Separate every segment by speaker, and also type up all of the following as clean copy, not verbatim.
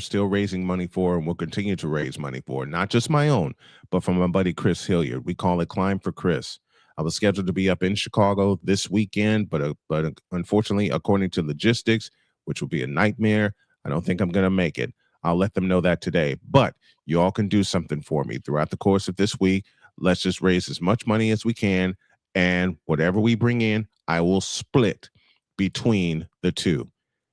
Speaker 1: still raising money for and will continue to raise money for, not just my own, but from my buddy Chris Hilliard. We call it Climb for Chris. I was scheduled to be up in Chicago this weekend, but unfortunately, according to logistics, which will be a nightmare, I don't think I'm going to make it. I'll let them know that today. But you all can do something for me throughout the course of this week. Let's just raise as much money as we can, and whatever we bring in, I will split between the two.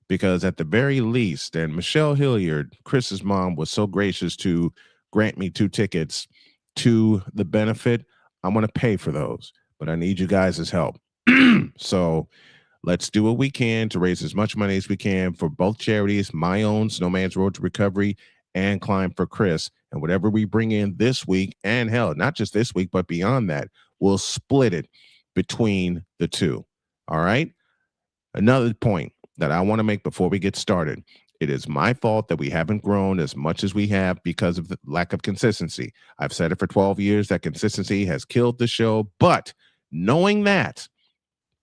Speaker 1: Because at the very least, and Michelle Hilliard, Chris's mom, was so gracious to grant me 2 tickets to the benefit. I'm going to pay for those, but I need you guys' help. So let's do what we can to raise as much money as we can for both charities, my own, Snowman's Road to Recovery, and Climb for Chris. And whatever we bring in this week, and hell, not just this week, but beyond that, we'll split it between the two. All right? Another point that I want to make before we get started. It is my fault that we haven't grown as much as we have because of the lack of consistency. I've said it for 12 years that consistency has killed the show, but knowing that,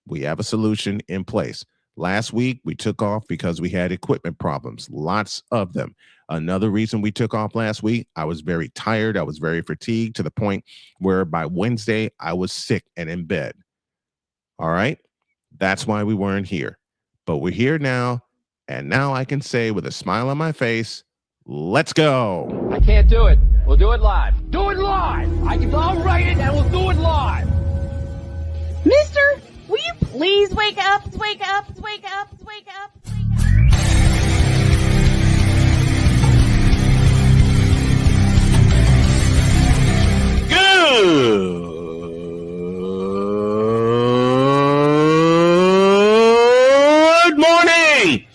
Speaker 1: we have a solution in place. Last week, we took off because we had equipment problems, lots of them. Another reason we took off last week, I was very tired. I was very fatigued to the point where by Wednesday, I was sick and in bed. All right? That's why we weren't here. But we're here now, and now I can say with a smile on my face, let's go.
Speaker 2: I can't do it. We'll do it live. Do it live. I'll write it and we'll do it live.
Speaker 3: Mister, will you please wake up, wake up, wake up, wake up, wake up?
Speaker 1: Good morning.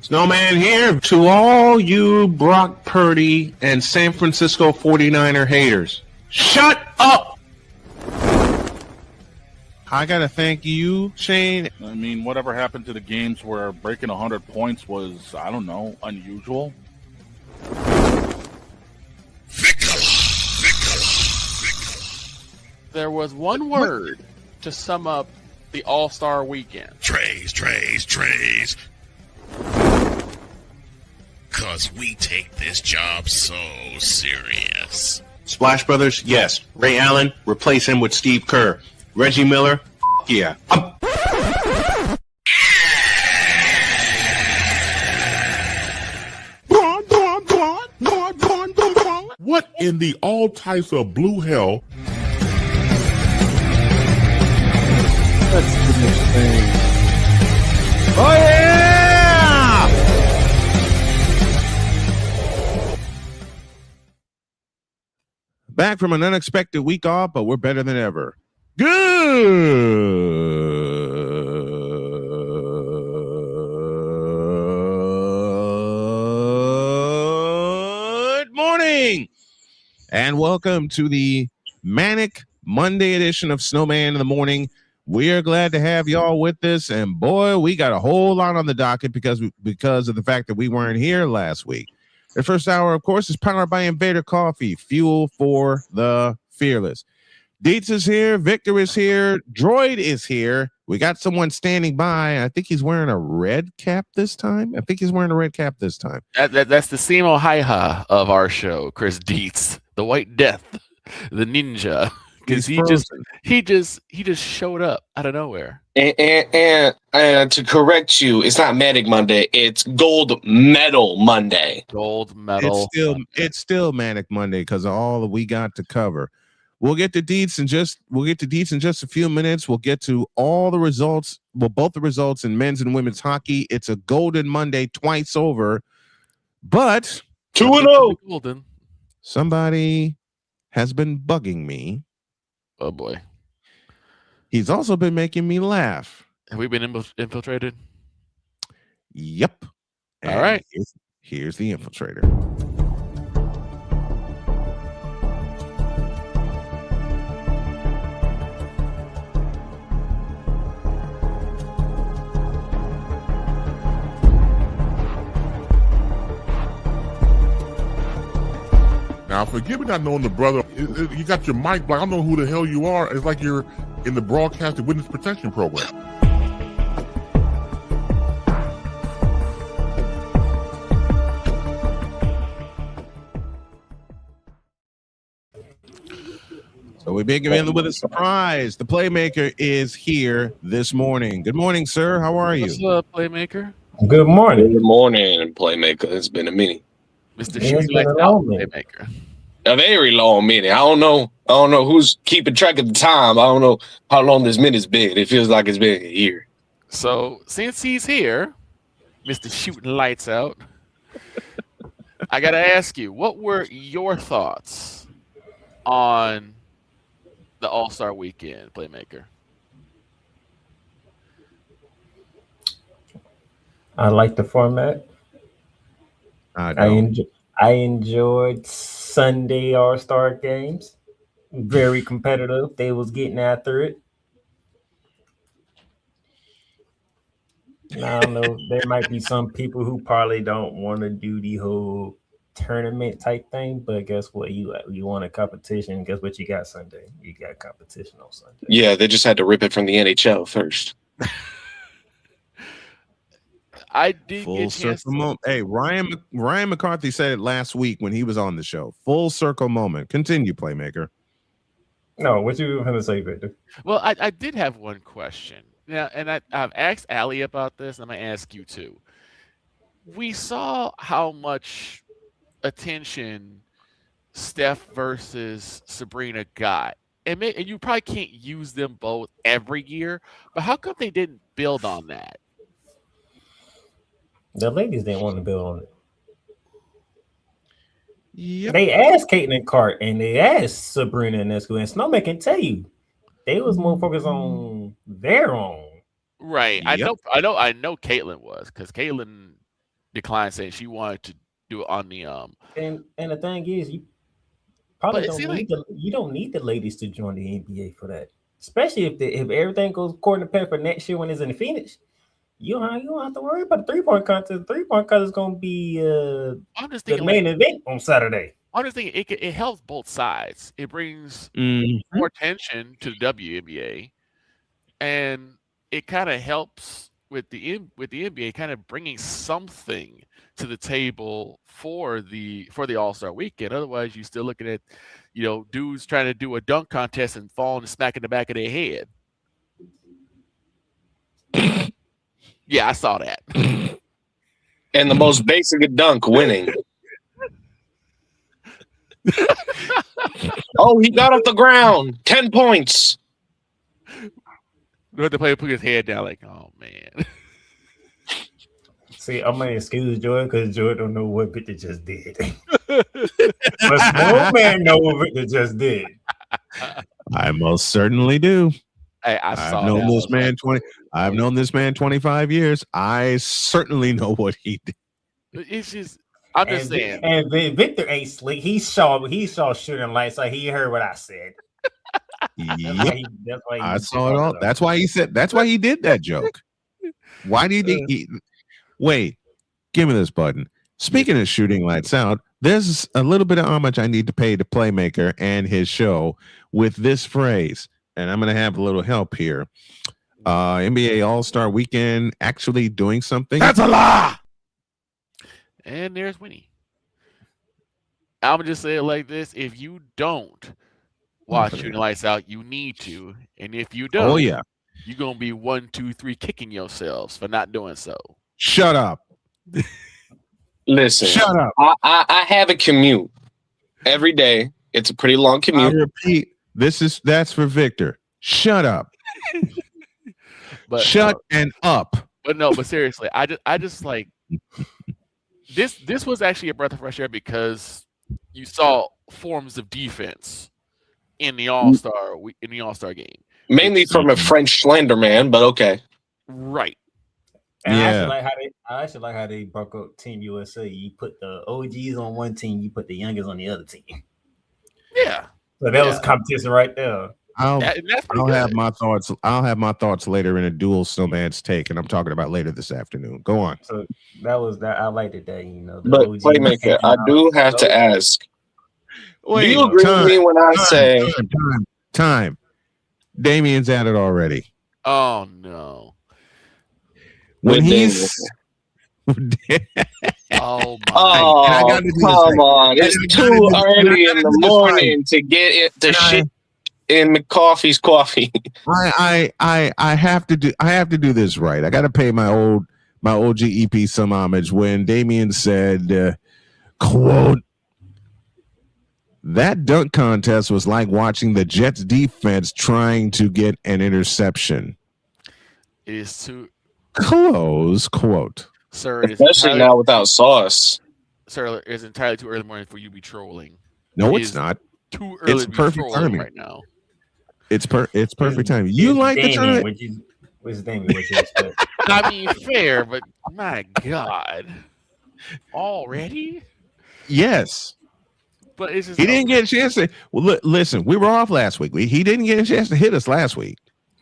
Speaker 1: Snowman here to all you Brock Purdy and San Francisco 49er haters. Shut up! I got to thank you, Shane.
Speaker 4: I mean, whatever happened to the games where breaking 100 points was, I don't know, unusual?
Speaker 5: There was one word to sum up the All-Star weekend.
Speaker 6: Trays. Cause we take this job so serious.
Speaker 7: Splash Brothers, yes. Ray Allen, replace him with Steve Kerr. Reggie Miller, yeah.
Speaker 8: What in the all types of blue hell?
Speaker 9: That's the next thing.
Speaker 1: Oh, yeah! Back from an unexpected week off, but we're better than ever. Good morning, and welcome to the Manic Monday edition of Snowman in the Morning. We are glad to have y'all with us, and boy, we got a whole lot on the docket because of the fact that we weren't here last week. The first hour, of course, is powered by Invader Coffee, fuel for the fearless. Dietz is here, Victor is here, Droid is here. We got someone standing by. I think he's wearing a red cap this time.
Speaker 5: That's the Simo Hi-Ha of our show, Chris Dietz, the White Death, the ninja. Because he just showed up out of nowhere.
Speaker 7: And to correct you, it's not Manic Monday. It's Gold Medal Monday.
Speaker 5: Gold Medal.
Speaker 1: It's still Manic Monday because of all that we got to cover. We'll get to Dietz in just a few minutes. We'll get to all the results. Well, both the results in men's and women's hockey. It's a Golden Monday twice over, but
Speaker 7: 2-0.
Speaker 1: Somebody has been bugging me.
Speaker 5: Oh boy.
Speaker 1: He's also been making me laugh.
Speaker 5: Have we been infiltrated?
Speaker 1: Yep.
Speaker 5: And all right.
Speaker 1: Here's the infiltrator.
Speaker 8: Now, forgive me not knowing the brother. You got your mic, but I don't know who the hell you are. It's like you're in the broadcasting witness protection program.
Speaker 1: So we begin with a surprise. The Playmaker is here this morning. Good morning, sir. How are you?
Speaker 5: What's up, Playmaker?
Speaker 9: Good morning.
Speaker 7: Good morning, Playmaker. It's been a minute.
Speaker 5: Mr.
Speaker 9: Yeah,
Speaker 5: Shooting
Speaker 9: it's been
Speaker 5: Lights
Speaker 9: a
Speaker 5: Out,
Speaker 9: long minute.
Speaker 5: Playmaker.
Speaker 7: A very long minute. I don't know who's keeping track of the time. I don't know how long this minute's been. It feels like it's been a year.
Speaker 5: So since he's here, Mr. Shooting Lights Out, I gotta ask you, what were your thoughts on the All-Star Weekend, Playmaker?
Speaker 9: I like the format. I enjoyed Sunday All-Star games. Very competitive. They was getting after it. I don't know. There might be some people who probably don't want to do the whole tournament type thing, but guess what? You want a competition. Guess what you got Sunday? You got competition on Sunday.
Speaker 7: Yeah, they just had to rip it from the NHL first.
Speaker 5: I did
Speaker 1: Full
Speaker 5: get a chance
Speaker 1: circle moment. Hey, Ryan McCarthy said it last week when he was on the show. Full circle moment. Continue, Playmaker.
Speaker 9: No, what you going to say, Victor?
Speaker 5: Well, I did have one question. Now, and I've asked Allie about this, and I'm going to ask you too. We saw how much attention Steph versus Sabrina got. And you probably can't use them both every year, but how come they didn't build on that?
Speaker 9: The ladies didn't want to build on it.
Speaker 1: Yep.
Speaker 9: They asked Caitlin Cart and they asked Sabrina Ionescu, and Snowman can tell you they was more focused on their own.
Speaker 5: Right.
Speaker 1: Yep.
Speaker 5: I know Caitlin was, because Caitlin declined saying she wanted to do it on the
Speaker 9: And the thing is, you probably
Speaker 5: But it seemed
Speaker 9: you don't need the ladies to join the NBA for that. Especially if everything goes according to plan for next year when it's in Phoenix. You don't have to worry about the 3-point contest. The 3-point contest is going to be
Speaker 5: I'm just
Speaker 9: the
Speaker 5: thinking
Speaker 9: main event on Saturday.
Speaker 5: I'm just thinking it helps both sides. It brings
Speaker 1: Mhm.
Speaker 5: more attention to the WNBA, and it kind of helps with the NBA kind of bringing something to the table for the All-Star Weekend. Otherwise, you're still looking at dudes trying to do a dunk contest and falling and smacking the back of their head. Yeah, I saw that.
Speaker 7: And the most basic dunk winning. Oh, he got off the ground. 10 points.
Speaker 5: The player put his head down like, oh man.
Speaker 9: See, I'm gonna excuse Joy because Joy don't know what Victor just did. But Snowman know what Victor just did.
Speaker 1: I most certainly do.
Speaker 5: I've
Speaker 1: known this man 25 years. I certainly know what he did.
Speaker 5: It's just, I'm just saying.
Speaker 9: And Victor ain't slick. He saw shooting lights, so he heard what I said.
Speaker 1: Yep.
Speaker 9: That's why
Speaker 1: I saw it all. That's why he did that joke. Why did he? Wait, give me this button. Speaking of shooting lights out, there's a little bit of homage I need to pay to Playmaker and his show with this phrase. And I'm going to have a little help here. NBA All-Star Weekend actually doing something.
Speaker 5: That's a lie. And there's Winnie. I'm going to just say it like this. If you don't watch Shooting Lights Out, you need to. And if you don't, you're going to be 1, 2, 3 kicking yourselves for not doing so.
Speaker 1: Shut up.
Speaker 7: Listen.
Speaker 1: Shut up.
Speaker 7: I have a commute every day. It's a pretty long commute.
Speaker 1: I repeat. That's for Victor. Shut up.
Speaker 5: But
Speaker 1: Shut and up.
Speaker 5: But seriously, I just like this was actually a breath of fresh air because you saw forms of defense in the All-Star game.
Speaker 7: Mainly from a French slender man, but okay.
Speaker 5: Right.
Speaker 9: And I actually like how they broke up Team USA. You put the OGs on one team, you put the youngest on the other team.
Speaker 5: Yeah.
Speaker 9: So that was competition right there.
Speaker 1: I'll have my thoughts. I'll have my thoughts later in a dual Snowman's take, and I'm talking about later this afternoon. Go on.
Speaker 9: So that was that. I liked it that
Speaker 7: But Playmaker, I do have to ask. Do you agree with me when I say
Speaker 1: time? Damien's at it already.
Speaker 5: Oh no!
Speaker 1: When he's
Speaker 5: oh my!
Speaker 7: Oh, come on! It's too early in the morning to get it to shit. in McCoffee's coffee.
Speaker 1: I have to do this right. I got to pay my old GEP some homage when Damian said, quote, that dunk contest was like watching the Jets defense trying to get an interception.
Speaker 5: It is too
Speaker 1: Close quote.
Speaker 5: Sir, it is
Speaker 7: Especially
Speaker 5: entirely,
Speaker 7: now without sauce.
Speaker 5: sir, it's entirely too early in the morning for you to be trolling.
Speaker 1: No,
Speaker 5: It
Speaker 1: it's
Speaker 5: is
Speaker 1: not.
Speaker 5: Too early
Speaker 1: It's
Speaker 5: to be
Speaker 1: perfect
Speaker 5: trolling
Speaker 1: timing.
Speaker 5: right now.
Speaker 1: It's perfect timing. You like the
Speaker 9: Damien,
Speaker 1: tournament?
Speaker 9: what's Damien? What you expect?
Speaker 5: I mean, fair, but my God, already?
Speaker 1: Yes.
Speaker 5: But it's just
Speaker 1: He didn't get a chance to. Well, listen, we were off last week. He didn't get a chance to hit us last week.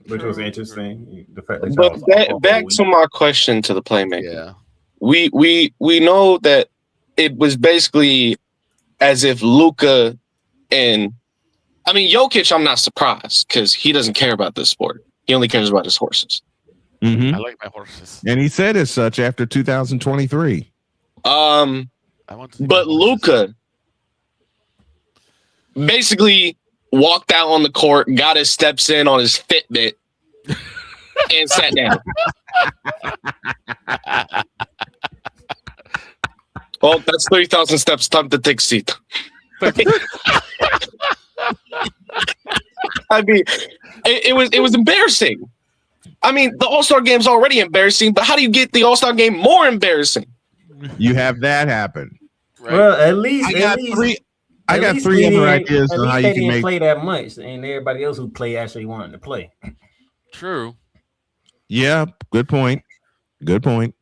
Speaker 9: Which was interesting. The fact that
Speaker 7: But
Speaker 9: y'all was off
Speaker 7: back
Speaker 9: all
Speaker 7: to
Speaker 9: week.
Speaker 7: my question to the playmaker.
Speaker 5: Yeah.
Speaker 7: We know that it was basically as if Luka and Jokic, I'm not surprised because he doesn't care about this sport. He only cares about his horses.
Speaker 1: Mm-hmm.
Speaker 5: I like my horses.
Speaker 1: And he said as such after 2023.
Speaker 5: I want to see my
Speaker 7: But
Speaker 5: horses.
Speaker 7: Luka basically walked out on the court, got his steps in on his Fitbit, and sat down. Well, that's 3,000 steps. Time to take a seat. I mean, it was embarrassing. I mean, the All-Star game's already embarrassing, but how do you get the All-Star game more embarrassing?
Speaker 1: You have that happen.
Speaker 5: Right?
Speaker 9: Well, at least
Speaker 1: I got three
Speaker 9: they
Speaker 1: other
Speaker 9: didn't-
Speaker 1: ideas
Speaker 9: at
Speaker 1: on
Speaker 9: least
Speaker 1: how
Speaker 9: they
Speaker 1: you can
Speaker 9: didn't
Speaker 1: make.
Speaker 9: play that much, and everybody else who played actually wanted to play.
Speaker 5: True.
Speaker 1: Yeah, good point. Good point.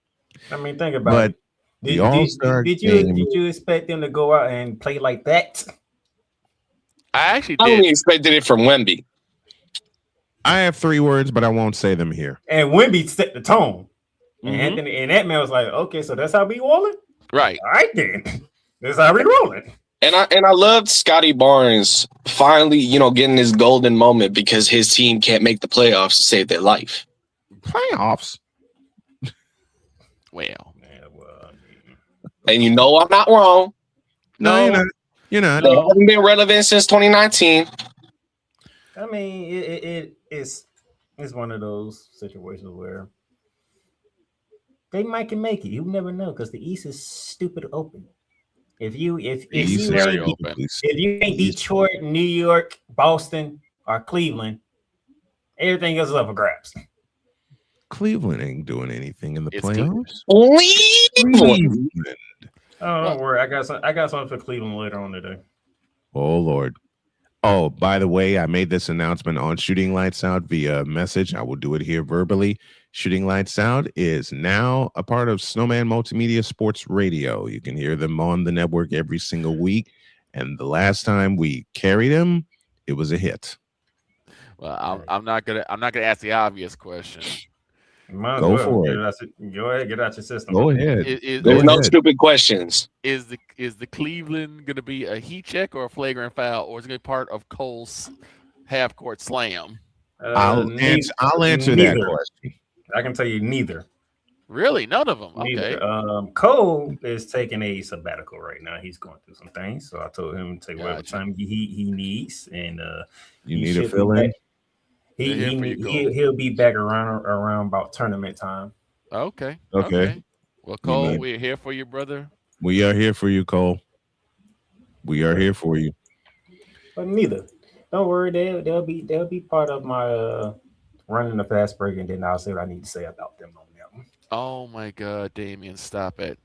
Speaker 9: I mean, think about
Speaker 1: But
Speaker 9: it.
Speaker 1: the All-Star
Speaker 9: did
Speaker 1: game-
Speaker 9: you expect them to go out and play like that?
Speaker 5: I actually
Speaker 7: I
Speaker 5: did.
Speaker 7: only expected it from Wemby.
Speaker 1: I have 3 words, but I won't say them here.
Speaker 9: And Wemby set the tone. And
Speaker 5: Mhm.
Speaker 9: Anthony and that man was like, okay, so that's how we rolling?
Speaker 5: Right.
Speaker 9: All right then. That's how we rolling.
Speaker 7: And I loved Scotty Barnes finally, getting his golden moment because his team can't make the playoffs to save their life.
Speaker 1: Playoffs.
Speaker 5: Well,
Speaker 9: Yeah, well,
Speaker 7: And I'm not wrong.
Speaker 1: No, you're not. You're not.
Speaker 7: They haven't been relevant since 2019.
Speaker 9: I mean, it's one of those situations where they might can make it. You never know because the East is stupid open. If you
Speaker 1: East
Speaker 5: very
Speaker 9: ain't
Speaker 5: open.
Speaker 9: if you ain't Detroit, New York, Boston, or Cleveland, everything else is up for grabs.
Speaker 1: Cleveland ain't doing anything in the
Speaker 5: It's
Speaker 1: playoffs.
Speaker 7: Cleveland.
Speaker 9: Oh, don't worry. I got something for Cleveland later on today.
Speaker 1: Oh Lord. Oh, by the way, I made this announcement on Shooting Lights Out via message. I will do it here verbally. Shooting Lights Out is now a part of Snowman Multimedia Sports Radio. You can hear them on the network every single week. And the last time we carried them, it was a hit.
Speaker 5: well, I'm not gonna ask the obvious question.
Speaker 9: Might as
Speaker 1: Go
Speaker 9: well.
Speaker 1: for
Speaker 9: Get
Speaker 1: it.
Speaker 9: Go ahead, get out your system.
Speaker 1: Go ahead.
Speaker 5: Is
Speaker 1: Go
Speaker 7: There's no
Speaker 1: ahead.
Speaker 7: stupid questions.
Speaker 5: is the Cleveland gonna be a heat check or a flagrant foul, or is it gonna be part of Cole's half court slam?
Speaker 1: I'll answer that
Speaker 9: neither.
Speaker 1: question.
Speaker 9: I can tell you neither.
Speaker 5: Really, none of them. Okay.
Speaker 9: Neither. Cole is taking a sabbatical right now. He's going through some things, so I told him to take whatever
Speaker 5: Gotcha.
Speaker 9: time he needs, and
Speaker 1: You
Speaker 9: he
Speaker 1: need a
Speaker 9: should
Speaker 1: fill
Speaker 9: be
Speaker 1: in.
Speaker 9: back.
Speaker 5: They're here for you, Cole.
Speaker 9: He'll be back around about tournament time.
Speaker 5: Okay.
Speaker 1: Okay.
Speaker 5: Well, Cole,
Speaker 1: need-
Speaker 5: we're here for you, brother.
Speaker 1: We are here for you, Cole. We are here for you.
Speaker 9: But neither. Don't worry, they'll be part of my running the fast break, and then I'll say what I need to say about them on that one.
Speaker 5: Oh my God, Damien, stop it.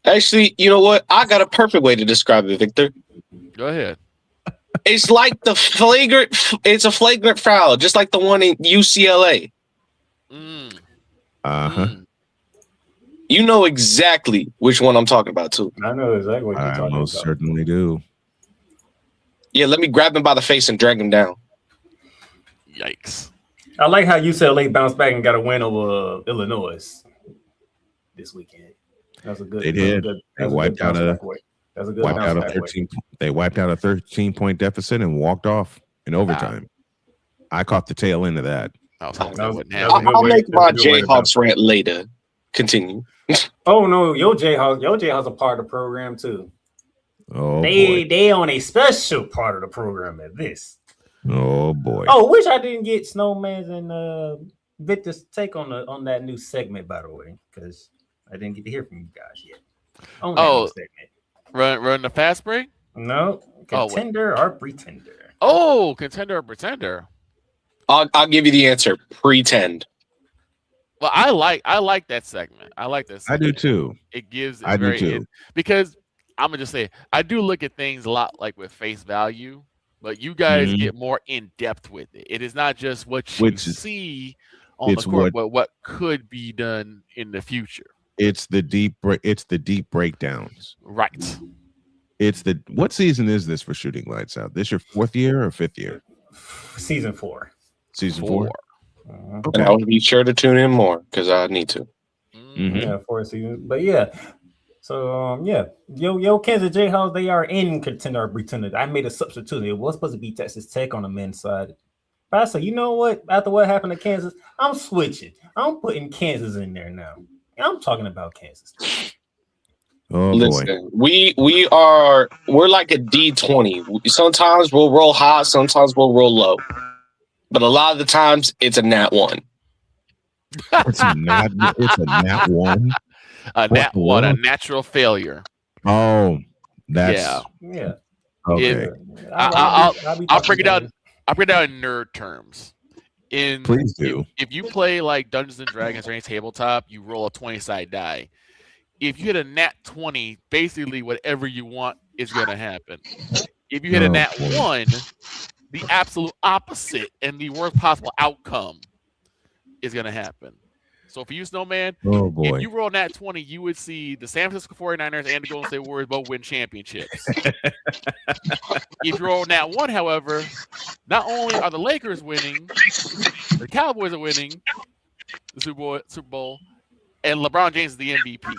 Speaker 7: Actually, you know what? I got a perfect way to describe it, Victor.
Speaker 5: Go ahead.
Speaker 7: It's like it's a flagrant foul, just like the one in UCLA.
Speaker 5: Mm,
Speaker 1: Uh-huh.
Speaker 5: mm.
Speaker 7: You know exactly which one I'm talking about, too.
Speaker 9: I know exactly what you're
Speaker 1: I
Speaker 9: talking
Speaker 1: most
Speaker 9: about.
Speaker 1: certainly do.
Speaker 7: Yeah, let me grab him by the face and drag him down.
Speaker 5: Yikes.
Speaker 9: I like how UCLA bounced back and got a win over Illinois this weekend. That's a good.
Speaker 1: They did. They wiped out a 13-point deficit and walked off in overtime. I caught the tail end of that.
Speaker 5: I was hoping
Speaker 9: That
Speaker 5: that
Speaker 9: was-
Speaker 5: wouldn't
Speaker 9: that was
Speaker 5: happen.
Speaker 9: a good
Speaker 7: I'll
Speaker 9: way-
Speaker 7: make my
Speaker 9: that's a good way to
Speaker 7: Jayhawks rant later. Continue.
Speaker 9: Oh no, your Jayhawks are part of the program too.
Speaker 1: Oh boy.
Speaker 9: They on a special part of the program at this.
Speaker 1: Oh boy.
Speaker 9: Oh, wish I didn't get Snowman's and Victor's take on that new segment, by the way, because I didn't get to hear from you guys yet on that new segment.
Speaker 5: Run the fast break?
Speaker 9: No, contender or pretender.
Speaker 5: Oh, contender or pretender.
Speaker 7: I'll give you the answer. Pretend.
Speaker 5: Well, I like that segment. I like that segment.
Speaker 1: I do too.
Speaker 5: It gives it
Speaker 1: I do too.
Speaker 5: because I'm gonna just say I do look at things a lot like with face value, but you guys get more in depth with it. It is not just what you see on the court, but what could be done in the future.
Speaker 1: It's the deep breakdowns.
Speaker 5: Right.
Speaker 1: It's what season is this for Shooting Lights Out? This your 4th year or 5th year?
Speaker 9: Season 4.
Speaker 1: Season 4.
Speaker 7: Okay. And I will be sure to tune in more because I need to.
Speaker 9: Yeah, 4 seasons. But yeah. So yo, Kansas Jayhawks, they are in contender or pretender. I made a substitute. It was supposed to be Texas Tech on the men's side. But I said, you know what? After what happened to Kansas, I'm switching. I'm putting Kansas in there now. I'm talking about Kansas.
Speaker 1: Oh
Speaker 7: listen, boy. We're like a D20. Sometimes we'll roll high, sometimes we'll roll low. But a lot of the times it's a nat 1.
Speaker 1: It's a nat 1.
Speaker 5: A nat 1, a natural failure.
Speaker 1: Oh, that's
Speaker 9: yeah.
Speaker 1: Okay.
Speaker 5: I'll break it down. I'll break it down in nerd terms.
Speaker 1: Please do.
Speaker 5: If you play like Dungeons and Dragons or any tabletop, you roll a 20-sided die. If you hit a nat 20, basically whatever you want is going to happen. If you hit a nat 1, the absolute opposite and the worst possible outcome is going to happen. So for you, Snowman, if you roll nat 20, you would see the San Francisco 49ers and the Golden State Warriors both win championships. If you roll nat 1, however, not only are the Lakers winning, the Cowboys are winning the Super Bowl, and LeBron James is the MVP.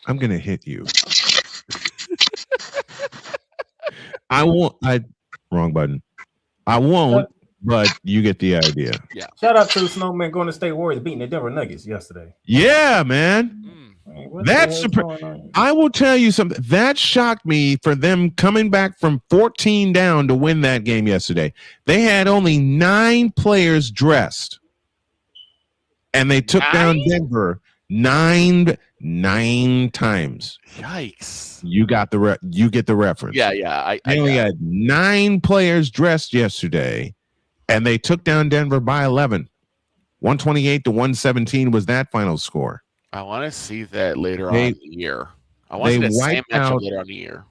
Speaker 1: I'm going to hit you. Wrong button. I won't, but you get the idea.
Speaker 5: Yeah.
Speaker 9: Shout out to the Snowman Golden State Warriors beating the Denver Nuggets yesterday.
Speaker 1: Yeah, man. That's I will tell you something. That shocked me for them coming back from 14 down to win that game yesterday. They had only 9 players dressed. And they took down Denver 9 times.
Speaker 5: Yikes!
Speaker 1: You got you get the reference.
Speaker 5: Yeah.
Speaker 1: They only had 9 players dressed yesterday, and they took down Denver by 11. 128-117 was that final score.
Speaker 5: I want to see that later on in the year. I want to see that same matchup later on in the year.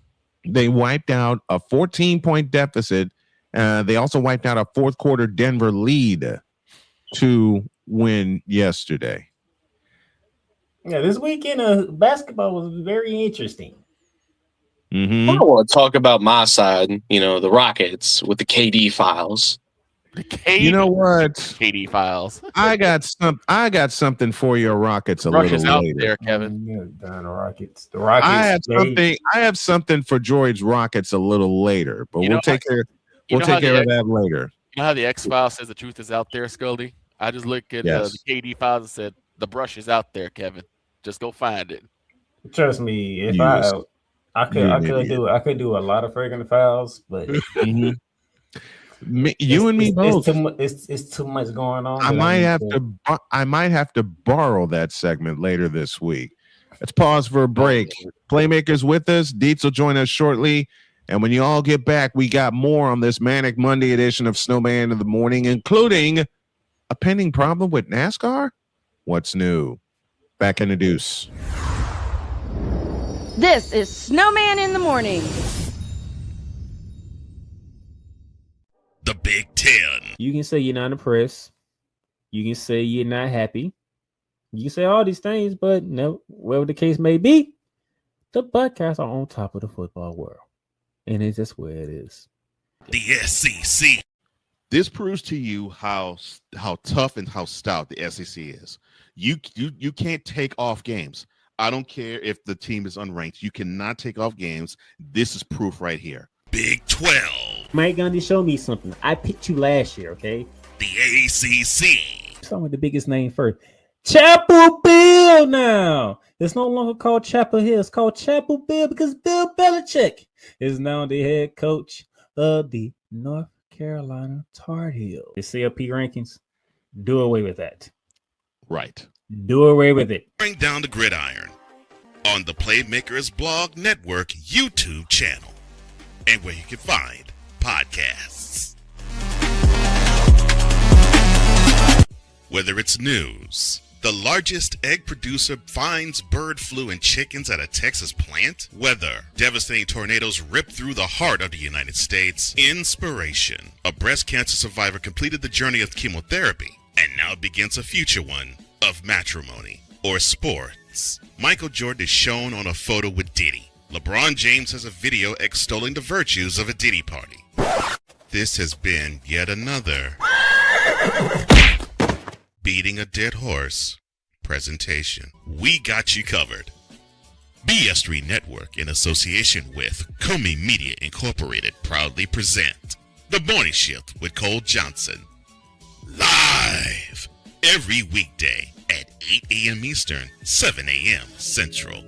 Speaker 1: They wiped out a 14-point deficit. They also wiped out a fourth quarter Denver lead to win yesterday.
Speaker 9: Yeah, this weekend basketball was very interesting.
Speaker 7: I don't want to talk about my side, the Rockets with the KD files.
Speaker 1: You know what?
Speaker 5: KD files.
Speaker 1: I got something for your Rockets a little later.
Speaker 5: Out there, Kevin.
Speaker 9: The Rockets. I
Speaker 1: have something for George Rockets a little later, but we'll take care of that later.
Speaker 5: You know how the X Files says the truth is out there, Scully? I just look at the KD files and said the brush is out there, Kevin. Just go find it.
Speaker 9: Trust me, if I could do a lot of fragrant fouls, but
Speaker 1: you and me both.
Speaker 9: It's too much going on.
Speaker 1: I might have to borrow that segment later this week. Let's pause for a break. Playmakers with us. Dietz will join us shortly. And when you all get back, we got more on this Manic Monday edition of Snowman in the Morning, including a pending problem with NASCAR. What's new? Back in the deuce.
Speaker 3: This is Snowman in the Morning.
Speaker 6: The Big Ten.
Speaker 10: You can say you're not impressed. You can say you're not happy. You can say all these things, but no, whatever the case may be, the Buckeyes are on top of the football world. And it's just where it is.
Speaker 6: The SEC.
Speaker 8: This proves to you how tough and how stout the SEC is. You can't take off games. I don't care if the team is unranked. You cannot take off games. This is proof right here.
Speaker 6: Big 12.
Speaker 10: Mike Gundy, show me something. I picked you last year, okay?
Speaker 6: The ACC.
Speaker 10: Start with the biggest name first. Chapel Bill now. It's no longer called Chapel Hill. It's called Chapel Bill because Bill Belichick is now the head coach of the North Carolina Tar Heels. The CLP rankings, do away with that.
Speaker 8: Right.
Speaker 10: Do away with it.
Speaker 6: Bring down the gridiron on the Playmakers Blog Network YouTube channel and where you can find podcasts. Whether it's news, the largest egg producer finds bird flu in chickens at a Texas plant, weather, devastating tornadoes rip through the heart of the United States, inspiration, a breast cancer survivor completed the journey of chemotherapy and now begins a future one of matrimony or sports. Michael Jordan is shown on a photo with Diddy. LeBron James has a video extolling the virtues of a Diddy party. This has been yet another beating a dead horse presentation. We got you covered. BS3 Network, in association with Comey Media Incorporated, proudly present The Morning Shift with Cole Johnson. Live every weekday at 8 a.m. Eastern, 7 a.m. Central.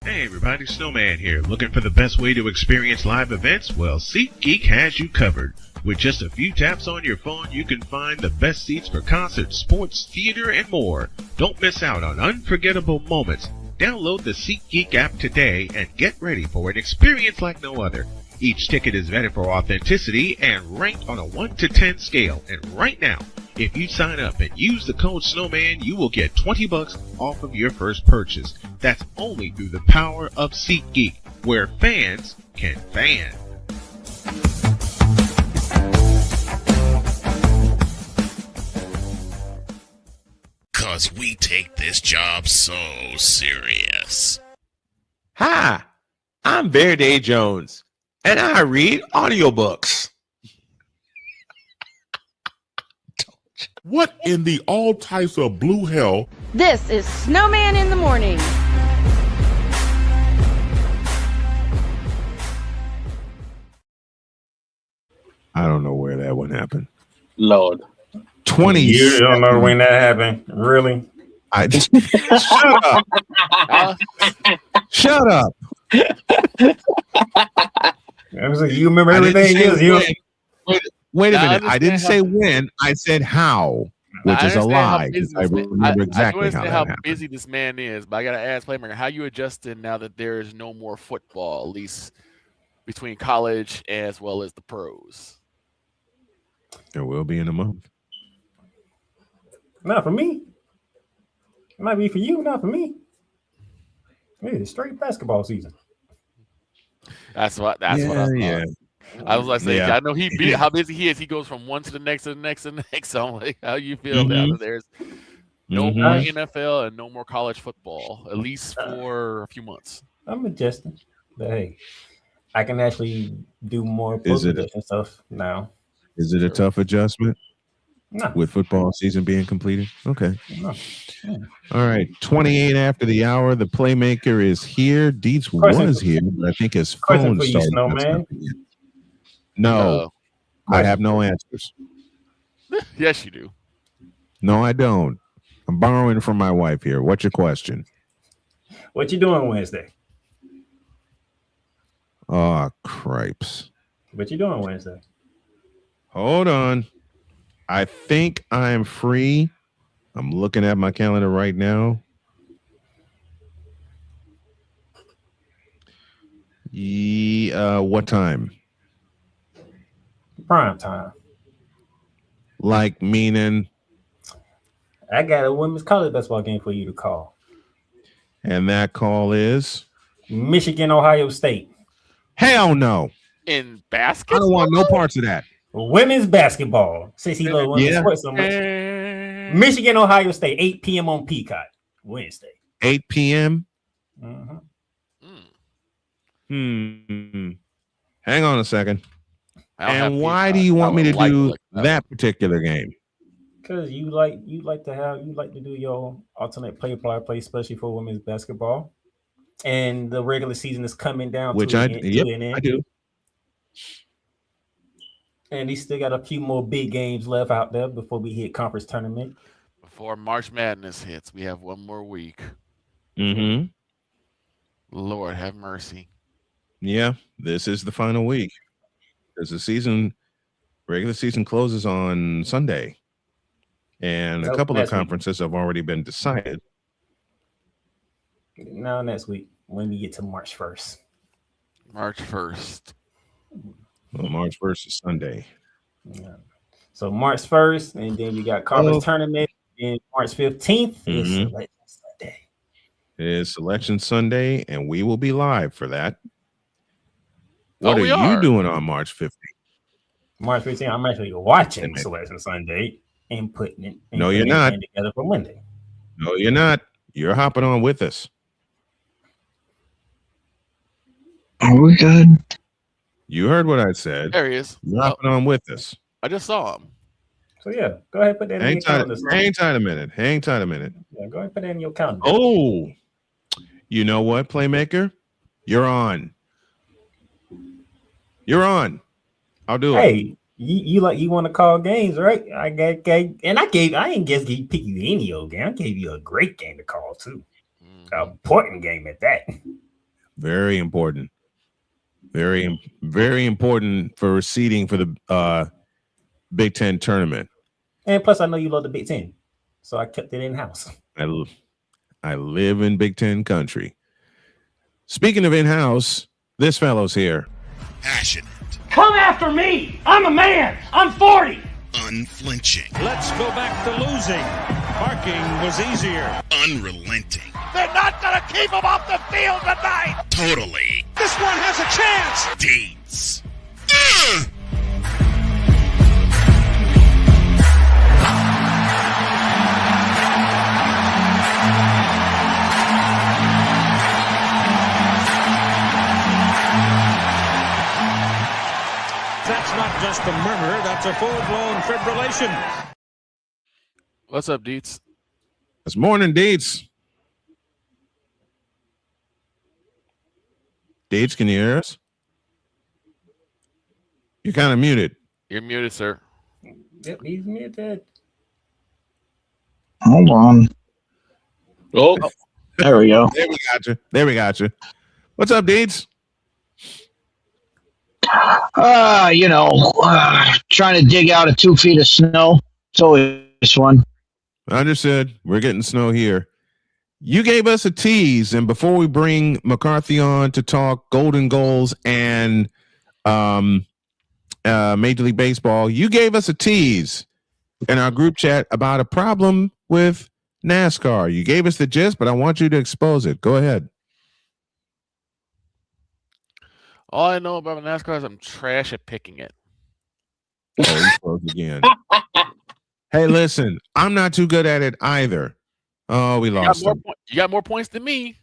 Speaker 11: Hey everybody, Snowman here. Looking for the best way to experience live events? Well, SeatGeek has you covered. With just a few taps on your phone, you can find the best seats for concerts, sports, theater, and more. Don't miss out on unforgettable moments. Download the SeatGeek app today and get ready for an experience like no other. Each ticket is vetted for authenticity and ranked on a 1 to 10 scale. And right now, if you sign up and use the code Snowman, you will get $20 off of your first purchase. That's only through the power of SeatGeek, where fans can fan.
Speaker 6: Cause we take this job so serious.
Speaker 12: Hi, I'm Verde Jones, and I read audiobooks.
Speaker 13: What in the all types of blue hell?
Speaker 3: This is Snowman in the Morning.
Speaker 1: I don't know where that one happened.
Speaker 7: Lord.
Speaker 1: 20.
Speaker 9: You don't know when that happened. Really?
Speaker 1: I shut up. Shut up.
Speaker 9: You remember everything?
Speaker 1: Wait a minute. I didn't say when. I said how, which is a lie. I remember exactly how that happened.
Speaker 5: Busy this man is, but I got to ask Playmaker, how you adjusting now that there is no more football, at least between college as well as the pros?
Speaker 1: There will be in a month.
Speaker 9: Not for me. It might be for you, not for me. It's straight basketball season.
Speaker 5: That's what I thought.
Speaker 1: Yeah.
Speaker 5: I was like saying,
Speaker 1: Yeah.
Speaker 5: I know how busy he is. He goes from one to the next to the next to the next. So I'm like, how you feel now that there's no more NFL and no more college football, at least for a few months?
Speaker 9: I'm adjusting. But hey, I can actually do more post-production stuff now.
Speaker 1: Is it a tough adjustment?
Speaker 9: No.
Speaker 1: With football season being completed? Okay.
Speaker 9: No. Yeah.
Speaker 1: All right. 28 after the hour. The Playmaker is here. Dietz was here, but I think his phone started.
Speaker 9: Snowman.
Speaker 1: No. I have no answers.
Speaker 5: Yes, you do.
Speaker 1: No, I don't. I'm borrowing from my wife here. What's your question?
Speaker 9: What you doing Wednesday?
Speaker 1: Oh, cripes.
Speaker 9: What you doing Wednesday?
Speaker 1: Hold on. I think I'm free. I'm looking at my calendar right now. What time?
Speaker 9: Prime time.
Speaker 1: Like meaning?
Speaker 9: I got a women's college basketball game for you to call.
Speaker 1: And that call is?
Speaker 9: Michigan, Ohio State.
Speaker 1: Hell no.
Speaker 5: In basketball?
Speaker 1: I don't want no parts of that.
Speaker 9: Women's basketball. Since he loves women's sports so much. Michigan, Ohio State, 8 p.m. on Peacock. Wednesday.
Speaker 1: 8 p.m.
Speaker 9: Mm-hmm.
Speaker 1: Hang on a second. And why do you want me to do that particular game?
Speaker 9: Because you like to do your alternate play, especially for women's basketball. And the regular season is coming down.
Speaker 1: Which I do.
Speaker 9: And he still got a few more big games left out there before we hit conference tournament.
Speaker 5: Before March Madness hits, we have one more week.
Speaker 1: Mm-hmm.
Speaker 5: Lord have mercy.
Speaker 1: Yeah, this is the final week. Because the regular season closes on Sunday. And a couple of
Speaker 9: next week.
Speaker 1: conferences have already been decided.
Speaker 9: No, next week when we get to March 1st.
Speaker 5: March 1st.
Speaker 1: Well, March 1st is Sunday.
Speaker 9: Yeah. So March 1st, and then we got college tournament. And March 15th is Selection Sunday.
Speaker 1: It is Selection Sunday, and we will be live for that. What
Speaker 5: Oh,
Speaker 1: are
Speaker 5: we
Speaker 1: you
Speaker 5: are.
Speaker 1: doing on March 15th?
Speaker 9: March 15th, I'm actually watching Selection Sunday and putting it. And
Speaker 1: No, you're
Speaker 9: putting
Speaker 1: not.
Speaker 9: everything together for Monday.
Speaker 1: No, you're not. You're hopping on with us.
Speaker 14: Are we good?
Speaker 1: You heard what I said.
Speaker 5: There he is.
Speaker 1: You're hopping on with us.
Speaker 5: I just saw him.
Speaker 9: So yeah, go ahead and put that in
Speaker 1: Hang
Speaker 9: your
Speaker 1: tight,
Speaker 9: calendar.
Speaker 1: hang tight a minute. Hang tight a minute.
Speaker 9: Yeah, go ahead and put that in your calendar.
Speaker 1: Oh, you know what, Playmaker? You're on. You're on. I'll do it.
Speaker 9: Hey, you want to call games, right? I ain't just pick you any old game. I gave you a great game to call too. An important game at that.
Speaker 1: Very important. Very, very important for seeding for the Big Ten tournament.
Speaker 9: And plus, I know you love the Big Ten, so I kept it in house.
Speaker 1: I live in Big Ten country. Speaking of in house, this fellow's here.
Speaker 6: Passionate.
Speaker 2: Come after me! I'm a man! I'm 40!
Speaker 6: Unflinching.
Speaker 15: Let's go back to losing. Parking was easier.
Speaker 6: Unrelenting.
Speaker 15: They're not going to keep him off the field tonight!
Speaker 6: Totally.
Speaker 15: This one has a chance!
Speaker 6: Deeds.
Speaker 15: That's not just a murmur, that's a full-blown fibrillation.
Speaker 5: What's up, Deets?
Speaker 1: It's morning, Deets. Deets, can you hear us? You're kind of muted.
Speaker 5: You're muted, sir.
Speaker 9: Yep, he's muted.
Speaker 14: Hold on.
Speaker 7: Oh,
Speaker 14: there we go.
Speaker 1: There we got you. What's up, Deets?
Speaker 14: Trying to dig out of 2 feet of snow. It's always fun.
Speaker 1: Understood. We're getting snow here. You gave us a tease, and before we bring McCarthy on to talk golden goals and Major League Baseball, you gave us a tease in our group chat about a problem with NASCAR. You gave us the gist, but I want you to expose it. Go ahead.
Speaker 5: All I know about NASCAR is I'm trash at picking it.
Speaker 1: Oh, he froze again. Hey, listen, I'm not too good at it either. Oh, we lost him.
Speaker 5: You got more points than me.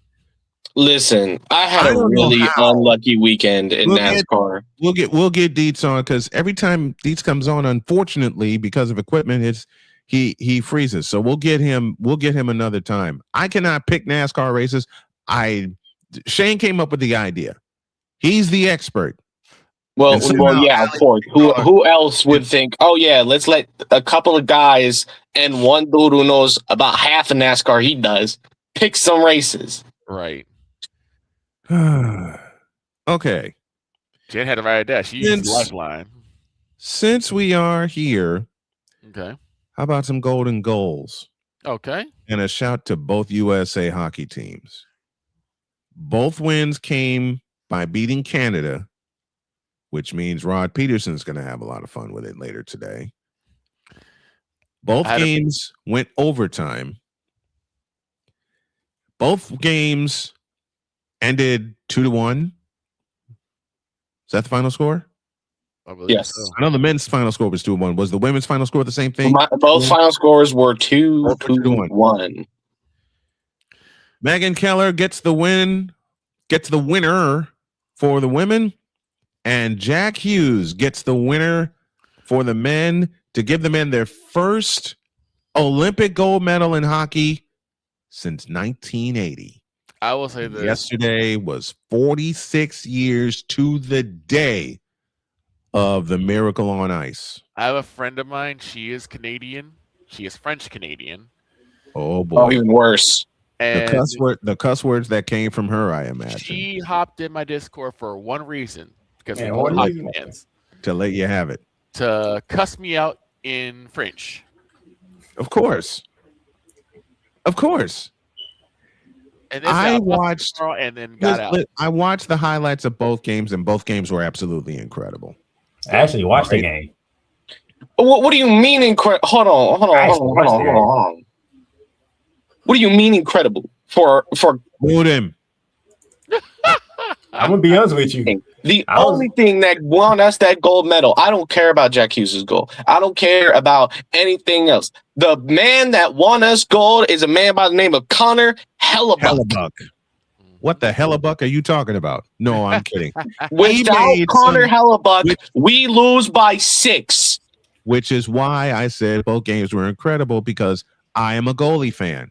Speaker 7: listen, I had a really unlucky weekend in NASCAR.
Speaker 1: We'll get Dietz on because every time Dietz comes on, unfortunately, because of equipment, he freezes. So we'll get him another time. I cannot pick NASCAR races. Shane came up with the idea. He's the expert.
Speaker 7: Well, yeah, of course. Who else would think, oh, yeah, let's let a couple of guys and one dude who knows about half of NASCAR he does pick some races.
Speaker 5: Right.
Speaker 1: Okay.
Speaker 5: Jen had to write it down. She used the lifeline.
Speaker 1: Since we are here,
Speaker 5: okay,
Speaker 1: how about some golden goals?
Speaker 5: Okay.
Speaker 1: And a shout to both USA hockey teams. Both wins came by beating Canada, which means Rod Peterson's going to have a lot of fun with it later today. Both games went overtime. Both games ended 2-1. Is that the final score?
Speaker 7: Yes.
Speaker 1: So. I know the men's final score was 2-1. Was the women's final score the same thing?
Speaker 7: Both final scores were 2-1.
Speaker 1: Megan Keller gets the winner for the women, and Jack Hughes gets the winner for the men to give the men their first Olympic gold medal in hockey since 1980.
Speaker 5: I will say this.
Speaker 1: Yesterday was 46 years to the day of the Miracle on Ice.
Speaker 5: I have a friend of mine. She is Canadian. She is French Canadian.
Speaker 1: Oh boy.
Speaker 7: even worse.
Speaker 5: And
Speaker 1: The cuss words that came from her, I imagine.
Speaker 5: she hopped in my Discord for one reason, because
Speaker 9: Yeah,
Speaker 5: we're both
Speaker 9: one
Speaker 5: hockey
Speaker 9: reason.
Speaker 5: fans,
Speaker 1: To let you have it.
Speaker 5: to cuss me out in French.
Speaker 1: Of course. Of course.
Speaker 5: And then
Speaker 1: I watched
Speaker 5: and then got out.
Speaker 1: I watched the highlights of both games, and both games were absolutely incredible.
Speaker 9: I actually watched the game.
Speaker 7: What do you mean incredible? Hold on. What do you mean incredible? For
Speaker 1: Boot him.
Speaker 9: I'm gonna be honest with you.
Speaker 7: The only thing that won us that gold medal, I don't care about Jack Hughes' goal. I don't care about anything else. The man that won us gold is a man by the name of Connor Hellebuck.
Speaker 1: What the Hellebuck are you talking about? No, I'm kidding.
Speaker 7: Without Connor Hellebuck, we lose by 6.
Speaker 1: Which is why I said both games were incredible, because I am a goalie fan.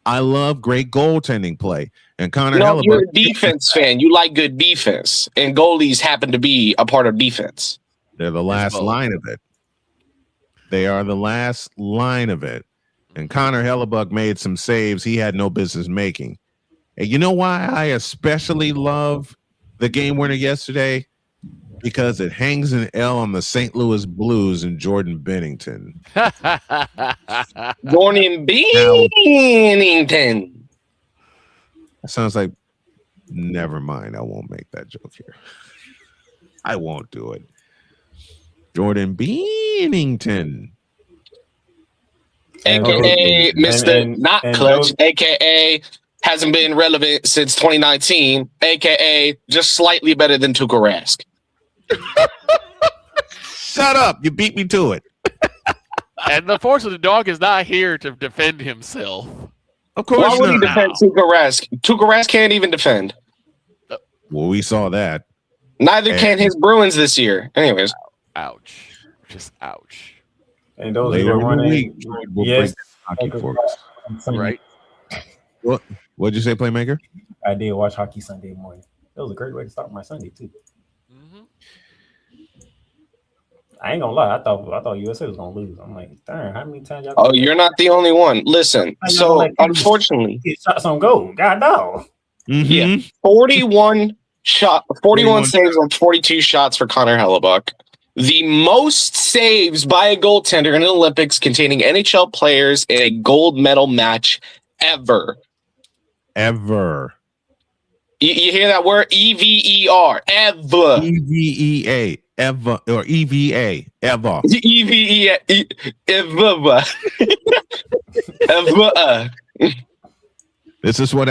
Speaker 1: I love great goaltending play. And Connor Hellebuck.
Speaker 7: You're a defense fan. You like good defense. And goalies happen to be a part of defense.
Speaker 1: They're the last line of it. They are the last line of it. And Connor Hellebuck made some saves he had no business making. And you know why I especially love the game winner yesterday? Because it hangs an L on the St. Louis Blues and Jordan Bennington.
Speaker 7: Jordan Bennington.
Speaker 1: That sounds like, never mind. I won't make that joke here. I won't do it. Jordan Bennington.
Speaker 7: AKA Mr. Not Clutch, AKA hasn't been relevant since 2019, AKA just slightly better than Tuukka Rask.
Speaker 1: Shut up. You beat me to it.
Speaker 5: And unfortunately, the dog is not here to defend himself.
Speaker 1: Of course
Speaker 7: Why would he
Speaker 1: not.
Speaker 7: defend Tuukka Rask? Tuukka Rask can't even defend.
Speaker 1: Well, we saw that.
Speaker 7: Neither can his Bruins this year. Anyways.
Speaker 5: Ouch. Just ouch.
Speaker 9: And those
Speaker 1: Later
Speaker 9: who are
Speaker 1: in the
Speaker 9: running,
Speaker 1: week, we'll
Speaker 9: yes,
Speaker 1: break down hockey for us.
Speaker 5: Right.
Speaker 1: What'd you say, Playmaker?
Speaker 9: I did watch hockey Sunday morning. That was a great way to start my Sunday too. I ain't gonna lie. I thought USA was gonna lose. I'm like, darn, how many times y'all?
Speaker 7: Oh, you're not the only one. Listen, so unfortunately,
Speaker 9: get shots on goal. God no.
Speaker 7: Yeah, 41 saves on 42 shots for Connor Hellebuck. The most saves by a goaltender in the Olympics containing NHL players in a gold medal match ever.
Speaker 1: Ever.
Speaker 7: You hear that word? EVER. Ever.
Speaker 1: EVEA. Ever. Or EVA. Ever.
Speaker 7: EVEA. Ever. Ever.
Speaker 1: This is what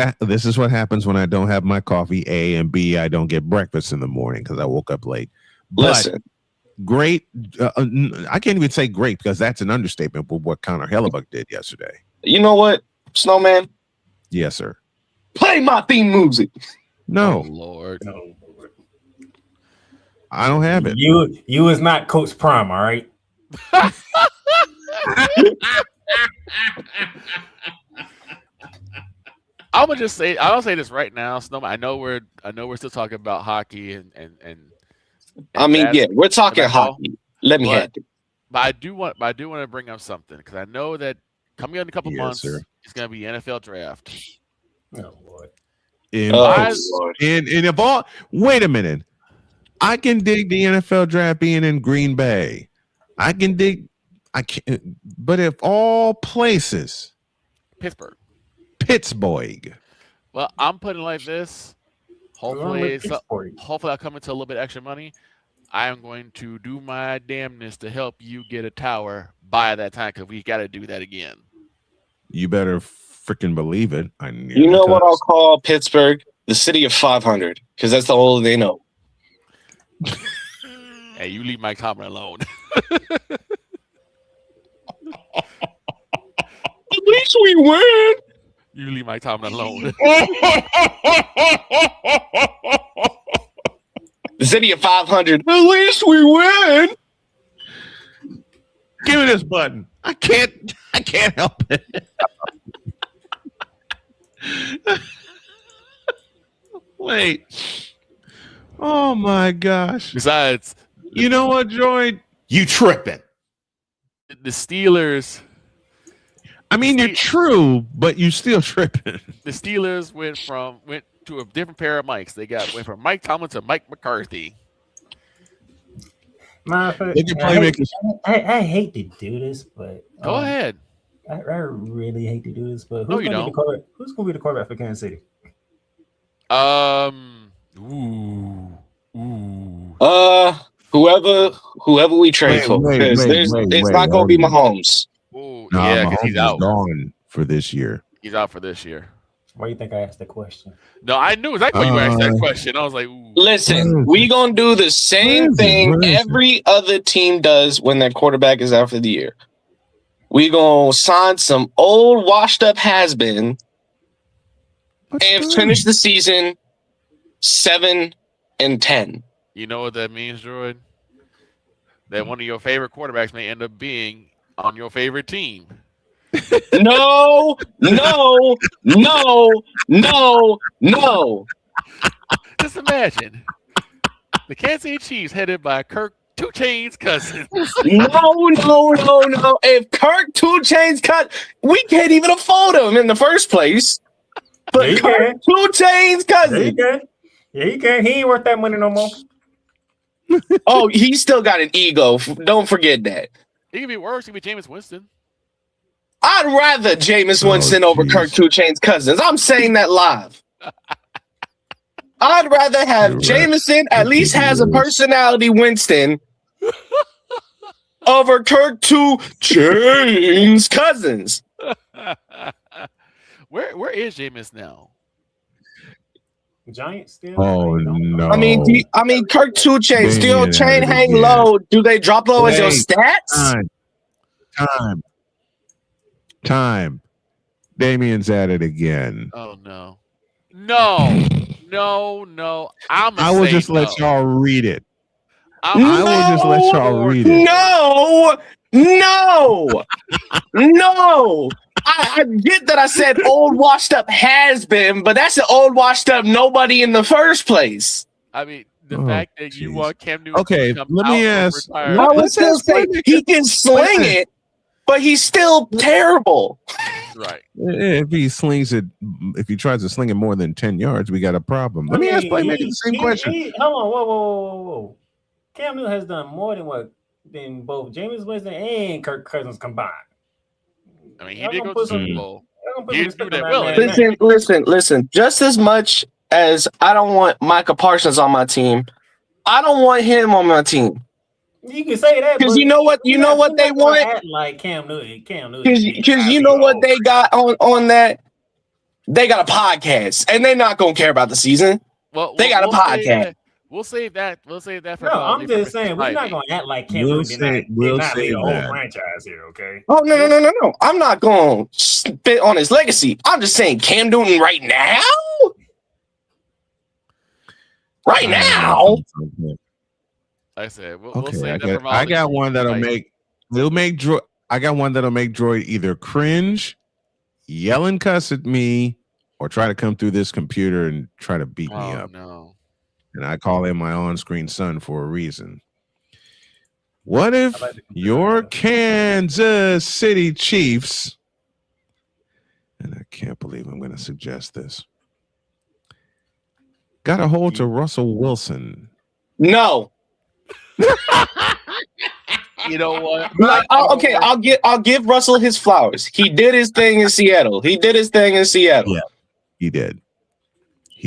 Speaker 1: happens when I don't have my coffee. A, and B, I don't get breakfast in the morning because I woke up late. But
Speaker 7: listen,
Speaker 1: great. I can't even say great because that's an understatement with what Connor Hellebuck did yesterday.
Speaker 7: You know what, Snowman?
Speaker 1: Yes, sir.
Speaker 7: Play my theme music.
Speaker 1: No,
Speaker 5: Lord.
Speaker 9: No.
Speaker 1: I don't have it.
Speaker 9: You is not Coach Prime, all right?
Speaker 5: I'll say this right now, Snowman. I know we're still talking about hockey and
Speaker 7: I mean, yeah, we're talking hockey. Let me have it.
Speaker 5: But I do want to bring up something because I know that coming up in a couple months, it's going to be NFL draft.
Speaker 9: Oh Lord.
Speaker 1: Wait a minute. I can dig the NFL draft being in Green Bay. I can't, but if all places,
Speaker 5: Pittsburgh. Well, I'm putting it like this. Hopefully I'll come into a little bit extra money. I am going to do my damnness to help you get a tower by that time because we got to do that again.
Speaker 1: You better freaking believe it.
Speaker 7: You know what I'll call Pittsburgh? The city of 500 because that's the whole they know.
Speaker 5: Hey, you leave Mike Tomlin alone.
Speaker 7: At least we win.
Speaker 5: You leave Mike Tomlin alone.
Speaker 7: The city of 500. At least we win.
Speaker 1: Give me this button. I can't help it. Wait. Oh my gosh.
Speaker 5: Besides,
Speaker 1: you know what, Droid?
Speaker 8: You tripping.
Speaker 5: The Steelers.
Speaker 1: I mean, you're true, but you still tripping.
Speaker 5: The Steelers went to a different pair of mics. Went from Mike Tomlin to Mike McCarthy.
Speaker 9: I hate to do this, but
Speaker 5: go ahead.
Speaker 9: I really hate to do this, but
Speaker 5: who's going
Speaker 9: to be the quarterback for Kansas City?
Speaker 7: Whoever we trade for, because it's not going to be Mahomes.
Speaker 5: Yeah, because he's out.
Speaker 1: Gone for this year.
Speaker 5: He's out for this year.
Speaker 9: Why do you think I asked that question?
Speaker 5: No, I knew exactly you asked that question. I was like, ooh.
Speaker 7: Listen, we gonna do the same thing every other team does when their quarterback is out for the year. We gonna sign some old, washed up has-been and finish the season 7-10.
Speaker 5: You know what that means, Droid? That one of your favorite quarterbacks may end up being on your favorite team.
Speaker 7: No.
Speaker 5: Just imagine the Kansas City Chiefs headed by Kirk 2 Chainz Cousins.
Speaker 7: No. If Kirk 2 Chainz cut, we can't even afford him in the first place. But Kirk 2 Chainz Cousins.
Speaker 9: Yeah, he can. He ain't worth that money no more.
Speaker 7: Oh, he still got an ego. Don't forget that.
Speaker 5: He could be worse. He could be Jameis Winston.
Speaker 7: I'd rather Jameis Winston over Kirk 2 Chainz Cousins. I'm saying that live. I'd rather have Jameson, at least has a personality, Winston, over Kirk 2 Chainz Cousins.
Speaker 5: Where is Jameis now?
Speaker 9: Giants still?
Speaker 1: Oh no!
Speaker 7: I mean, Kirk 2 Chainz still chain hang low. Do they drop low as your stats?
Speaker 1: Time. Damien's at it again.
Speaker 5: Oh no! I will
Speaker 1: just let y'all read it.
Speaker 7: I will just let y'all read it. No. I get that I said old washed up has been, but that's an old washed up nobody in the first place.
Speaker 5: I mean, the fact that you want Cam Newton.
Speaker 1: Okay, let me ask.
Speaker 7: I would still say he can sling it, but he's still terrible.
Speaker 5: Right.
Speaker 1: If he tries to sling it more than 10 yards, we got a problem. Let me ask Playmaker the same question.
Speaker 9: Hold on, whoa. Cam Newton has done more than both Jameis Winston and Kirk Cousins combined.
Speaker 5: I mean, he did go to Super Bowl.
Speaker 7: Listen. Just as much as I don't want Micah Parsons on my team, I don't want him on my team.
Speaker 9: You can say that
Speaker 7: because you know what they want.
Speaker 9: Like Cam Newton.
Speaker 7: Because you know what they got on that. They got a podcast, and they're not gonna care about the season.
Speaker 5: Well,
Speaker 7: they got a podcast.
Speaker 5: We'll save that for.
Speaker 9: No, I'm just saying we're not gonna act like Cam Newton did not lead a whole franchise here. Okay.
Speaker 7: Oh no! I'm not gonna spit on his legacy. I'm just saying Cam Newton right now. Like
Speaker 5: I said, we'll save that for
Speaker 1: I got one that'll make. I got one that'll make Droid either cringe, yell and cuss at me, or try to come through this computer and try to beat me up.
Speaker 5: No.
Speaker 1: And I call him my on-screen son for a reason. What if your Kansas City Chiefs, and I can't believe I'm going to suggest this, got a hold to Russell Wilson?
Speaker 7: No.
Speaker 5: You know what?
Speaker 7: I'll give Russell his flowers. He did his thing in Seattle.
Speaker 1: Yeah, he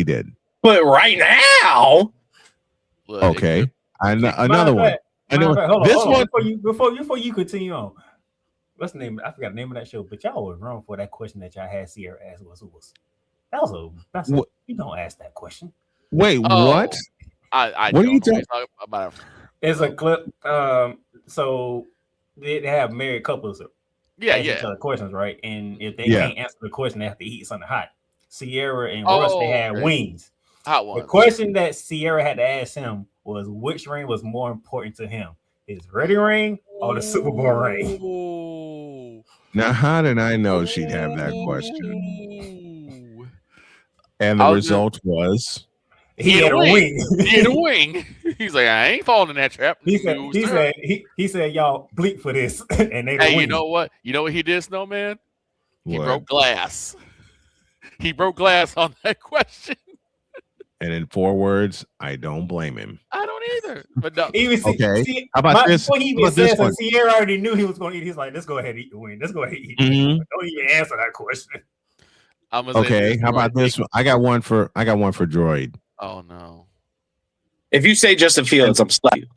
Speaker 1: did.
Speaker 7: But right now,
Speaker 1: okay. Another one.
Speaker 9: Hold on. Before you continue on, what's the name? I forgot the name of that show. But y'all was wrong for that question that y'all had Sierra asked you don't ask that question.
Speaker 1: Wait, what?
Speaker 5: What
Speaker 1: are you talking
Speaker 5: about?
Speaker 9: It's a clip. So they have married couples. Each other questions, right? And if they can't answer the question, they have to eat something hot. Sierra and Russ, they had wings.
Speaker 5: Hot ones.
Speaker 9: The question that Sierra had to ask him was which ring was more important to him, his wedding ring or the Super Bowl ring?
Speaker 1: Now, how did I know she'd have that question? And the result was
Speaker 5: he had a wing. He had a wing. He's like, I ain't falling in that trap.
Speaker 9: He said, y'all bleep for this. And they
Speaker 5: hey, you know what? You know what he did, Snowman? He
Speaker 1: What?
Speaker 5: broke glass. He broke glass on that question.
Speaker 1: And in 4 words, I don't blame him.
Speaker 5: I don't either. But no.
Speaker 1: Okay. How about this?
Speaker 9: Before he
Speaker 1: How
Speaker 9: even
Speaker 1: about this
Speaker 9: said
Speaker 1: one?
Speaker 9: so, Sierra already knew he was going to eat. He's like, let's go ahead and eat the wing. Let's go ahead and eat.
Speaker 1: Mhm.
Speaker 9: Don't even answer that question.
Speaker 5: I'm gonna say
Speaker 1: Okay.
Speaker 5: this,
Speaker 1: How about
Speaker 5: Droid.
Speaker 1: this one? I got one for Droid.
Speaker 5: Oh no.
Speaker 7: If you say Justin Fields, I'm slapping you.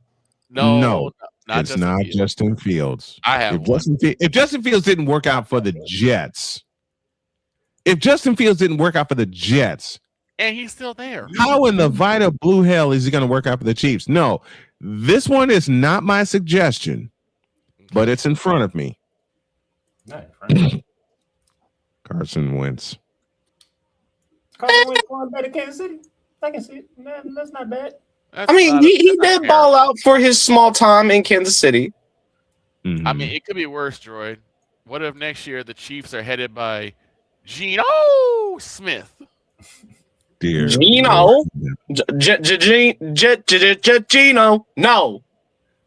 Speaker 5: No, not
Speaker 1: it's
Speaker 5: Justin
Speaker 1: not
Speaker 5: Fields.
Speaker 1: Justin Fields.
Speaker 5: I have
Speaker 1: If Justin Fields didn't work out for the Jets, and
Speaker 5: And he's still there.
Speaker 1: how in the Vita blue hell is he going to work out for the Chiefs? No, this one is not my suggestion, but it's in front of me. Carson Wentz.
Speaker 9: Carson Wentz going better Kansas City. I can see it. No, that's not bad.
Speaker 7: I mean, he did ball out for his small time in Kansas City.
Speaker 5: I mean, it could be worse, Droid. What if next year the Chiefs are headed by Geno Smith?
Speaker 1: Dear
Speaker 7: Geno, Geno, no.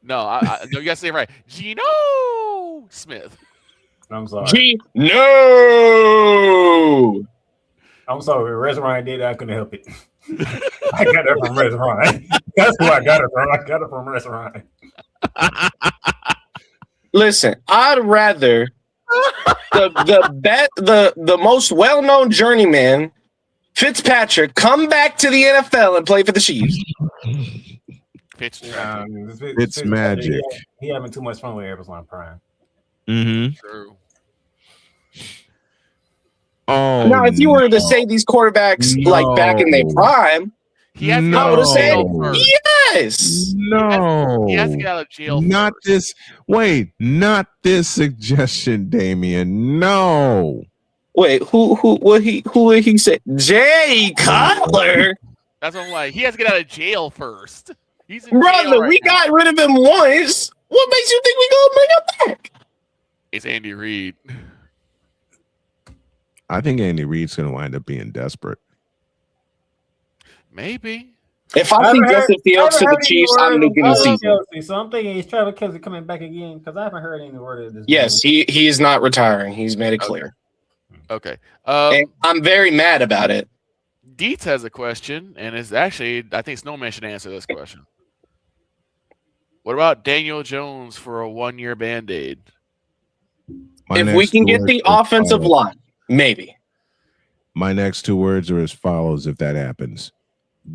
Speaker 5: No, you gotta say it right. Geno Smith.
Speaker 9: I'm sorry.
Speaker 7: No.
Speaker 9: I'm sorry. Rez Ryan did that. I couldn't help it. I got that from Rez Ryan. That's who I got it from. I got it from Rez Ryan.
Speaker 7: Listen, I'd rather the most well-known journeyman, Fitzpatrick, come back to the NFL and play for the Chiefs.
Speaker 1: It's magic.
Speaker 9: He having too much fun with Amazon Prime.
Speaker 1: Mm-hmm.
Speaker 5: True.
Speaker 1: Oh,
Speaker 7: now, if you were to say these quarterbacks like back in their prime, I would have said yes.
Speaker 1: No.
Speaker 5: He has to get out of jail.
Speaker 1: Not this. Wait, not this suggestion, Damian. No.
Speaker 7: Wait, who would he say? Jay Cutler.
Speaker 5: That's what I'm like. He has to get out of jail first. He's in jail
Speaker 7: Brother,
Speaker 5: right
Speaker 7: we
Speaker 5: now.
Speaker 7: got rid of him once. What makes you think we gonna bring him back?
Speaker 5: It's Andy Reid.
Speaker 1: I think Andy Reid's going to wind up being desperate.
Speaker 5: Maybe.
Speaker 7: If I see Justin Fields to the Chiefs, I'm nuking the season.
Speaker 9: So I'm thinking is Travis Kelce coming back again? Because I haven't heard any word of this.
Speaker 7: Yes, he is not retiring. He's made it clear.
Speaker 5: Okay.
Speaker 7: And I'm very mad about it.
Speaker 5: Dietz has a question, and it's actually, I think Snowman should answer this question. What about Daniel Jones for a 1-year Band-Aid?
Speaker 7: If we can get the offensive line, maybe.
Speaker 1: My next 2 words are as follows if that happens.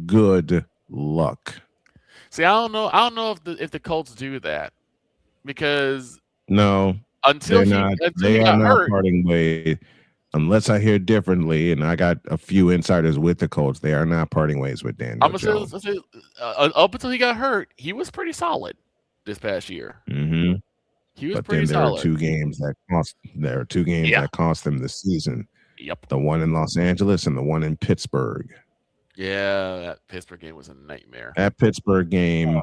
Speaker 1: Good luck.
Speaker 5: See, I don't know if the Colts do that, because
Speaker 1: No,
Speaker 5: until he
Speaker 1: they
Speaker 5: got
Speaker 1: are not
Speaker 5: hurt,
Speaker 1: parting ways. Unless I hear differently, and I got a few insiders with the Colts, they are not parting ways with Daniel Jones.
Speaker 5: up until he got hurt, he was pretty solid this past year.
Speaker 1: Mm-hmm.
Speaker 5: He was
Speaker 1: But
Speaker 5: pretty
Speaker 1: then there
Speaker 5: solid.
Speaker 1: are 2 games that cost. There are 2 games that cost them the season.
Speaker 5: Yep.
Speaker 1: The one in Los Angeles and the one in Pittsburgh.
Speaker 5: Yeah, that Pittsburgh game was a nightmare.
Speaker 1: That Pittsburgh game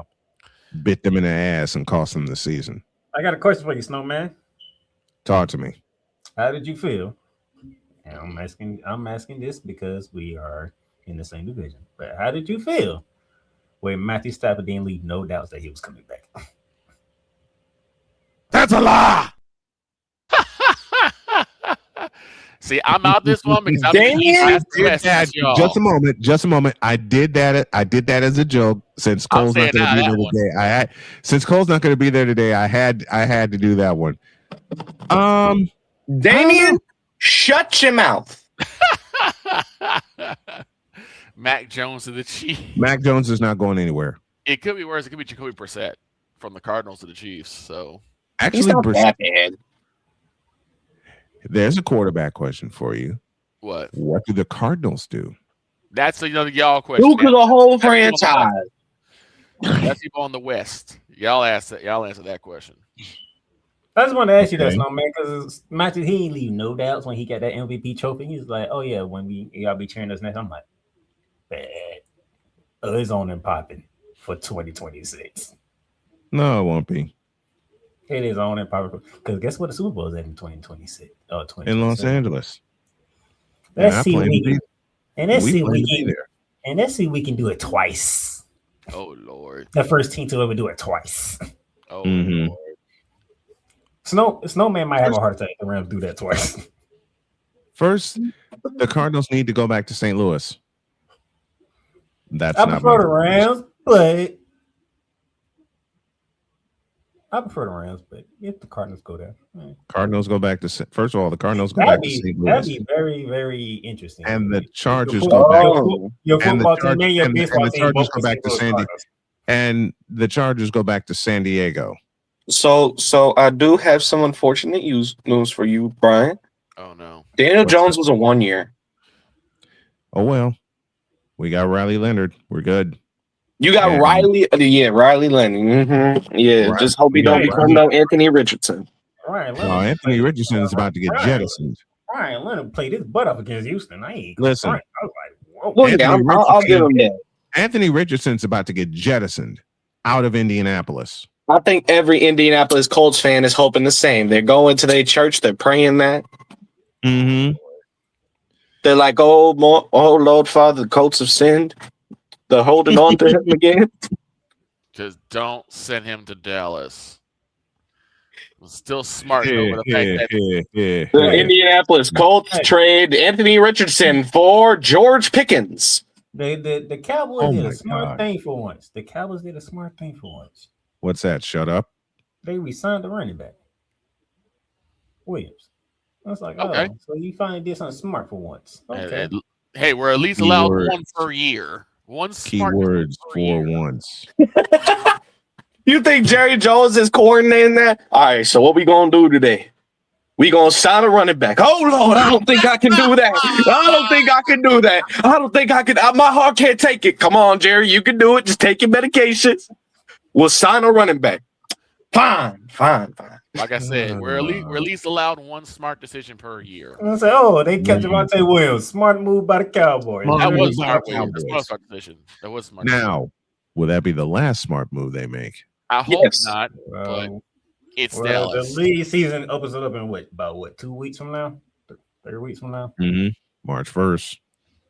Speaker 1: bit them in the ass and cost them the season.
Speaker 9: I got a question for you, Snowman.
Speaker 1: Talk to me.
Speaker 9: How did you feel? And I'm asking this because we are in the same division. But how did you feel when Matthew Stafford didn't leave no doubts that he was coming back?
Speaker 1: That's a lie.
Speaker 5: See, I'm out this one because I'm
Speaker 1: Just a moment. I did that as a joke. Since Cole's not going to be there today, since Cole's not going to be there today, I had to do that one.
Speaker 7: Damian, shut your mouth.
Speaker 5: Mac Jones to the Chiefs.
Speaker 1: Mac Jones is not going anywhere.
Speaker 5: It could be worse. It could be Jacoby Brissett from the Cardinals to the Chiefs. So
Speaker 1: actually,
Speaker 7: that bad.
Speaker 1: There's a quarterback question for you.
Speaker 5: What
Speaker 1: do the Cardinals do?
Speaker 5: That's another y'all question.
Speaker 7: Who could the whole franchise?
Speaker 5: That's people on the West. Y'all answer that question.
Speaker 9: I just want to ask you that, Snowman, because Matthew, he ain't leave no doubts when he got that MVP trophy. He was like, "Oh yeah, when y'all be cheering us next," I'm like, "Bad, it's on and popping for 2026."
Speaker 1: No, it won't be.
Speaker 9: It is on and popping because guess what the Super Bowl is at in 2026?
Speaker 1: In Los Angeles.
Speaker 9: Let's see we can do it twice.
Speaker 5: Oh Lord!
Speaker 9: The first team to ever do it twice.
Speaker 5: Oh
Speaker 1: Lord.
Speaker 9: Snowman might have a heart attack. The Rams do that twice.
Speaker 1: First, the Cardinals need to go back to St. Louis. That's
Speaker 9: I
Speaker 1: not
Speaker 9: prefer
Speaker 1: my
Speaker 9: the Rams, but if the Cardinals go there,
Speaker 1: Cardinals go back to first of all, the Cardinals go back to St.
Speaker 9: that'd
Speaker 1: Louis,
Speaker 9: be very, very interesting.
Speaker 1: and the Chargers
Speaker 9: Your
Speaker 1: go back.
Speaker 9: your
Speaker 1: and the
Speaker 9: football team
Speaker 1: Chargers-
Speaker 9: and your
Speaker 1: and the
Speaker 9: baseball team
Speaker 1: Chargers
Speaker 9: both
Speaker 1: go back to
Speaker 9: St. Louis
Speaker 1: San Diego,
Speaker 9: Cardinals.
Speaker 1: and the Chargers go back to San Diego.
Speaker 7: So I do have some unfortunate news for you, Brian.
Speaker 5: Oh no.
Speaker 7: Daniel
Speaker 1: What's
Speaker 7: Jones
Speaker 1: that?
Speaker 7: was a 1 year.
Speaker 1: Oh well, we got Riley Leonard. We're good.
Speaker 7: You got
Speaker 1: And-
Speaker 7: Riley Leonard. Yeah,
Speaker 1: Right.
Speaker 7: just hope he
Speaker 1: We got
Speaker 7: don't become no Anthony Richardson.
Speaker 9: Ryan
Speaker 1: No,
Speaker 9: Leonard,
Speaker 1: Anthony Richardson is about to get jettisoned.
Speaker 9: Ryan Leonard played his butt up against Houston. I ain't
Speaker 1: Listen.
Speaker 9: front. I was like, whoa.
Speaker 7: Well, yeah, I'll give him that.
Speaker 1: Anthony Richardson's about to get jettisoned out of Indianapolis.
Speaker 7: I think every Indianapolis Colts fan is hoping the same. They're going to their church. They're praying that.
Speaker 1: Mm-hmm.
Speaker 7: They're like, oh Lord Father, the Colts have sinned. They're holding on to him again.
Speaker 5: Just don't send him to Dallas. Still smart over the fact that
Speaker 7: The Indianapolis Colts trade Anthony Richardson for George Pickens.
Speaker 9: The Cowboys
Speaker 1: Oh
Speaker 9: did
Speaker 1: my
Speaker 9: a smart
Speaker 1: God.
Speaker 9: thing for once. The Cowboys did a smart thing for once.
Speaker 1: What's that? Shut up.
Speaker 9: They re-signed the running back, Williams. I was like,
Speaker 5: Okay.
Speaker 9: oh, so you finally did something smart for once. Okay.
Speaker 5: Hey, we're at least allowed
Speaker 1: Keywords.
Speaker 5: one per year. One smart
Speaker 1: Keywords
Speaker 5: per
Speaker 1: for
Speaker 5: year.
Speaker 1: once.
Speaker 7: You think Jerry Jones is coordinating that? All right, so what we gonna do today? We gonna sign a running back. Oh Lord, I don't think I can do that. I don't think I can do that. I don't think I can. My heart can't take it. Come on, Jerry, you can do it. Just take your medication. We'll sign a running back. Fine.
Speaker 5: Like I said, we're at least allowed one smart decision per year.
Speaker 9: I say, oh, they kept Javonte Williams. Smart move by the Cowboys.
Speaker 5: That was
Speaker 1: by
Speaker 5: smart.
Speaker 1: the
Speaker 5: Move. That's
Speaker 1: Cowboys.
Speaker 5: not a smart decision. That was smart.
Speaker 1: Now, will that be the last smart move they make?
Speaker 5: I hope
Speaker 7: Yes.
Speaker 5: not, but it's
Speaker 9: Well,
Speaker 5: Dallas.
Speaker 9: the league season opens it up in about 2 weeks from now? 3 weeks from now?
Speaker 1: Mm-hmm. March 1st.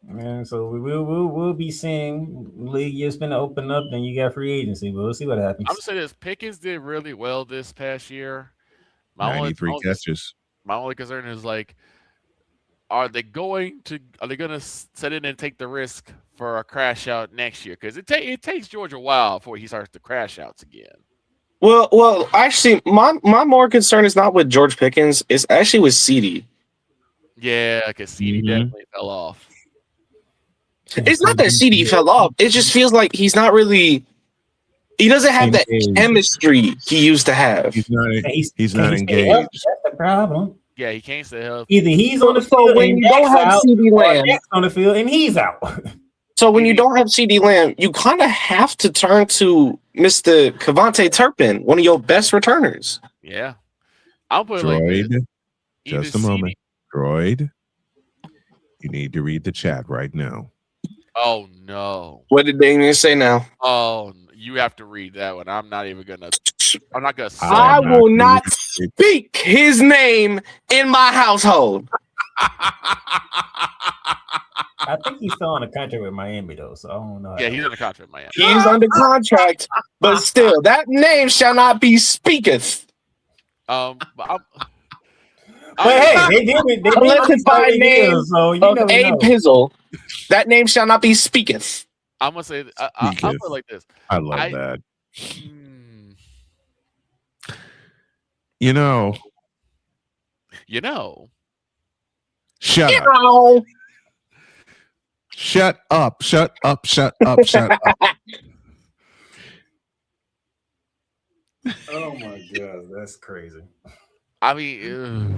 Speaker 9: And so we'll be seeing league year's gonna open up, then you got free agency. But we'll see what happens.
Speaker 5: I'm gonna say this: Pickens did really well this past year. My
Speaker 1: 93 catches.
Speaker 5: My only concern is like, are they gonna set in and take the risk for a crash out next year? Because it takes George a while before he starts to crash outs again.
Speaker 7: Well, actually, my more concern is not with George Pickens. It's actually with CD.
Speaker 5: Yeah, because CD definitely fell off.
Speaker 7: It's not that CD fell off. It just feels like he's not really. He doesn't have that chemistry he used to have.
Speaker 1: He's not
Speaker 9: Healthy.
Speaker 1: engaged.
Speaker 9: That's the problem.
Speaker 5: Yeah, he can't stay healthy.
Speaker 9: Either he's on the
Speaker 7: So
Speaker 9: field
Speaker 7: when
Speaker 9: and
Speaker 7: you don't
Speaker 9: Dak's
Speaker 7: have
Speaker 9: out,
Speaker 7: CD
Speaker 9: or
Speaker 7: Lamb,
Speaker 9: Dak's on the field and he's out.
Speaker 7: so when you don't have CD Lamb, you kind of have to turn to Mr. Cavante Turpin, one of your best returners.
Speaker 5: Yeah, I'll put it like
Speaker 1: Droid,
Speaker 5: this.
Speaker 1: just a
Speaker 5: Either
Speaker 1: moment. Droid, you need to read the chat right now.
Speaker 5: Oh no!
Speaker 7: What did Damien say now?
Speaker 5: Oh, you have to read that one. I'm not even gonna. I'm not gonna. Say
Speaker 7: I
Speaker 5: it.
Speaker 7: will not speak his name in my household.
Speaker 9: I think he's still on a contract with Miami though, so I don't know.
Speaker 5: Yeah, he's on the contract, man.
Speaker 7: He's under contract, but still, that name shall not be speaketh.
Speaker 5: But
Speaker 9: hey, they did
Speaker 7: Unless it's by name
Speaker 9: so you
Speaker 7: of
Speaker 9: never
Speaker 7: A
Speaker 9: know.
Speaker 7: Pizzle, that name shall not be speaketh.
Speaker 5: I'm gonna say I'll put it like this.
Speaker 1: I love that. You know. Shut up.
Speaker 7: Ow.
Speaker 1: Shut up. Shut up. Shut up. Shut up.
Speaker 9: Oh my god, that's crazy.
Speaker 5: I mean,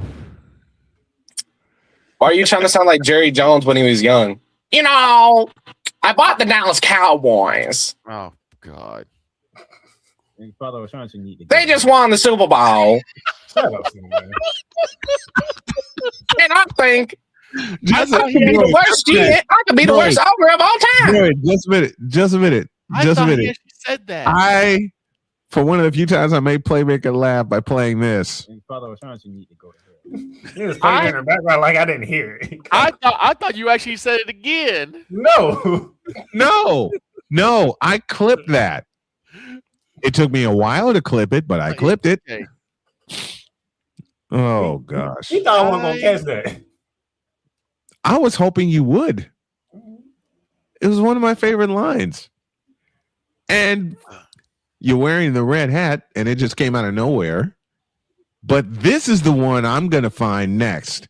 Speaker 7: Why are you trying to sound like Jerry Jones when he was young? You know, I bought the Dallas Cowboys.
Speaker 5: oh god.
Speaker 10: And Father O'Shaughnessy need to
Speaker 7: They just won the Super Bowl.
Speaker 9: Shut up, man.
Speaker 7: And I think I
Speaker 1: Just
Speaker 7: could be the worst shit. I could be the worst owner of all time.
Speaker 1: Droid, just a minute. Just a minute.
Speaker 5: I
Speaker 1: Just a
Speaker 5: thought he
Speaker 1: minute.
Speaker 5: actually said that.
Speaker 1: For one of the few times I made Playmaker laugh by playing this.
Speaker 10: And Father O'Shaughnessy need to go to hell.
Speaker 9: He was playing in the background like I didn't hear it.
Speaker 5: I thought you actually said it again.
Speaker 9: No.
Speaker 1: No, I clipped that. It took me a while to clip it, but I clipped it.
Speaker 5: Okay.
Speaker 1: Oh gosh.
Speaker 9: He thought I wasn't gonna catch that.
Speaker 1: I was hoping you would. It was one of my favorite lines. And you're wearing the red hat, and it just came out of nowhere. But this is the one I'm going to find next.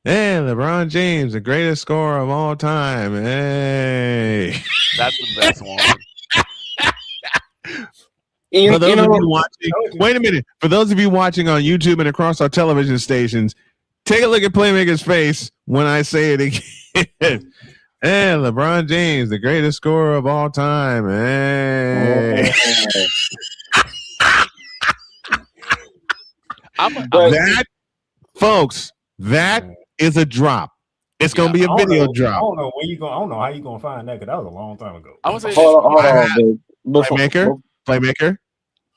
Speaker 1: Hey, LeBron James, the greatest scorer of all time. Hey.
Speaker 5: That's the best one.
Speaker 1: For those of you watching, wait a minute. For those of you watching on YouTube and across our television stations, take a look at Playmaker's face when I say it again. Hey, LeBron James, the greatest scorer of all time. Hey. That, folks, that is a drop. It's gonna be a video drop.
Speaker 9: I don't know where you going. I don't know how you gonna find that because that was a long time ago.
Speaker 5: I was
Speaker 7: Hold on, Vic.
Speaker 1: Playmaker,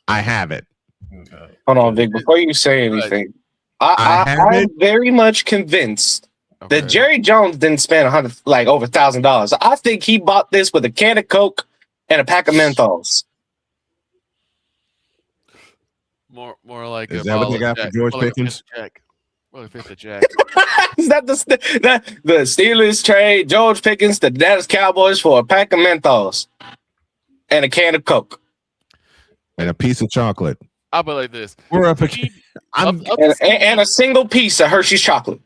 Speaker 1: I have it.
Speaker 9: Okay.
Speaker 7: Hold on, Vic. Before you say anything, I'm very much convinced that Jerry Jones didn't spend over $1,000. I think he bought this with a can of Coke and a pack of menthols.
Speaker 5: More like
Speaker 1: is that what they got for George Pickens?
Speaker 5: Well, if it's a Jack.
Speaker 7: Is that the Steelers trade George Pickens to Dallas Cowboys for a pack of menthols and a can of Coke
Speaker 1: and a piece of chocolate?
Speaker 5: I'll be like this.
Speaker 1: We're up
Speaker 7: and a single piece of Hershey's chocolate.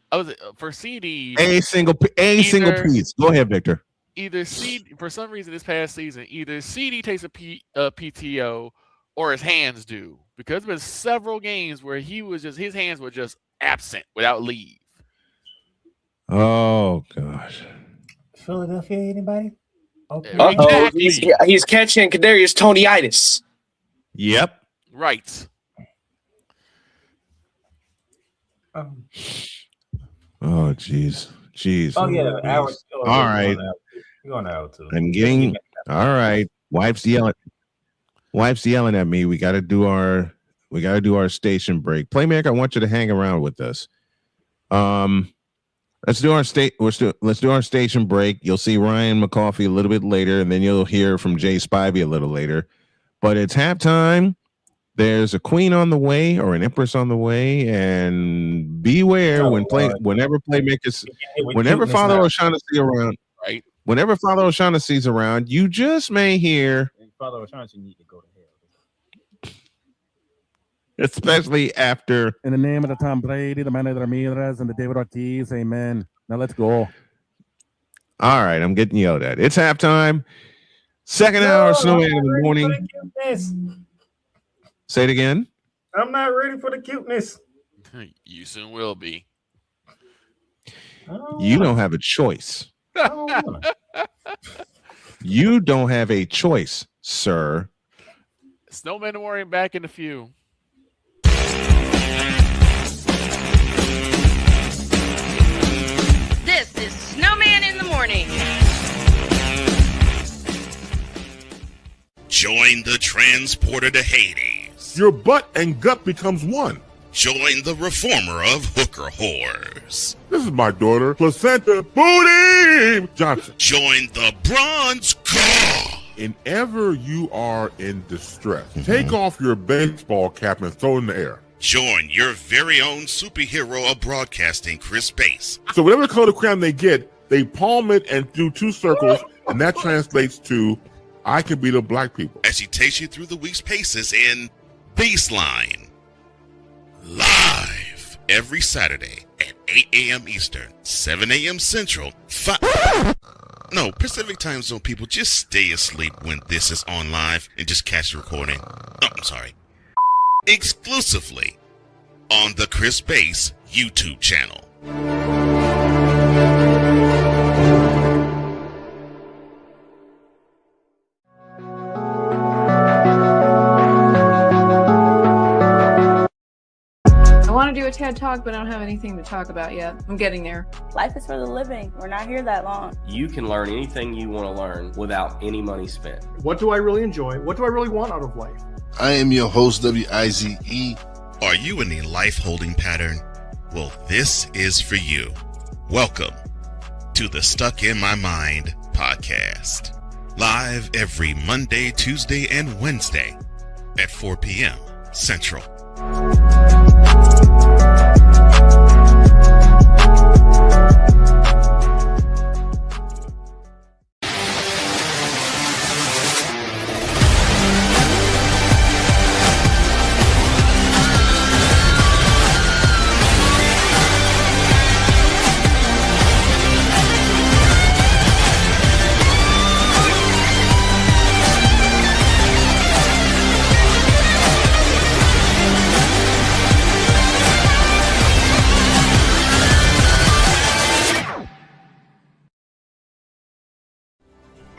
Speaker 5: For CD,
Speaker 1: a single piece. Go ahead, Victor.
Speaker 5: Either CD, for some reason this past season, either CD takes a PTO or his hands do, because there was several games where his hands were just absent without leave.
Speaker 1: Oh gosh.
Speaker 9: Philadelphia, anybody?
Speaker 7: Okay. He's catching Kadarius Tonyitis.
Speaker 1: Yep.
Speaker 5: Right.
Speaker 1: Oh jeez.
Speaker 9: Oh yeah.
Speaker 1: All right.
Speaker 9: You're going out too.
Speaker 1: I'm getting all right. Wife's yelling at me. We gotta do our station break. Playmaker, I want you to hang around with us. Let's do our station break. You'll see Ryan McCoffey a little bit later, and then you'll hear from Jay Spivey a little later. But it's halftime. There's a queen on the way or an empress on the way, and beware whenever Father O'Shaughnessy's around.
Speaker 5: Right.
Speaker 1: Whenever Father O'Shaughnessy's around, you just may hear
Speaker 10: Father O'Shaughnessy need to go to hell.
Speaker 1: Especially after.
Speaker 16: In the name of the Tom Brady, the Manny Ramirez, and the David Ortiz, amen. Now let's go.
Speaker 1: All right, I'm getting yelled at. It's halftime. Second hour, Snowman in the morning. Say it again.
Speaker 9: I'm not ready for the cuteness.
Speaker 5: You soon will be.
Speaker 1: You don't have a choice. You don't have a choice, sir.
Speaker 5: Snowman and Warrior back in a few.
Speaker 3: This is Snowman in the morning.
Speaker 6: Join the transporter to Hades.
Speaker 13: Your butt and gut becomes one.
Speaker 6: Join the reformer of hooker whores.
Speaker 13: This is my daughter, Placenta Booty Johnson.
Speaker 6: Join the bronze car.
Speaker 13: Whenever you are in distress, take off your baseball cap and throw it in the air.
Speaker 6: Join your very own superhero of broadcasting, Chris Bass.
Speaker 13: So whatever color crayon they get, they palm it and do 2 circles, and that translates to I can beat up black people.
Speaker 6: As he takes you through the week's paces in Baseline. Live every Saturday at 8 a.m. Eastern, 7 a.m. Central, Pacific time zone people, just stay asleep when this is on live and just catch the recording. Oh, I'm sorry. Exclusively on the Chris Bass YouTube channel.
Speaker 17: I want to do a TED Talk, but I don't have anything to talk about yet. I'm getting there.
Speaker 18: Life is for the living. We're not here that long.
Speaker 19: You can learn anything you want to learn without any money spent.
Speaker 20: What do I really enjoy? What do I really want out of life?
Speaker 21: I am your host, W-I-Z-E.
Speaker 6: Are you in a life holding pattern? Well, this is for you. Welcome to the Stuck in My Mind podcast. Live every Monday, Tuesday, and Wednesday at 4 p.m. Central.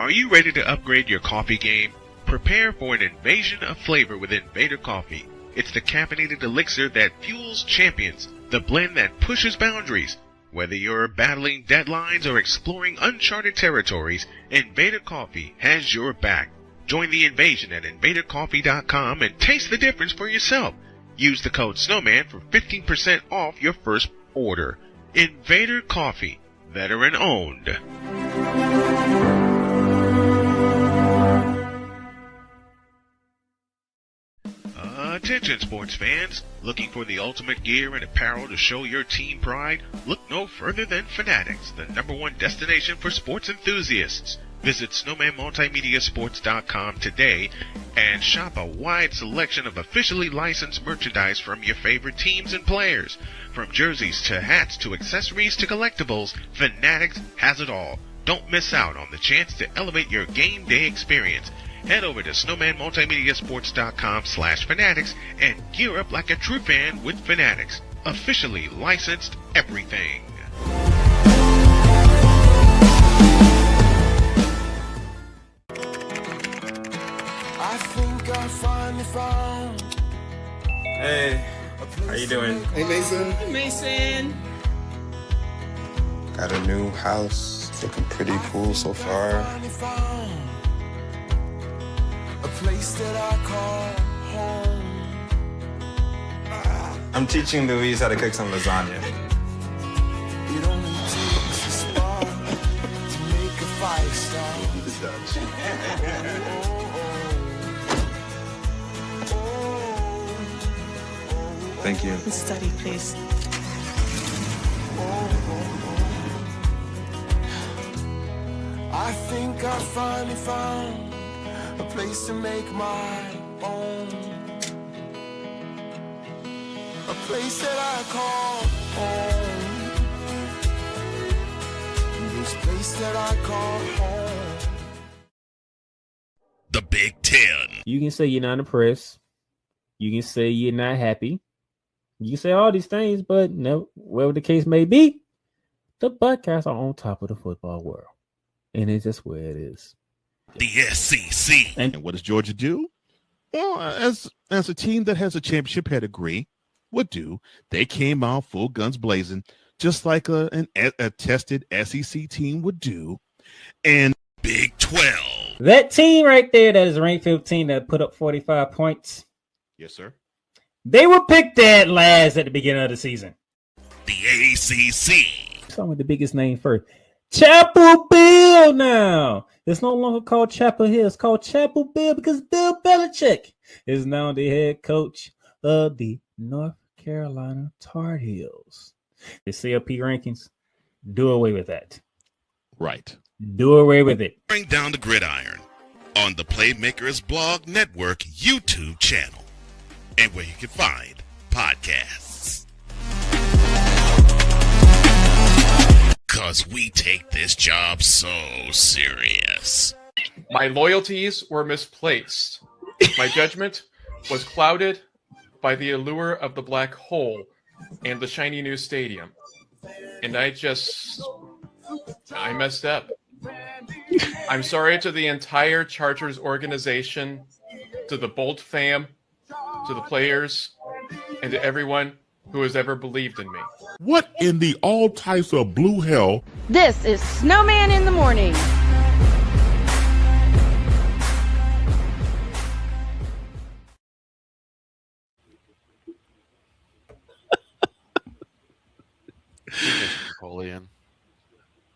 Speaker 11: Are you ready to upgrade your coffee game? Prepare for an invasion of flavor with Invader Coffee. It's the caffeinated elixir that fuels champions, the blend that pushes boundaries. Whether you're battling deadlines or exploring uncharted territories, Invader Coffee has your back. Join the invasion at invadercoffee.com and taste the difference for yourself. Use the code Snowman for 15% off your first order. Invader Coffee, veteran owned. Attention sports fans, looking for the ultimate gear and apparel to show your team pride? Look no further than Fanatics, the #1 destination for sports enthusiasts. Visit snowmanmultimediasports.com today and shop a wide selection of officially licensed merchandise from your favorite teams and players. From jerseys to hats to accessories to collectibles, Fanatics has it all. Don't miss out on the chance to elevate your game day experience. Head over to snowmanmultimediasports.com/fanatics and gear up like a true fan with Fanatics. Officially licensed everything.
Speaker 4: I think I finally found.
Speaker 22: Hey, how you doing?
Speaker 4: Hey, Mason.
Speaker 22: Hey, Mason.
Speaker 4: Got a new house. It's looking pretty cool so far. A place that I call home.
Speaker 22: I'm teaching Louise how to cook some lasagna.
Speaker 4: It only takes a spark to make a fire start.
Speaker 22: Thank you.
Speaker 23: Study, please.
Speaker 4: I think I finally found a place to make my own. A place that I call home. This place that I call home.
Speaker 6: The Big Ten.
Speaker 10: You can say you're not impressed. You can say you're not happy. You can say all these things, but no, whatever the case may be, the Buckeyes are on top of the football world. And it's just where it is.
Speaker 6: The SEC.
Speaker 8: And what does Georgia do? Well, as a team that has a championship pedigree would do, they came out full guns blazing, just like a tested SEC team would do. And
Speaker 6: Big 12.
Speaker 10: That team right there that is ranked 15 that put up 45 points.
Speaker 8: Yes, sir.
Speaker 10: They were picked dead last at the beginning of the season.
Speaker 6: The ACC.
Speaker 10: Start with the biggest name first. Chapel Bill now. It's no longer called Chapel Hill. It's called Chapel Bill because Bill Belichick is now the head coach of the North Carolina Tar Heels. The CLP rankings, do away with that.
Speaker 8: Right.
Speaker 10: Do away with it.
Speaker 6: Bring down the gridiron on the Playmakers Blog Network YouTube channel and where you can find podcasts. Because we take this job so serious.
Speaker 24: My loyalties were misplaced. My judgment was clouded by the allure of the black hole and the shiny new stadium. And I messed up. I'm sorry to the entire Chargers organization, to the Bolt fam, to the players, and to everyone who has ever believed in me.
Speaker 13: What in the all types of blue hell?
Speaker 3: This is Snowman in the Morning.
Speaker 5: Napoleon.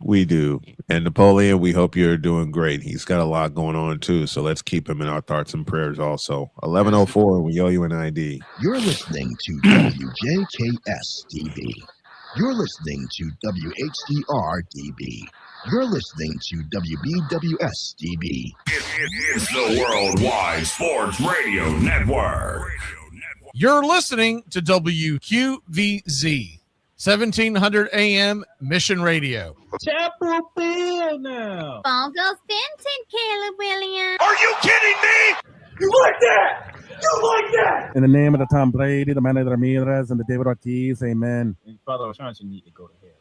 Speaker 1: We do. And Napoleon, we hope you're doing great. He's got a lot going on too, so let's keep him in our thoughts and prayers also. 11:04, we owe you an ID.
Speaker 25: You're listening to WJKS-DB. You're listening to WHDR-DB. You're listening to WBWS-DB.
Speaker 26: It's the Worldwide Sports Radio Network.
Speaker 27: You're listening to WQVZ, 1700 AM Mission Radio.
Speaker 10: Chapel Bill now.
Speaker 28: Ball goes Benton, Caleb Williams.
Speaker 26: Are you kidding me? You like that? You like that?
Speaker 16: In the name of the Tom Brady, the Manny Ramirez, and the David Ortiz, amen.
Speaker 9: And Father O'Shaughnessy need to go to hell.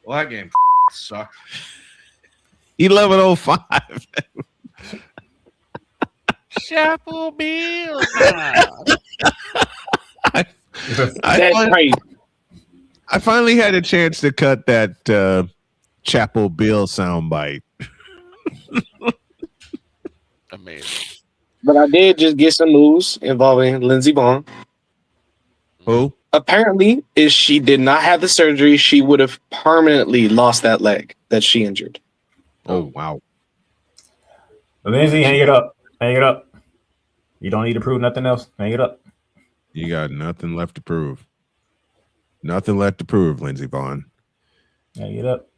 Speaker 29: Well, that game sucked.
Speaker 1: 11:05.
Speaker 5: Chapel Bill.
Speaker 1: I finally had a chance to cut that Chapel Bill soundbite.
Speaker 5: Amazing.
Speaker 2: But I did just get some news involving Lindsey Vonn.
Speaker 1: Who?
Speaker 2: Apparently, if she did not have the surgery, she would have permanently lost that leg that she injured.
Speaker 1: Oh, wow.
Speaker 9: Lindsay, hang it up. Hang it up. You don't need to prove nothing else. Hang it up.
Speaker 1: You got nothing left to prove. Nothing left to prove, Lindsey Vonn.
Speaker 9: Hang it up.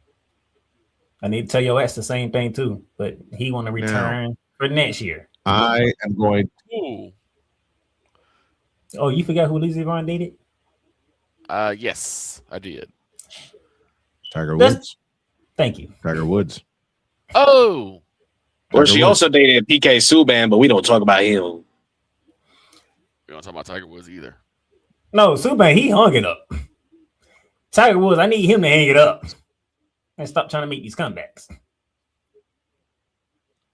Speaker 9: I need to tell your ass the same thing too, but he want to return for next year.
Speaker 1: I am going.
Speaker 5: Ooh.
Speaker 9: Oh, you forgot who Lindsey Vonn dated?
Speaker 5: Yes, I did.
Speaker 1: Tiger Woods.
Speaker 9: Thank you.
Speaker 1: Tiger Woods.
Speaker 5: Oh.
Speaker 2: Or she also dated PK Subban, but we don't talk about him.
Speaker 5: We don't talk about Tiger Woods either.
Speaker 9: No, Subban, he hung it up. Tiger Woods, I need him to hang it up and stop trying to make these comebacks.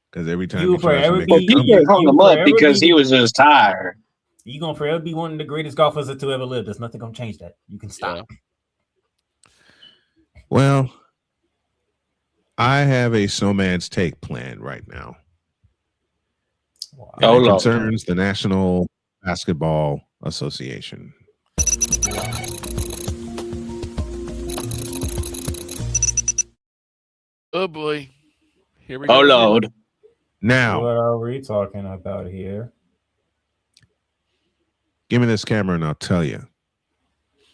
Speaker 1: Because every time
Speaker 9: you forever be,
Speaker 2: PK hung him up because he was just tired.
Speaker 9: You're gonna forever be one of the greatest golfers to ever live. There's nothing gonna change that. You can stop.
Speaker 5: Yeah.
Speaker 1: Well, I have a Snowman's take plan right now.
Speaker 9: Wow.
Speaker 1: And it concerns the National Basketball Association.
Speaker 5: Oh boy. Here we go.
Speaker 2: Oh Lord.
Speaker 1: Now,
Speaker 9: what are we talking about here?
Speaker 1: Give me this camera and I'll tell you.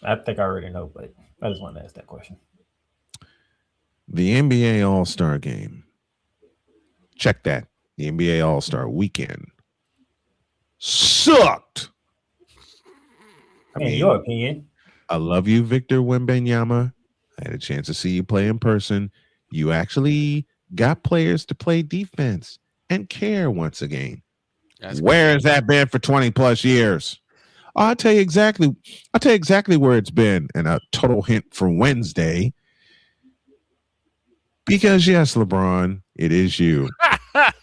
Speaker 9: I think I already know, but I just wanted to ask that question.
Speaker 1: The NBA All-Star Game. Check that. The NBA All-Star Weekend sucked.
Speaker 9: In your opinion.
Speaker 1: I love you, Victor Wembanyama. I had a chance to see you play in person. You actually got players to play defense and care once again. Where has that been for 20 plus years? I'll tell you exactly where it's been, and a total hint for Wednesday. Because yes, LeBron, it is you.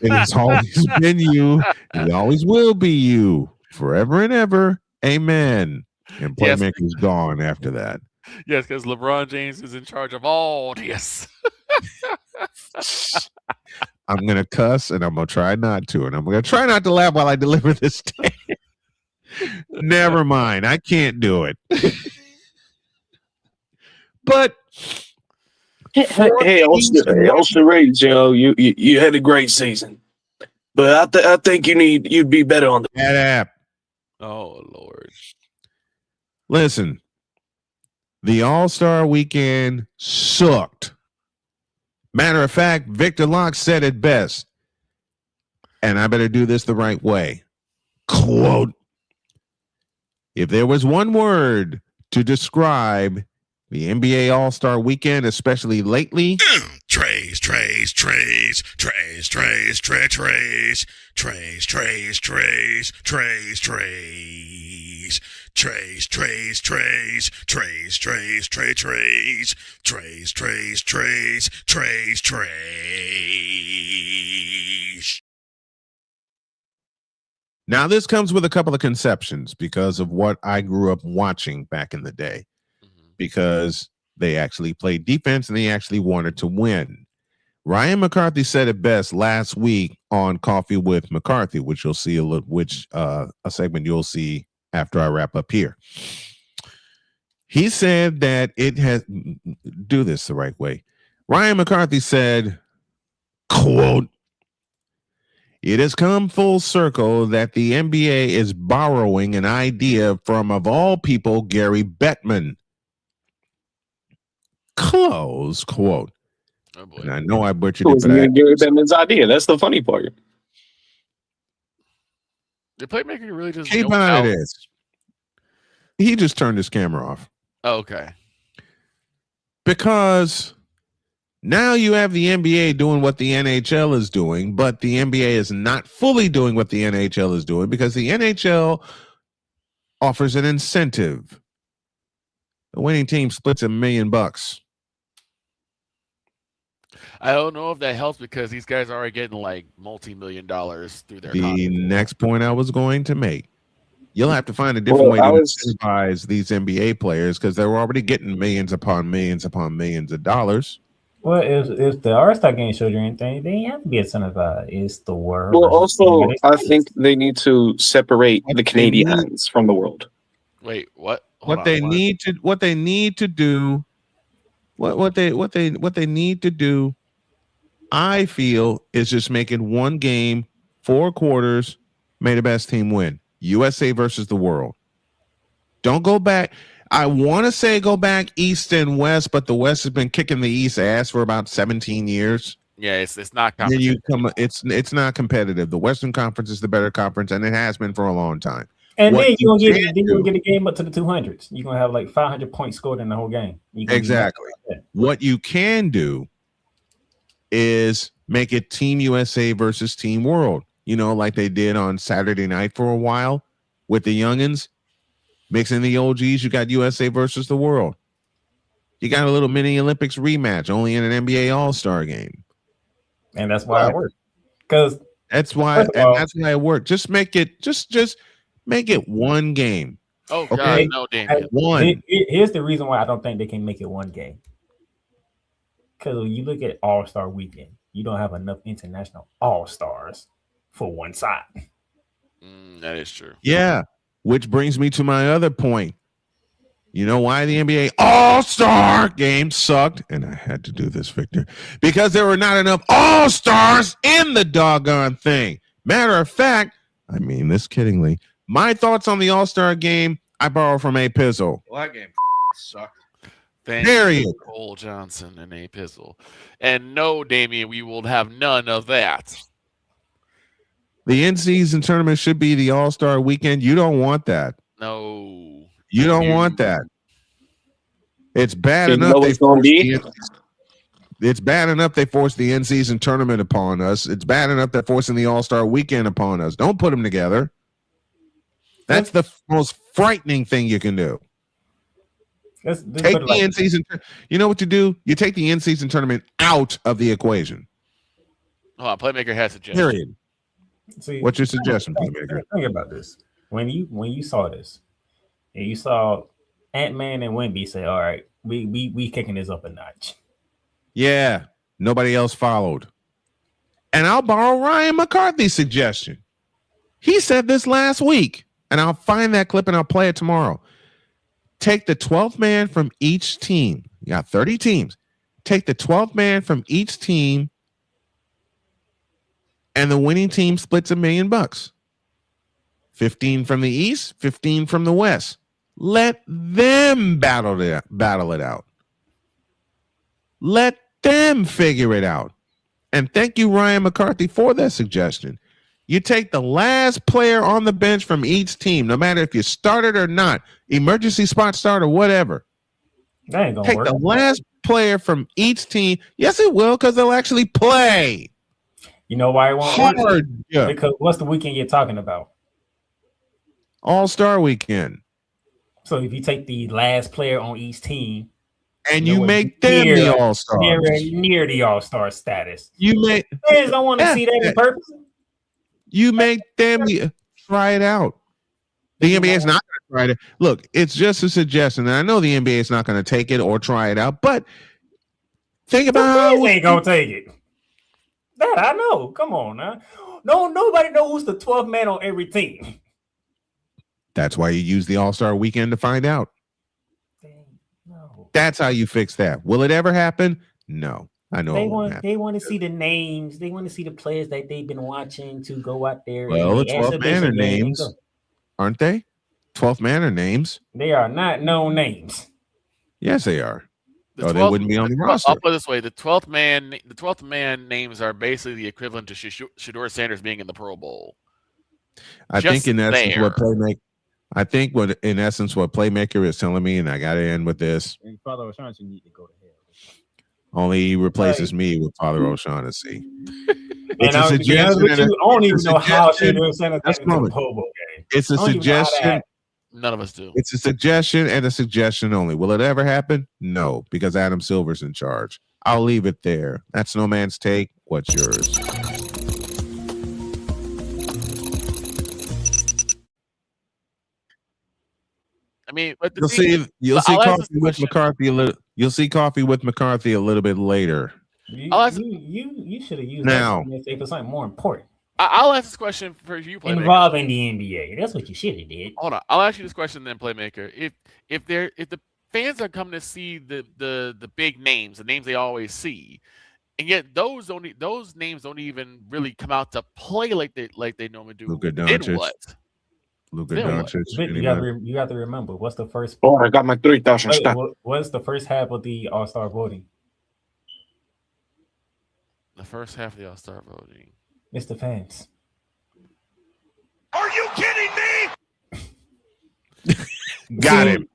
Speaker 1: It has always been you. It always will be you. Forever and ever. Amen. And Playmaker's gone after that.
Speaker 5: Yes, because LeBron James is in charge of all this.
Speaker 1: I'm going to cuss, and I'm going to try not to. And I'm going to try not to laugh while I deliver this statement. Never mind. I can't do it. But
Speaker 2: hey, Austin Reeves, you had a great season, but I think you'd be better on
Speaker 1: that app.
Speaker 5: Oh Lord!
Speaker 1: Listen, the All-Star Weekend sucked. Matter of fact, Victor Locke said it best, and I better do this the right way. Quote: if there was one word to describe the NBA All-Star Weekend, especially lately,
Speaker 6: Trays.
Speaker 1: Now, this comes with a couple of conceptions because of what I grew up watching back in the day, because they actually played defense and they actually wanted to win. Ryan McCarthy said it best last week on Coffee with McCarthy, which you'll see a segment you'll see after I wrap up here. He said that it has do this the right way. Ryan McCarthy said, quote, it has come full circle that the NBA is borrowing an idea from, of all people, Gary Bettman. Close quote.
Speaker 5: Oh boy.
Speaker 1: And I know I butchered
Speaker 2: it.
Speaker 1: it, but
Speaker 2: Gary Bettman's idea. That's the funny part.
Speaker 5: The Playmaker really just
Speaker 1: keep on it is. He just turned his camera off.
Speaker 5: Oh, okay.
Speaker 1: Because now you have the NBA doing what the NHL is doing, but the NBA is not fully doing what the NHL is doing because the NHL offers an incentive. The winning team splits $1 million.
Speaker 5: I don't know if that helps because these guys are already getting like multi-million dollars through their
Speaker 1: The
Speaker 5: contracts.
Speaker 1: next point I was going to make. You'll have to find a different way to incentivize these NBA players because they're already getting millions upon millions upon millions of dollars.
Speaker 9: Well, if the All-Star game showed you anything, they have to be incentivized. It's the world.
Speaker 2: Well,
Speaker 9: versus the
Speaker 2: also,
Speaker 9: United
Speaker 2: I
Speaker 9: States.
Speaker 2: think they need to separate the Canadians from the world.
Speaker 5: Wait, what?
Speaker 1: What they need to do, what they need to do, I feel, is just make it one game, 4 quarters, may the best team win. USA versus the world. Don't go back. I want to say go back East and West, but the West has been kicking the East ass for about 17 years.
Speaker 5: Yeah, it's not
Speaker 1: Then
Speaker 5: competitive.
Speaker 1: it's not competitive. The Western Conference is the better conference, and it has been for a long time.
Speaker 9: And
Speaker 1: What
Speaker 9: then you're
Speaker 1: you
Speaker 9: gonna
Speaker 1: can
Speaker 9: get a game up to the 200s. You're gonna have like 500 points scored in the whole game.
Speaker 1: Exactly. What you can do is make it Team USA versus Team World. You know, like they did on Saturday night for a while with the youngins. Mixing the OGs, you got USA versus the world. You got a little mini Olympics rematch, only in an NBA All-Star game.
Speaker 9: And that's why it worked. Because
Speaker 1: that's why it worked. Just make it just make it one game.
Speaker 5: Oh
Speaker 1: Okay?
Speaker 5: God, no, Damian.
Speaker 1: One.
Speaker 9: Here's the reason why I don't think they can make it one game. Because when you look at All-Star Weekend, you don't have enough international All-Stars for one side.
Speaker 5: That is true.
Speaker 1: Yeah, which brings me to my other point. You know why the NBA All-Star game sucked? And I had to do this, Victor, because there were not enough All-Stars in the doggone thing. Matter of fact, I mean this kiddingly, my thoughts on the All-Star game, I borrow from A Pizzle.
Speaker 7: Well, that game sucked.
Speaker 5: Thank
Speaker 1: Period.
Speaker 5: you, Cole Johnson and A Pizzle. And no, Damian, we will have none of that.
Speaker 1: The in-season tournament should be the All-Star weekend. You don't want that.
Speaker 5: No.
Speaker 1: You don't want that. It's bad
Speaker 2: You
Speaker 1: enough
Speaker 2: know
Speaker 1: they
Speaker 2: what's gonna
Speaker 1: forced
Speaker 2: be?
Speaker 1: it's bad enough they forced the in-season tournament upon us. It's bad enough they're forcing the All-Star weekend upon us. Don't put them together. That's the most frightening thing you can do. Take the in-season. You know what you do? You take the in-season tournament out of the equation.
Speaker 5: Hold on, Playmaker has a suggestion.
Speaker 1: Period.
Speaker 9: See,
Speaker 1: What's your suggestion, Playmaker?
Speaker 9: Think about this. When you saw this, and you saw Ant-Man and Wemby say, "All right, we kicking this up a notch."
Speaker 1: Yeah, nobody else followed. And I'll borrow Ryan McCarthy's suggestion. He said this last week, and I'll find that clip and I'll play it tomorrow. Take the 12th man from each team. You got 30 teams. Take the 12th man from each team, and the winning team splits $1 million. 15 from the East, 15 from the West. Let them battle it out. Let them figure it out. And thank you, Ryan McCarthy, for that suggestion. You take the last player on the bench from each team, no matter if you started or not, emergency spot start or whatever.
Speaker 9: That ain't gonna
Speaker 1: Take
Speaker 9: work.
Speaker 1: the last player from each team. Yes, it will, because they'll actually play.
Speaker 9: You know why it won't work?
Speaker 1: Hard. Yeah.
Speaker 9: Because what's the weekend you're talking about?
Speaker 1: All-Star weekend.
Speaker 9: So if you take the last player on each team,
Speaker 1: and you make them the All-Stars.
Speaker 9: Near the All-Star status.
Speaker 1: You make
Speaker 9: fans don't want to see that in person.
Speaker 1: You make them try it out. The NBA is not going to try it. Look, it's just a suggestion. And I know the NBA is not going to take it or try it out, but think about how
Speaker 9: we ain't gonna take it. That I know. Come on now. No, nobody knows who's the 12th man on every team.
Speaker 1: That's why you use the All-Star weekend to find out. That's how you fix that. Will it ever happen? No. I know.
Speaker 9: They want to see the names. They want to see the players that they've been watching to go out there.
Speaker 1: Well, the 12th man are names, aren't they? 12th man are names.
Speaker 9: They are not known names.
Speaker 1: Yes, they are. They wouldn't be on the roster.
Speaker 5: I'll put it this way: the 12th man names are basically the equivalent to Shedeur Sanders being in the Pro Bowl.
Speaker 1: I think in essence what Playmaker is telling me, and I got to end with this.
Speaker 10: And Father O'Shaughnessy need to go to hell.
Speaker 1: Only he replaces me with Father O'Shaughnessy.
Speaker 9: It's a suggestion. I don't even know how Shedeur Sanders got into the Pro Bowl game.
Speaker 1: It's a suggestion.
Speaker 5: None of us do.
Speaker 1: It's a suggestion and a suggestion only. Will it ever happen? No, because Adam Silver's in charge. I'll leave it there. That's Snowman's take. What's yours?
Speaker 5: I mean, but
Speaker 1: You'll see
Speaker 5: I'll ask
Speaker 1: coffee
Speaker 5: this
Speaker 1: with
Speaker 5: question.
Speaker 1: McCarthy a little. You'll see coffee with McCarthy a little bit later.
Speaker 9: You should have used
Speaker 1: Now.
Speaker 9: that for something more important.
Speaker 5: I'll ask this question for you, Playmaker.
Speaker 9: Involving the NBA. That's what you should have did.
Speaker 5: Hold on. I'll ask you this question then, Playmaker. If the fans are coming to see the big names, the names they always see, and yet those names don't even really come out to play like they normally do.
Speaker 1: Luka
Speaker 5: Then
Speaker 1: Doncic.
Speaker 5: what?
Speaker 1: Luka
Speaker 5: Then what?
Speaker 1: Doncic.
Speaker 9: You got to remember what's the first.
Speaker 2: Oh, I got my 3,000 stuff.
Speaker 9: What's the first half of the All-Star voting?
Speaker 5: The first half of the All-Star voting.
Speaker 9: It's the fans.
Speaker 26: Are you kidding me?
Speaker 1: Got him.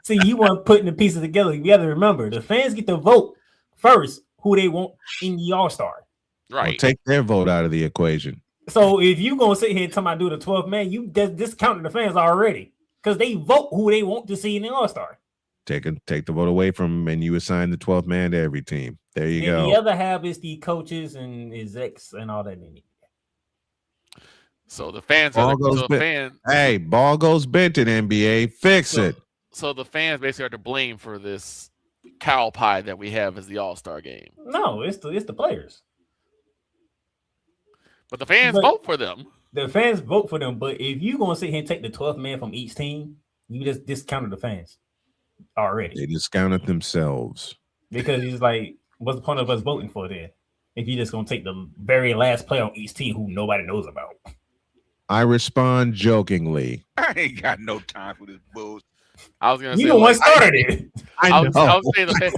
Speaker 9: You weren't putting the pieces together. You got to remember the fans get to vote first who they want in the All-Star.
Speaker 5: Right.
Speaker 1: Well, take their vote out of the equation.
Speaker 9: So if you gonna sit here and tell me I do the 12th man, you discounted the fans already because they vote who they want to see in the All-Star.
Speaker 1: Take the vote away from them, and you assign the 12th man to every team. There you go.
Speaker 9: The other half is the coaches and execs and all that.
Speaker 5: So the fans are
Speaker 1: Hey, ball goes bent in NBA. Fix it.
Speaker 5: So the fans basically are to blame for this cow pie that we have as the All-Star game.
Speaker 9: No, it's the players.
Speaker 5: But the fans vote for them.
Speaker 9: The fans vote for them, but if you gonna sit here and take the 12th man from each team, you just discounted the fans already.
Speaker 1: They discounted themselves.
Speaker 9: Because he's like, what's the point of us voting for then? If you're just gonna take the very last player on each team who nobody knows about.
Speaker 1: I respond jokingly.
Speaker 26: I ain't got no time for this bullshit.
Speaker 5: I was gonna say
Speaker 9: you the one started it.
Speaker 1: I
Speaker 5: was saying the fans,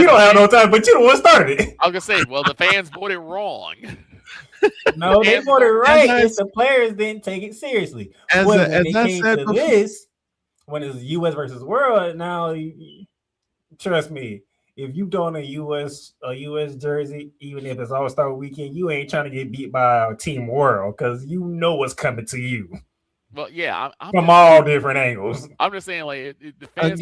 Speaker 9: you don't have no time, but you the one started it.
Speaker 5: I was gonna say, well, the fans voted wrong.
Speaker 9: No, they voted right. It's the players didn't take it seriously. When it came to this, when it's U.S. versus world, now trust me, if you don a U.S. jersey, even if it's All-Star weekend, you ain't trying to get beat by Team World because you know what's coming to you.
Speaker 5: Well, yeah, I'm
Speaker 9: from all different angles.
Speaker 5: I'm just saying, like, the fans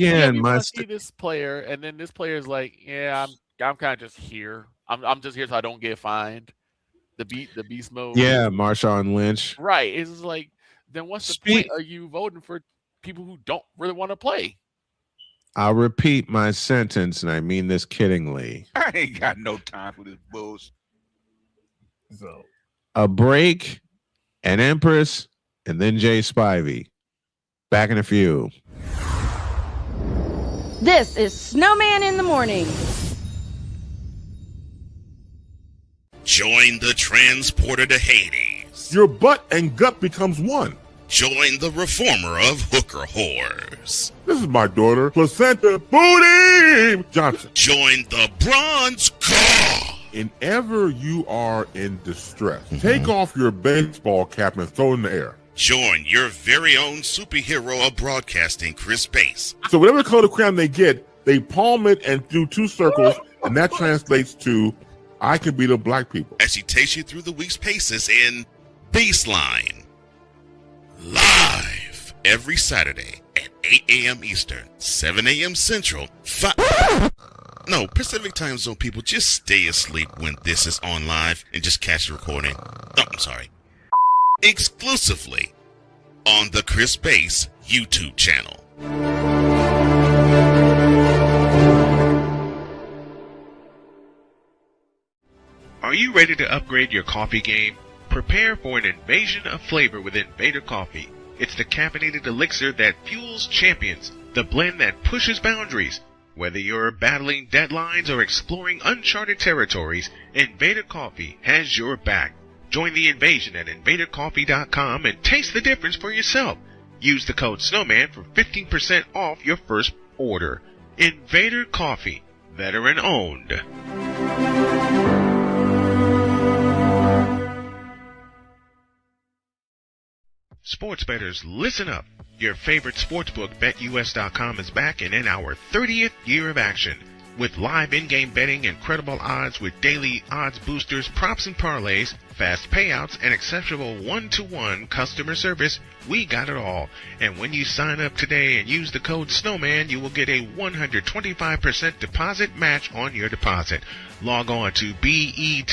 Speaker 5: see this player, and then this player is like, yeah, I'm kind of just here. I'm just here so I don't get fined. The beast mode.
Speaker 1: Yeah, Marshawn Lynch.
Speaker 5: Right. It's just like, then what's the point? Are you voting for people who don't really want to play?
Speaker 1: I'll repeat my sentence, and I mean this kiddingly.
Speaker 26: I ain't got no time for this bullshit.
Speaker 9: So,
Speaker 1: a break, an Empress, and then Jay Spivey. Back in a few.
Speaker 3: This is Snowman in the Morning.
Speaker 6: Join the transporter to Hades.
Speaker 13: Your butt and gut becomes one.
Speaker 6: Join the reformer of hooker whores.
Speaker 13: This is my daughter, Placenta Booty Johnson.
Speaker 6: Join the bronze car.
Speaker 13: Whenever you are in distress, take off your baseball cap and throw it in the air.
Speaker 6: Join your very own superhero of broadcasting, Chris Bass.
Speaker 13: So whatever color crayon they get, they palm it and do two circles, and that translates to I can beat up black people.
Speaker 6: As he takes you through the week's paces in Baseline. Live every Saturday at 8 a.m. Eastern, 7 a.m. Central, Pacific Time Zone people, just stay asleep when this is on live and just catch the recording. Oh, I'm sorry. Exclusively on the Chris Bass YouTube channel.
Speaker 11: Are you ready to upgrade your coffee game? Prepare for an invasion of flavor with Invader Coffee. It's the caffeinated elixir that fuels champions, the blend that pushes boundaries. Whether you're battling deadlines or exploring uncharted territories, Invader Coffee has your back. Join the invasion at invadercoffee.com and taste the difference for yourself. Use the code Snowman for 15% off your first order. Invader Coffee, veteran owned. Sports bettors, listen up. Your favorite sportsbook, BetUS.com, is back and in our 30th year of action. With live in-game betting, incredible odds with daily odds boosters, props and parlays, fast payouts, and exceptional one-to-one customer service, we got it all. And when you sign up today and use the code Snowman, you will get a 125% deposit match on your deposit. Log on to betus.com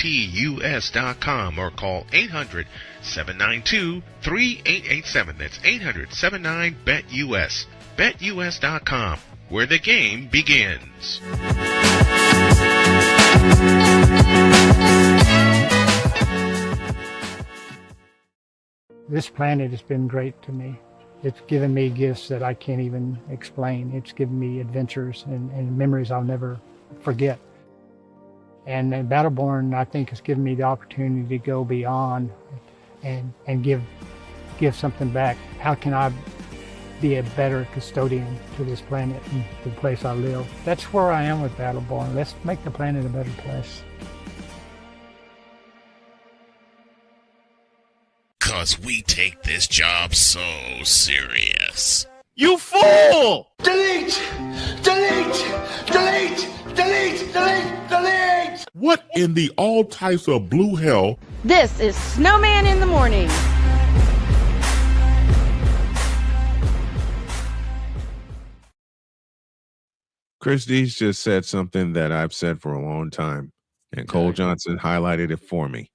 Speaker 11: or call 800-792-3887. That's 800-79-BET-US. BetUS.com, where the game begins.
Speaker 7: This planet has been great to me. It's given me gifts that I can't even explain. It's given me adventures and memories I'll never forget. And Battleborn, I think, has given me the opportunity to go beyond and give something back. How can I be a better custodian to this planet and the place I live? That's where I am with Battleborn. Let's make the planet a better place.
Speaker 6: 'Cause we take this job so serious.
Speaker 8: You fool!
Speaker 26: Delete! Delete! Delete! Delete! Delete! Delete!
Speaker 13: What in the all types of blue hell?
Speaker 3: This is Snowman in the Morning.
Speaker 1: Chris Dees just said something that I've said for a long time, and Cole Johnson highlighted it for me.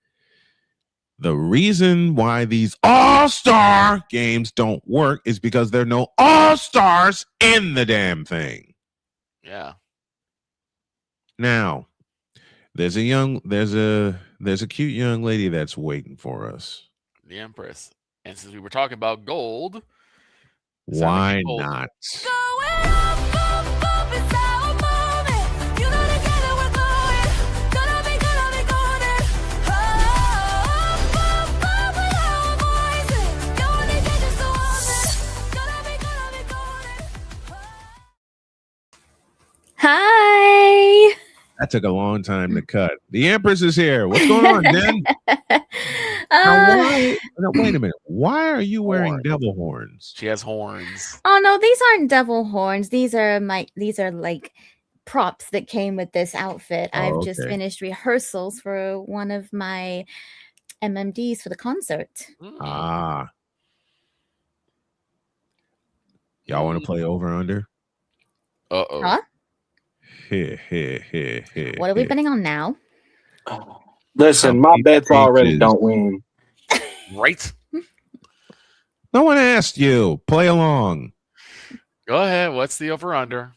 Speaker 1: The reason why these all-star games don't work is because there are no all-stars in the damn thing.
Speaker 5: Yeah.
Speaker 1: Now, there's a cute young lady that's waiting for us.
Speaker 5: The Empress. And since we were talking about gold,
Speaker 1: Why not?
Speaker 12: Hi.
Speaker 1: That took a long time to cut. The Empress is here. What's going on, Jen? Wait a minute. Why are you wearing devil horns?
Speaker 5: She has horns.
Speaker 12: Oh no, these aren't devil horns. These are like props that came with this outfit. I've just finished rehearsals for one of my MMDs for the concert.
Speaker 1: Ah. Y'all want to play over under?
Speaker 5: Uh-oh.
Speaker 12: Huh? What are we betting on now?
Speaker 2: Listen, my bets already don't win.
Speaker 5: Right?
Speaker 1: No one asked you. Play along.
Speaker 5: Go ahead. What's the over-under?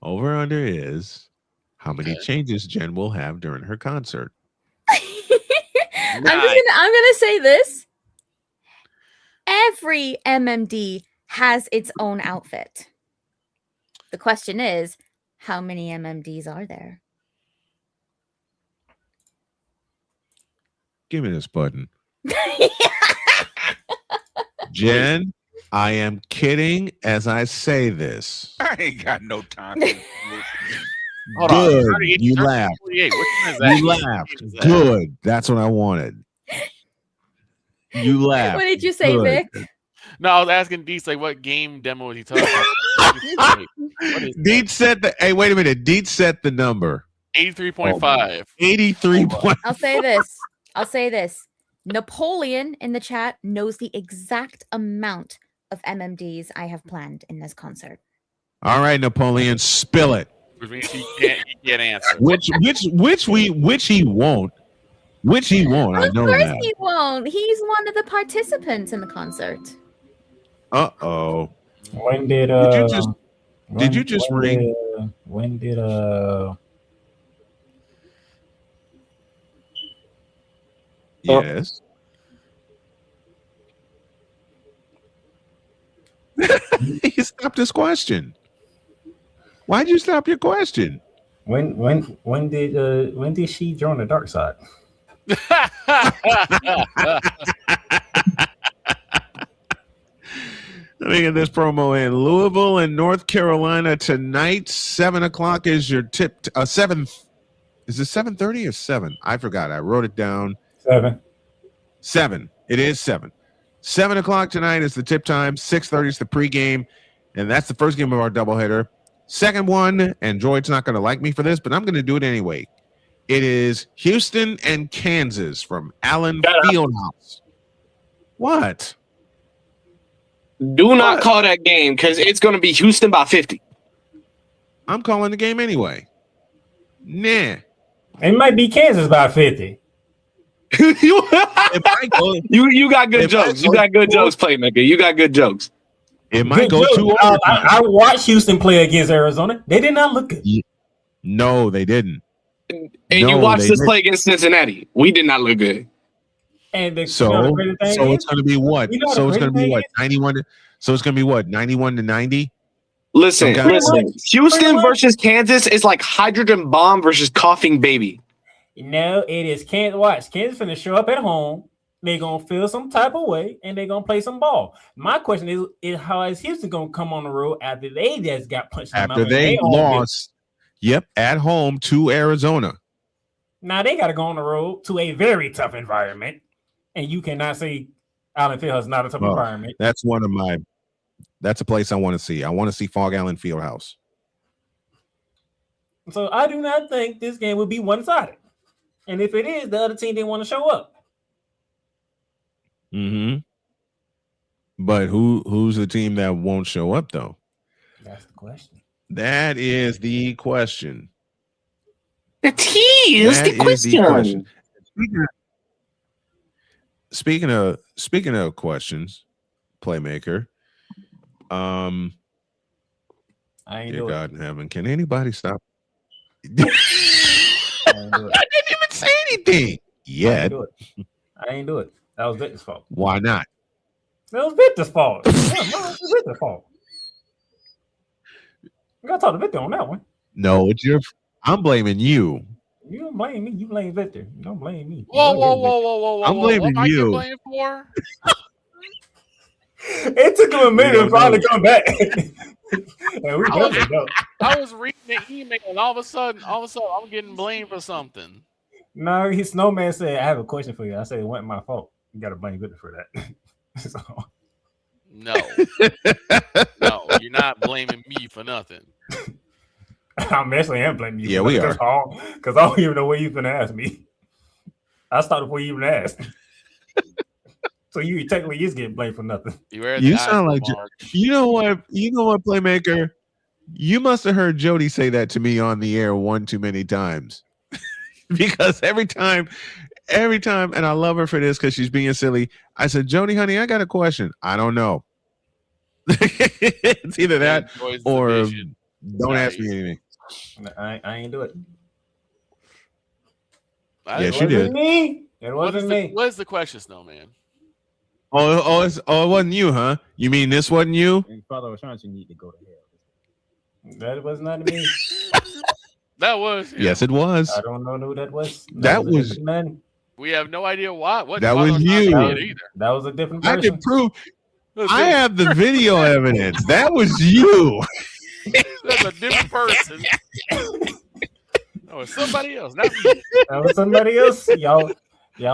Speaker 1: Over-under is how many changes Jen will have during her concert.
Speaker 12: I'm gonna say this. Every MMD has its own outfit. The question is, how many MMDs are there?
Speaker 1: Give me this button. Jen, I am kidding as I say this.
Speaker 14: I ain't got no time for this.
Speaker 5: Hold
Speaker 1: Good.
Speaker 5: on.
Speaker 1: You laughed.
Speaker 5: Which one is that?
Speaker 1: You laughed. Good. That's what I wanted. You laughed.
Speaker 12: What did you say,
Speaker 1: Good.
Speaker 12: Vic?
Speaker 5: No, I was asking Deets, like, what game demo was he talking about?
Speaker 1: Deet set the. Hey, wait a minute. Deet set the number.
Speaker 5: 83.5.
Speaker 1: 83.
Speaker 12: I'll say this. Napoleon in the chat knows the exact amount of MMDs I have planned in this concert.
Speaker 1: All right, Napoleon, spill it.
Speaker 5: Which means he can't answer.
Speaker 1: Which he won't. Which he won't. I know
Speaker 12: Of course
Speaker 1: that.
Speaker 12: he won't. He's one of the participants in the concert.
Speaker 1: Uh-oh.
Speaker 9: When did
Speaker 1: Did you just ring?
Speaker 9: When did
Speaker 1: Yes. He stopped his question. Why'd you stop your question?
Speaker 9: when did she join the dark side?
Speaker 1: Let me get this promo in. Louisville and North Carolina tonight. 7:00 is your tip. 7. Is it 7:30 or 7? I forgot. I wrote it down.
Speaker 9: 7.
Speaker 1: 7. It is 7. 7:00 tonight is the tip time. 6:30 is the pregame, and that's the first game of our doubleheader. Second one, and Droid's not going to like me for this, but I'm going to do it anyway. It is Houston and Kansas from Allen Fieldhouse. What?
Speaker 2: Do not call that game because it's going to be Houston by 50.
Speaker 1: I'm calling the game anyway. Nah.
Speaker 9: It might be Kansas by 50.
Speaker 2: You got good jokes. You got good jokes, Playmaker. You got good jokes.
Speaker 1: It might go too.
Speaker 9: I watched Houston play against Arizona. They did not look good.
Speaker 1: No, they didn't.
Speaker 2: And you watched us play against Cincinnati. We did not look good.
Speaker 9: And
Speaker 1: so it's going to be what? So it's going to be what? 91. So it's going to be what? 91 to 90.
Speaker 2: Listen. Houston versus Kansas is like hydrogen bomb versus coughing baby.
Speaker 9: No, it is Kansas. Watch, Kansas finna show up at home. They're gonna feel some type of way, and they're gonna play some ball. My question is how is Houston gonna come on the road after they just got punched?
Speaker 1: After they lost, at home to Arizona.
Speaker 9: Now they got to go on the road to a very tough environment, and you cannot say Allen Fieldhouse is not a tough environment.
Speaker 1: That's a place I want to see. I want to see Fog Allen Fieldhouse.
Speaker 9: So I do not think this game will be one-sided. And if it is, the other team didn't want to show up.
Speaker 1: Mm-hmm. But who's the team that won't show up though?
Speaker 9: That's the question.
Speaker 1: That is the question.
Speaker 2: That is the question.
Speaker 1: Speaking of questions, Playmaker.
Speaker 9: I ain't
Speaker 1: dear
Speaker 9: do
Speaker 1: God
Speaker 9: it.
Speaker 1: in heaven, can anybody stop?
Speaker 9: I didn't
Speaker 1: even say anything yet.
Speaker 9: I ain't do it. That was Victor's fault.
Speaker 1: Why not?
Speaker 9: That was Victor's fault. It was Victor's fault. You gotta talk to Victor on that one.
Speaker 1: No, I'm blaming you.
Speaker 9: You don't blame me. You blame Victor. You don't blame me.
Speaker 5: Whoa.
Speaker 1: I'm blaming
Speaker 5: what
Speaker 1: you.
Speaker 5: What are you blaming for?
Speaker 9: It took him a minute to finally come back. And we definitely know.
Speaker 5: I was reading the email, and all of a sudden, I'm getting blamed for something.
Speaker 9: No, Snowman said, I have a question for you. I said, it wasn't my fault. You got to blame Victor for that. So.
Speaker 5: No, you're not blaming me for nothing.
Speaker 9: I'm actually blaming you.
Speaker 1: Yeah, we are.
Speaker 9: Because I don't even know what you're going to ask me. I started before you even asked. So you technically is getting blamed for nothing.
Speaker 1: You sound like you know what, Playmaker? You must have heard Jody say that to me on the air one too many times. Because every time, and I love her for this because she's being silly. I said, Jody, honey, I got a question. I don't know. It's either that or don't ask me anything.
Speaker 9: I ain't do it.
Speaker 1: Yeah, she did.
Speaker 9: It wasn't me.
Speaker 5: What is the question, Snowman?
Speaker 1: It wasn't you, huh? You mean this wasn't you?
Speaker 10: Father was trying to need to go to hell.
Speaker 9: That was not me.
Speaker 5: That was.
Speaker 1: Yes, it was.
Speaker 9: I don't know who that was.
Speaker 1: That was.
Speaker 9: Man.
Speaker 5: We have no idea why.
Speaker 1: That was you.
Speaker 9: That was a different person.
Speaker 1: I can prove. I have the video evidence. That was you.
Speaker 5: That's a different person. No, it's somebody else. Not me.
Speaker 9: That was somebody else. Y'all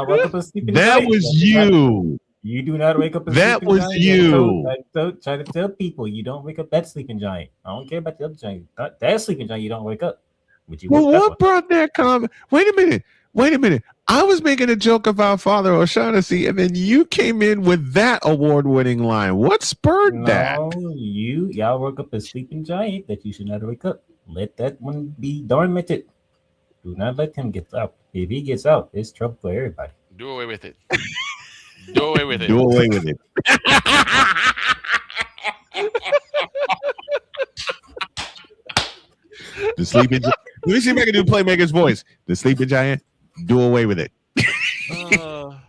Speaker 9: wake up and sleep in
Speaker 1: That was you.
Speaker 9: You do not wake up and
Speaker 1: that
Speaker 9: sleep
Speaker 1: was
Speaker 9: giant.
Speaker 1: you.
Speaker 9: Try to tell people you don't wake up that sleeping giant. I don't care about the other giant. That sleeping giant you don't wake up. But you
Speaker 1: Well, what brought that comment? Wait a minute. I was making a joke about Father O'Shaughnessy, and then you came in with that award-winning line. What spurred that?
Speaker 9: Y'all woke up a sleeping giant that you should not wake up. Let that one be dormanted. Do not let him get out. If he gets out, it's trouble for everybody.
Speaker 5: Do away with it. Do away with it.
Speaker 1: Do away with it. The sleeping. Let me see if I can do Playmaker's voice. The sleeping giant. Do away with it.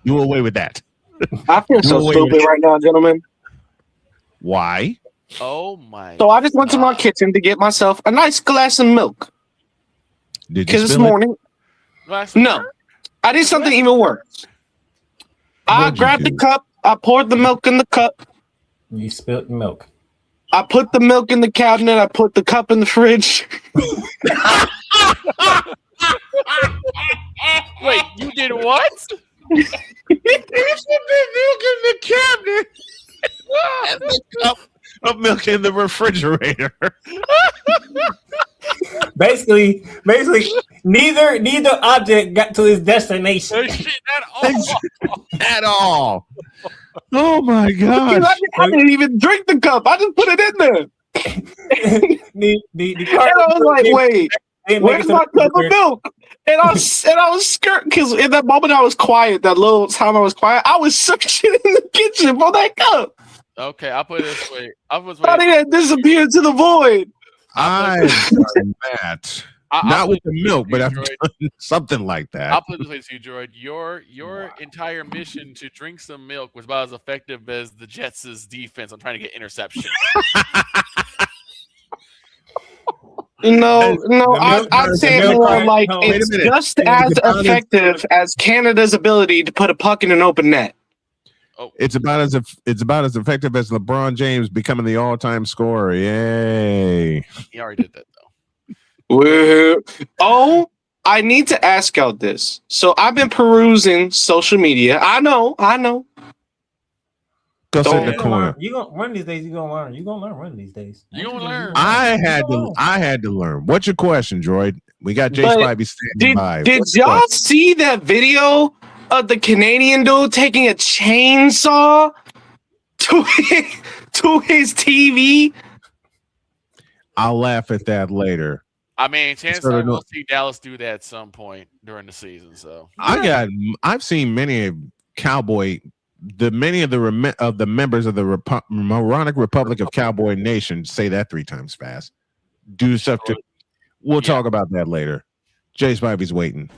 Speaker 1: Do away with that.
Speaker 2: I feel so stupid right now, gentlemen.
Speaker 1: Why?
Speaker 5: Oh my!
Speaker 2: So I just went to my kitchen to get myself a nice glass of milk.
Speaker 1: Did you?
Speaker 2: Because this morning, no, I did something even worse. I grabbed the cup. I poured the milk in the cup.
Speaker 9: You spilled milk.
Speaker 2: I put the milk in the cabinet. I put the cup in the fridge.
Speaker 5: Wait, you did what?
Speaker 1: You put the milk in the cabinet. And the cup of milk in the refrigerator.
Speaker 9: Basically, neither object got to its destination
Speaker 1: at all. Oh my gosh!
Speaker 2: I didn't even drink the cup. I just put it in there.
Speaker 9: the
Speaker 2: and I was like, wait, where's my cup of milk? And I was scared because in that moment I was quiet. That little time I was quiet, I was searching in the kitchen for that cup.
Speaker 5: Okay, I'll put it this way. I was
Speaker 2: Thought it had disappeared to the void.
Speaker 1: I've done that. Not with the milk, but I've done something like that.
Speaker 5: I'll put it this way to you, Droid. Your entire mission to drink some milk was about as effective as the Jets' defense on trying to get interception.
Speaker 2: No, I'd say it more like it's just as effective as Canada's ability to put a puck in an open net.
Speaker 5: Oh.
Speaker 1: It's about as effective as LeBron James becoming the all-time scorer. Yay!
Speaker 5: He already did that
Speaker 2: Oh, I need to ask out this. So I've been perusing social media. I know.
Speaker 1: Go sit in the corner.
Speaker 9: You gonna one of these days. You gonna learn. You gonna learn one of these days.
Speaker 5: You gonna learn.
Speaker 1: I had to learn. What's your question, Droid? We got Jay Spivey standing by.
Speaker 2: Did y'all see that video of the Canadian dude taking a chainsaw to his TV?
Speaker 1: I'll laugh at that later.
Speaker 5: I mean, chances are we'll see Dallas do that at some point during the season. So
Speaker 1: I've seen many of many of the members of the moronic Republic of Cowboy Nation say that 3 times fast. Do stuff to. We'll talk about that later. Jay Spivey's waiting.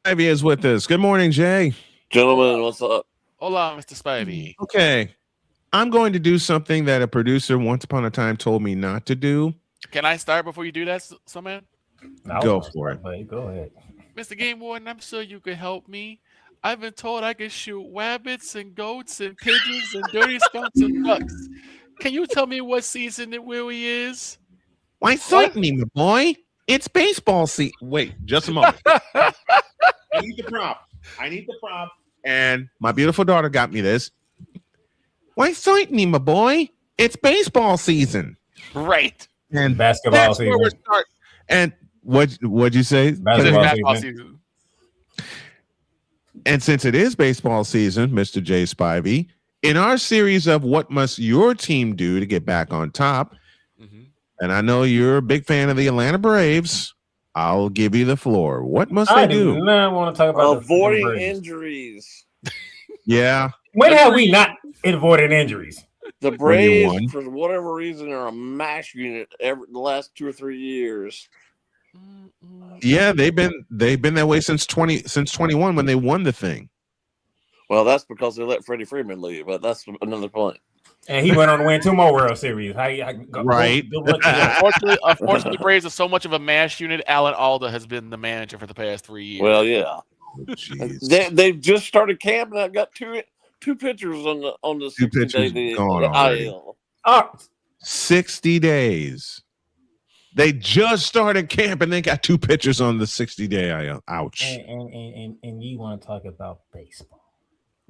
Speaker 1: Spivey is with us. Good morning, Jay.
Speaker 14: Gentlemen, what's up?
Speaker 5: Hola, Mr. Spivey.
Speaker 1: Okay. I'm going to do something that a producer once upon a time told me not to do.
Speaker 5: Can I start before you do that, Snowman?
Speaker 1: Go for it.
Speaker 9: Go ahead.
Speaker 5: Mr. Game Warden, I'm sure you could help me. I've been told I can shoot rabbits and goats and pigeons and dirty skunks and ducks. Can you tell me what season it really is?
Speaker 1: Why, certainly, my boy. It's baseball season. Wait, just a moment. I need the prop. And my beautiful daughter got me this. Why, certainly, my boy. It's baseball season.
Speaker 5: Right.
Speaker 1: And
Speaker 9: basketball season.
Speaker 1: Where we're starting. And what'd you say?
Speaker 5: Basketball season.
Speaker 1: And since it is baseball season, Mr. Jay Spivey, in our series of What Must Your Team Do to Get Back on Top, and I know you're a big fan of the Atlanta Braves, I'll give you the floor. What must they do?
Speaker 9: I want to talk about
Speaker 14: avoiding injuries.
Speaker 1: Yeah.
Speaker 9: When have we not avoided injuries?
Speaker 14: The Braves, for whatever reason, are a mash unit the last 2 or 3 years.
Speaker 1: Yeah, they've been that way since 21 when they won the thing.
Speaker 14: Well, that's because they let Freddie Freeman leave, but that's another point.
Speaker 9: And he went on to win 2 more World Series.
Speaker 1: Right.
Speaker 5: Unfortunately, the Braves are so much of a mash unit. Alan Alda has been the manager for the past 3 years.
Speaker 14: Well, yeah. They've just started camping. I've got two pitchers on the
Speaker 1: 2 pitchers gone already.
Speaker 14: IL.
Speaker 1: 60 days. They just started camp and they got 2 pitchers on the 60-day IL. Ouch.
Speaker 9: And you want to talk about baseball?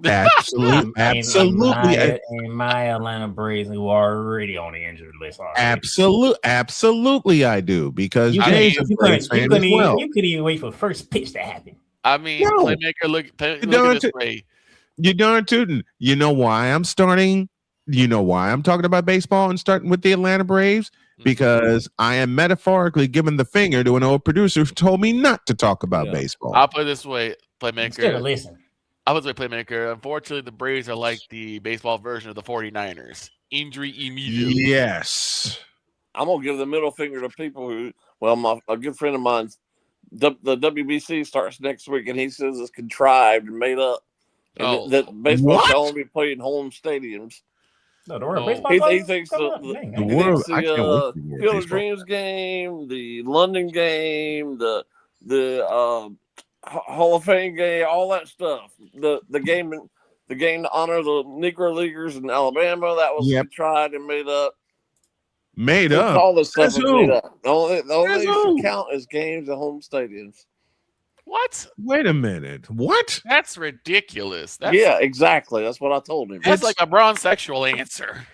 Speaker 1: Absolutely.
Speaker 9: And my Atlanta Braves, who are already on the injured list.
Speaker 1: Absolutely, I do, because Jay's a Braves fan as well.
Speaker 9: You couldn't even wait for first pitch to happen.
Speaker 5: I mean, playmaker, look at this way.
Speaker 1: You're darn tootin'. You know why I'm starting? You know why I'm talking about baseball and starting with the Atlanta Braves? Because I am metaphorically giving the finger to an old producer who told me not to talk about baseball.
Speaker 5: I'll put it this way, playmaker.
Speaker 9: Instead of listen.
Speaker 5: I was a playmaker. Unfortunately, the Braves are like the baseball version of the 49ers. Injury immediately.
Speaker 1: Yes.
Speaker 14: I'm going to give the middle finger to people who, a good friend of mine, the WBC starts next week, and he says it's contrived and made up. And that baseball can only be played in home stadiums.
Speaker 9: No, don't worry. Baseball
Speaker 14: he thinks the Field of Dreams game, the London game, the Hall of Fame game, all that stuff. The game to honor the Negro Leaguers in Alabama. That was tried and made up.
Speaker 1: Made up.
Speaker 14: All this stuff
Speaker 1: That's
Speaker 14: is
Speaker 1: who?
Speaker 14: made up. The only
Speaker 1: That's
Speaker 14: thing
Speaker 1: who?
Speaker 14: should count is games at home stadiums.
Speaker 5: What?
Speaker 1: Wait a minute. What?
Speaker 5: That's ridiculous. That's,
Speaker 14: Yeah, exactly. That's what I told him.
Speaker 5: That's like a bronze-sexual answer.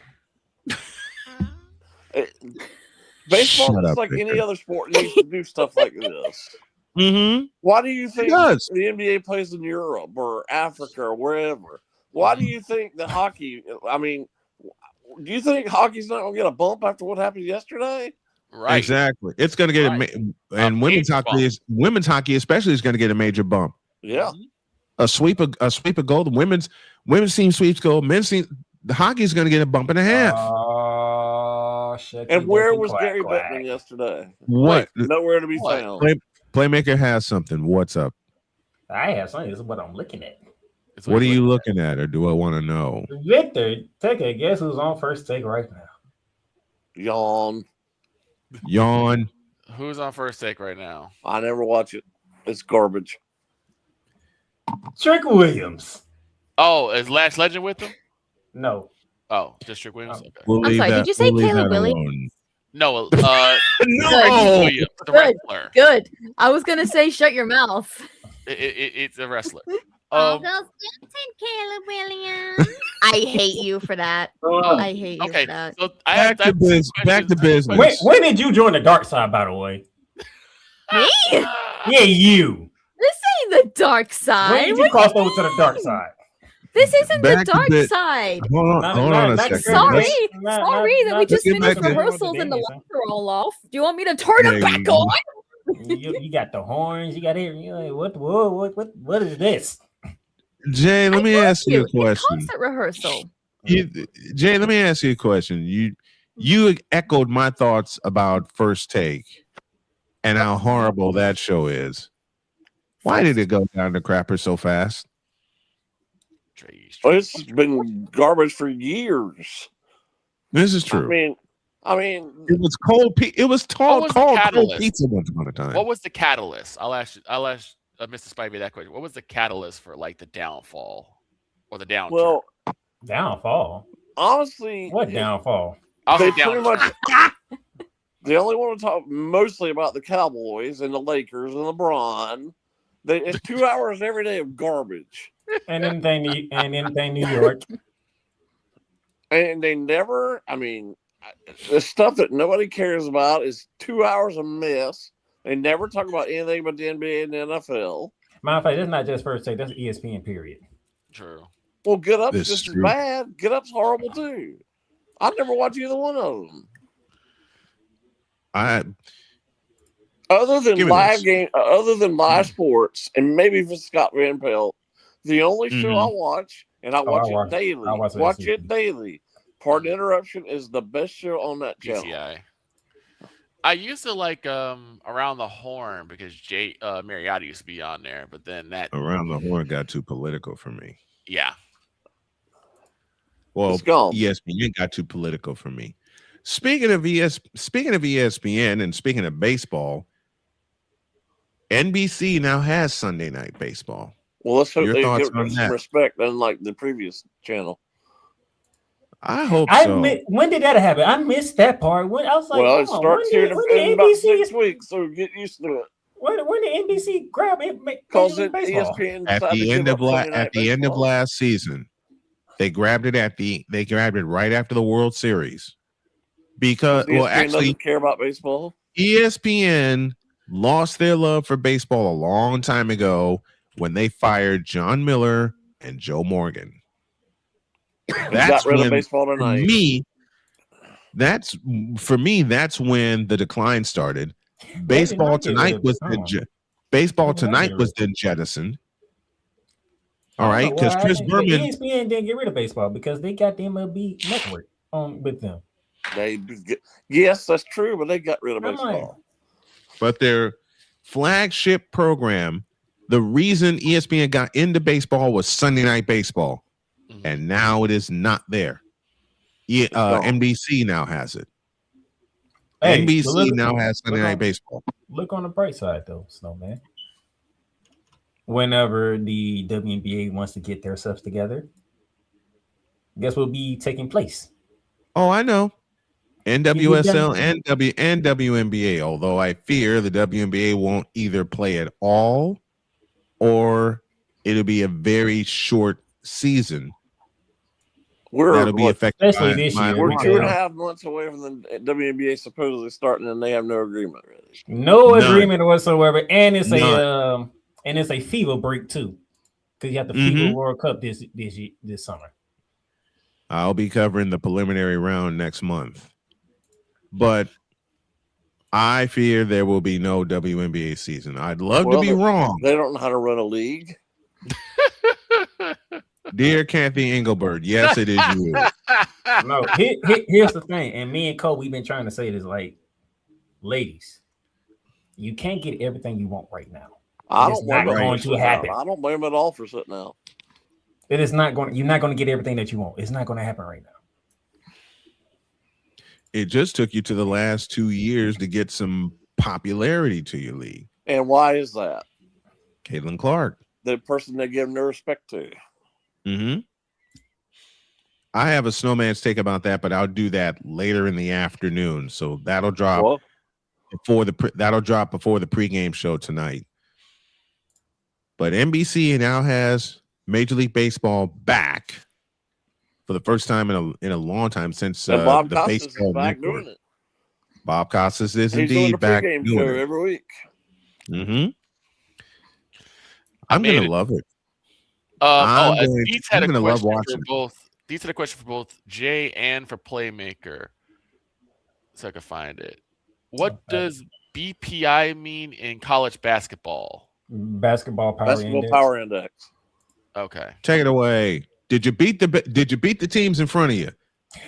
Speaker 14: Baseball is like any other sport needs to do stuff like this.
Speaker 1: Mm-hmm.
Speaker 14: Why do you think
Speaker 1: does.
Speaker 14: the NBA plays in Europe or Africa or wherever? Why do you think the hockey? I mean, do you think hockey's not going to get a bump after what happened yesterday?
Speaker 5: Right.
Speaker 1: Exactly. It's going to get and women's hockey especially is going to get a major bump.
Speaker 14: Yeah.
Speaker 1: A sweep of gold. Women's team sweeps gold. The hockey is going to get a bump and a half.
Speaker 9: Oh shit!
Speaker 14: And where was Gary Bettman yesterday?
Speaker 1: What?
Speaker 14: Nowhere to be found.
Speaker 1: Playmaker has something. What's up?
Speaker 9: I have something. This is what I'm looking at.
Speaker 1: What are you looking at, or do I want to know?
Speaker 9: Victor, take a guess who's on first take right now.
Speaker 1: Yawn.
Speaker 5: Who's on first take right now?
Speaker 14: I never watch it. It's garbage.
Speaker 9: Trick Williams.
Speaker 5: Oh, is Lash Legend with him?
Speaker 9: No.
Speaker 5: Oh, just Trick Williams? Okay.
Speaker 12: I'm sorry, did you say Caleb Williams?
Speaker 5: No,
Speaker 12: No.
Speaker 5: Williams, the wrestler.
Speaker 12: Good. I was going to say shut your mouth.
Speaker 5: It's a wrestler.
Speaker 28: Caleb Williams.
Speaker 12: I hate you for that. I hate you for that.
Speaker 5: So
Speaker 1: Back to business.
Speaker 9: Wait, when did you join the dark side, by the way?
Speaker 12: Me?
Speaker 9: Yeah, you.
Speaker 12: This ain't the dark side.
Speaker 9: When did you cross over to the dark side?
Speaker 12: This isn't
Speaker 1: Back
Speaker 12: the
Speaker 1: to
Speaker 12: dark side.
Speaker 1: Hold on a second.
Speaker 12: Sorry that we just
Speaker 1: get
Speaker 12: finished
Speaker 1: back to-
Speaker 12: rehearsals and the lights are all off. Do you want me to turn them
Speaker 1: Yeah,
Speaker 12: back on?
Speaker 9: You got the horns. You got it. You're like, what is this?
Speaker 1: Jay, let me ask you a question.
Speaker 12: Concert rehearsal.
Speaker 1: Jay, let me ask you a question. You echoed my thoughts about First Take and how horrible that show is. Why did it go down the crapper so fast?
Speaker 14: It's been garbage for years.
Speaker 1: This is true.
Speaker 14: I mean,
Speaker 1: it was cold. It was called cold
Speaker 5: catalyst?
Speaker 1: pizza once upon a time.
Speaker 5: What was the catalyst? I'll ask Mr. Spivey that question. What was the catalyst for like the downfall or the downturn?
Speaker 14: Well,
Speaker 9: downfall.
Speaker 14: Honestly,
Speaker 9: what downfall?
Speaker 14: They pretty much. They only want to talk mostly about the Cowboys and the Lakers and LeBron. It's 2 hours every day of garbage.
Speaker 9: And anything New York.
Speaker 14: And they never. I mean, the stuff that nobody cares about is 2 hours of mess. They never talk about anything but the NBA and the NFL.
Speaker 9: Matter of fact, that's not just First Take. That's ESPN, period.
Speaker 5: True.
Speaker 14: Well, Get Up's
Speaker 1: This is
Speaker 14: just as
Speaker 1: true.
Speaker 14: bad. Get Up's horrible too. I never watched either one of them. Other than live sports, and maybe for Scott Van Pelt, the only show I watch, and I watch it daily. Watch it daily. Pardon Interruption is the best show on that channel.
Speaker 5: PCI. I used to like Around the Horn because Jay Mariotti used to be on there, but then that
Speaker 1: Around the Horn got too political for me.
Speaker 5: yeah.
Speaker 1: Well,
Speaker 14: It's gone.
Speaker 1: ESPN got too political for me. Speaking of ESPN and speaking of baseball, NBC now has Sunday Night Baseball.
Speaker 14: Well, let's hope
Speaker 1: Your
Speaker 14: they
Speaker 1: thoughts
Speaker 14: give
Speaker 1: on
Speaker 14: some
Speaker 1: that?
Speaker 14: respect, unlike the previous channel.
Speaker 1: I hope
Speaker 9: I
Speaker 1: so.
Speaker 9: when did that happen? I missed that part. When I was like,
Speaker 14: Well, it
Speaker 9: hold on,
Speaker 14: starts
Speaker 9: when
Speaker 14: here
Speaker 9: did
Speaker 14: in about
Speaker 9: NBC
Speaker 14: 6 weeks, so get used to it.
Speaker 9: when did NBC grab it?
Speaker 14: Because
Speaker 9: Major League Baseball?
Speaker 14: ESPN
Speaker 1: At
Speaker 14: decided
Speaker 1: the
Speaker 14: to
Speaker 1: end
Speaker 14: give
Speaker 1: of
Speaker 14: up Sunday Night
Speaker 1: end of
Speaker 14: Baseball.
Speaker 1: last season, they grabbed it right after the World Series. Because
Speaker 14: ESPN
Speaker 1: actually
Speaker 14: doesn't care about baseball.
Speaker 1: ESPN lost their love for baseball a long time ago when they fired John Miller and Joe Morgan.
Speaker 14: Got rid of baseball tonight.
Speaker 1: That's when the decline started. Baseball tonight was then jettisoned. All right, because Chris Berman.
Speaker 9: ESPN didn't get rid of baseball because they got the MLB network on with them.
Speaker 14: Yes, that's true, but they got rid of
Speaker 9: I'm like,
Speaker 14: baseball.
Speaker 1: But their flagship program, the reason ESPN got into baseball was Sunday Night Baseball, and now it is not there. NBC now has it.
Speaker 9: Hey,
Speaker 1: NBC
Speaker 9: so
Speaker 1: now has Sunday Night Baseball.
Speaker 9: Look on the bright side, though, Snowman. whenever the WNBA wants to get their stuff together, guess what will be taking place?
Speaker 1: Oh, I know. NWSL and WNBA, although I fear the WNBA won't either play at all or it'll be a very short season. That'll be affected
Speaker 9: especially this year.
Speaker 14: We're 2.5 months away from the WNBA supposedly starting, and they have no agreement really.
Speaker 9: No agreement whatsoever, and it's a FIBA break too, because you have the FIBA World Cup this summer.
Speaker 1: I'll be covering the preliminary round next month, but I fear there will be no WNBA season. I'd love to be wrong.
Speaker 14: They don't know how to run a league.
Speaker 1: Dear Kathy Engelbert, yes, it is you.
Speaker 9: No, here's the thing, and me and Cole, we've been trying to say this, like, ladies, you can't get everything you want right now. It's not going to happen.
Speaker 14: I don't blame them at all for sitting out.
Speaker 9: It is not going. You're not going to get everything that you want. It's not going to happen right now.
Speaker 1: It just took you to the last 2 years to get some popularity to your league.
Speaker 14: And why is that?
Speaker 1: Caitlin Clark,
Speaker 14: the person they give no respect to.
Speaker 1: I have a Snowman's take about that, but I'll do that later in the afternoon. So that'll drop before the pregame show tonight. But NBC now has Major League Baseball back for the first time in a long time since
Speaker 14: Bob
Speaker 1: the
Speaker 14: Costas
Speaker 1: baseball
Speaker 14: is back
Speaker 1: network.
Speaker 14: doing it.
Speaker 1: Bob Costas is
Speaker 14: He's
Speaker 1: indeed back
Speaker 14: doing the pregame
Speaker 1: doing
Speaker 14: show
Speaker 1: it
Speaker 14: every week.
Speaker 1: I'm gonna love it.
Speaker 5: Deets had
Speaker 1: I'm
Speaker 5: a
Speaker 1: gonna love
Speaker 5: question
Speaker 1: watching
Speaker 5: for both. Deets had a question for both Jay and for Playmaker, so I can find it. What does BPI mean in college basketball?
Speaker 9: Basketball power
Speaker 14: index.
Speaker 5: Okay.
Speaker 1: Take it away. Did you beat the teams in front of you?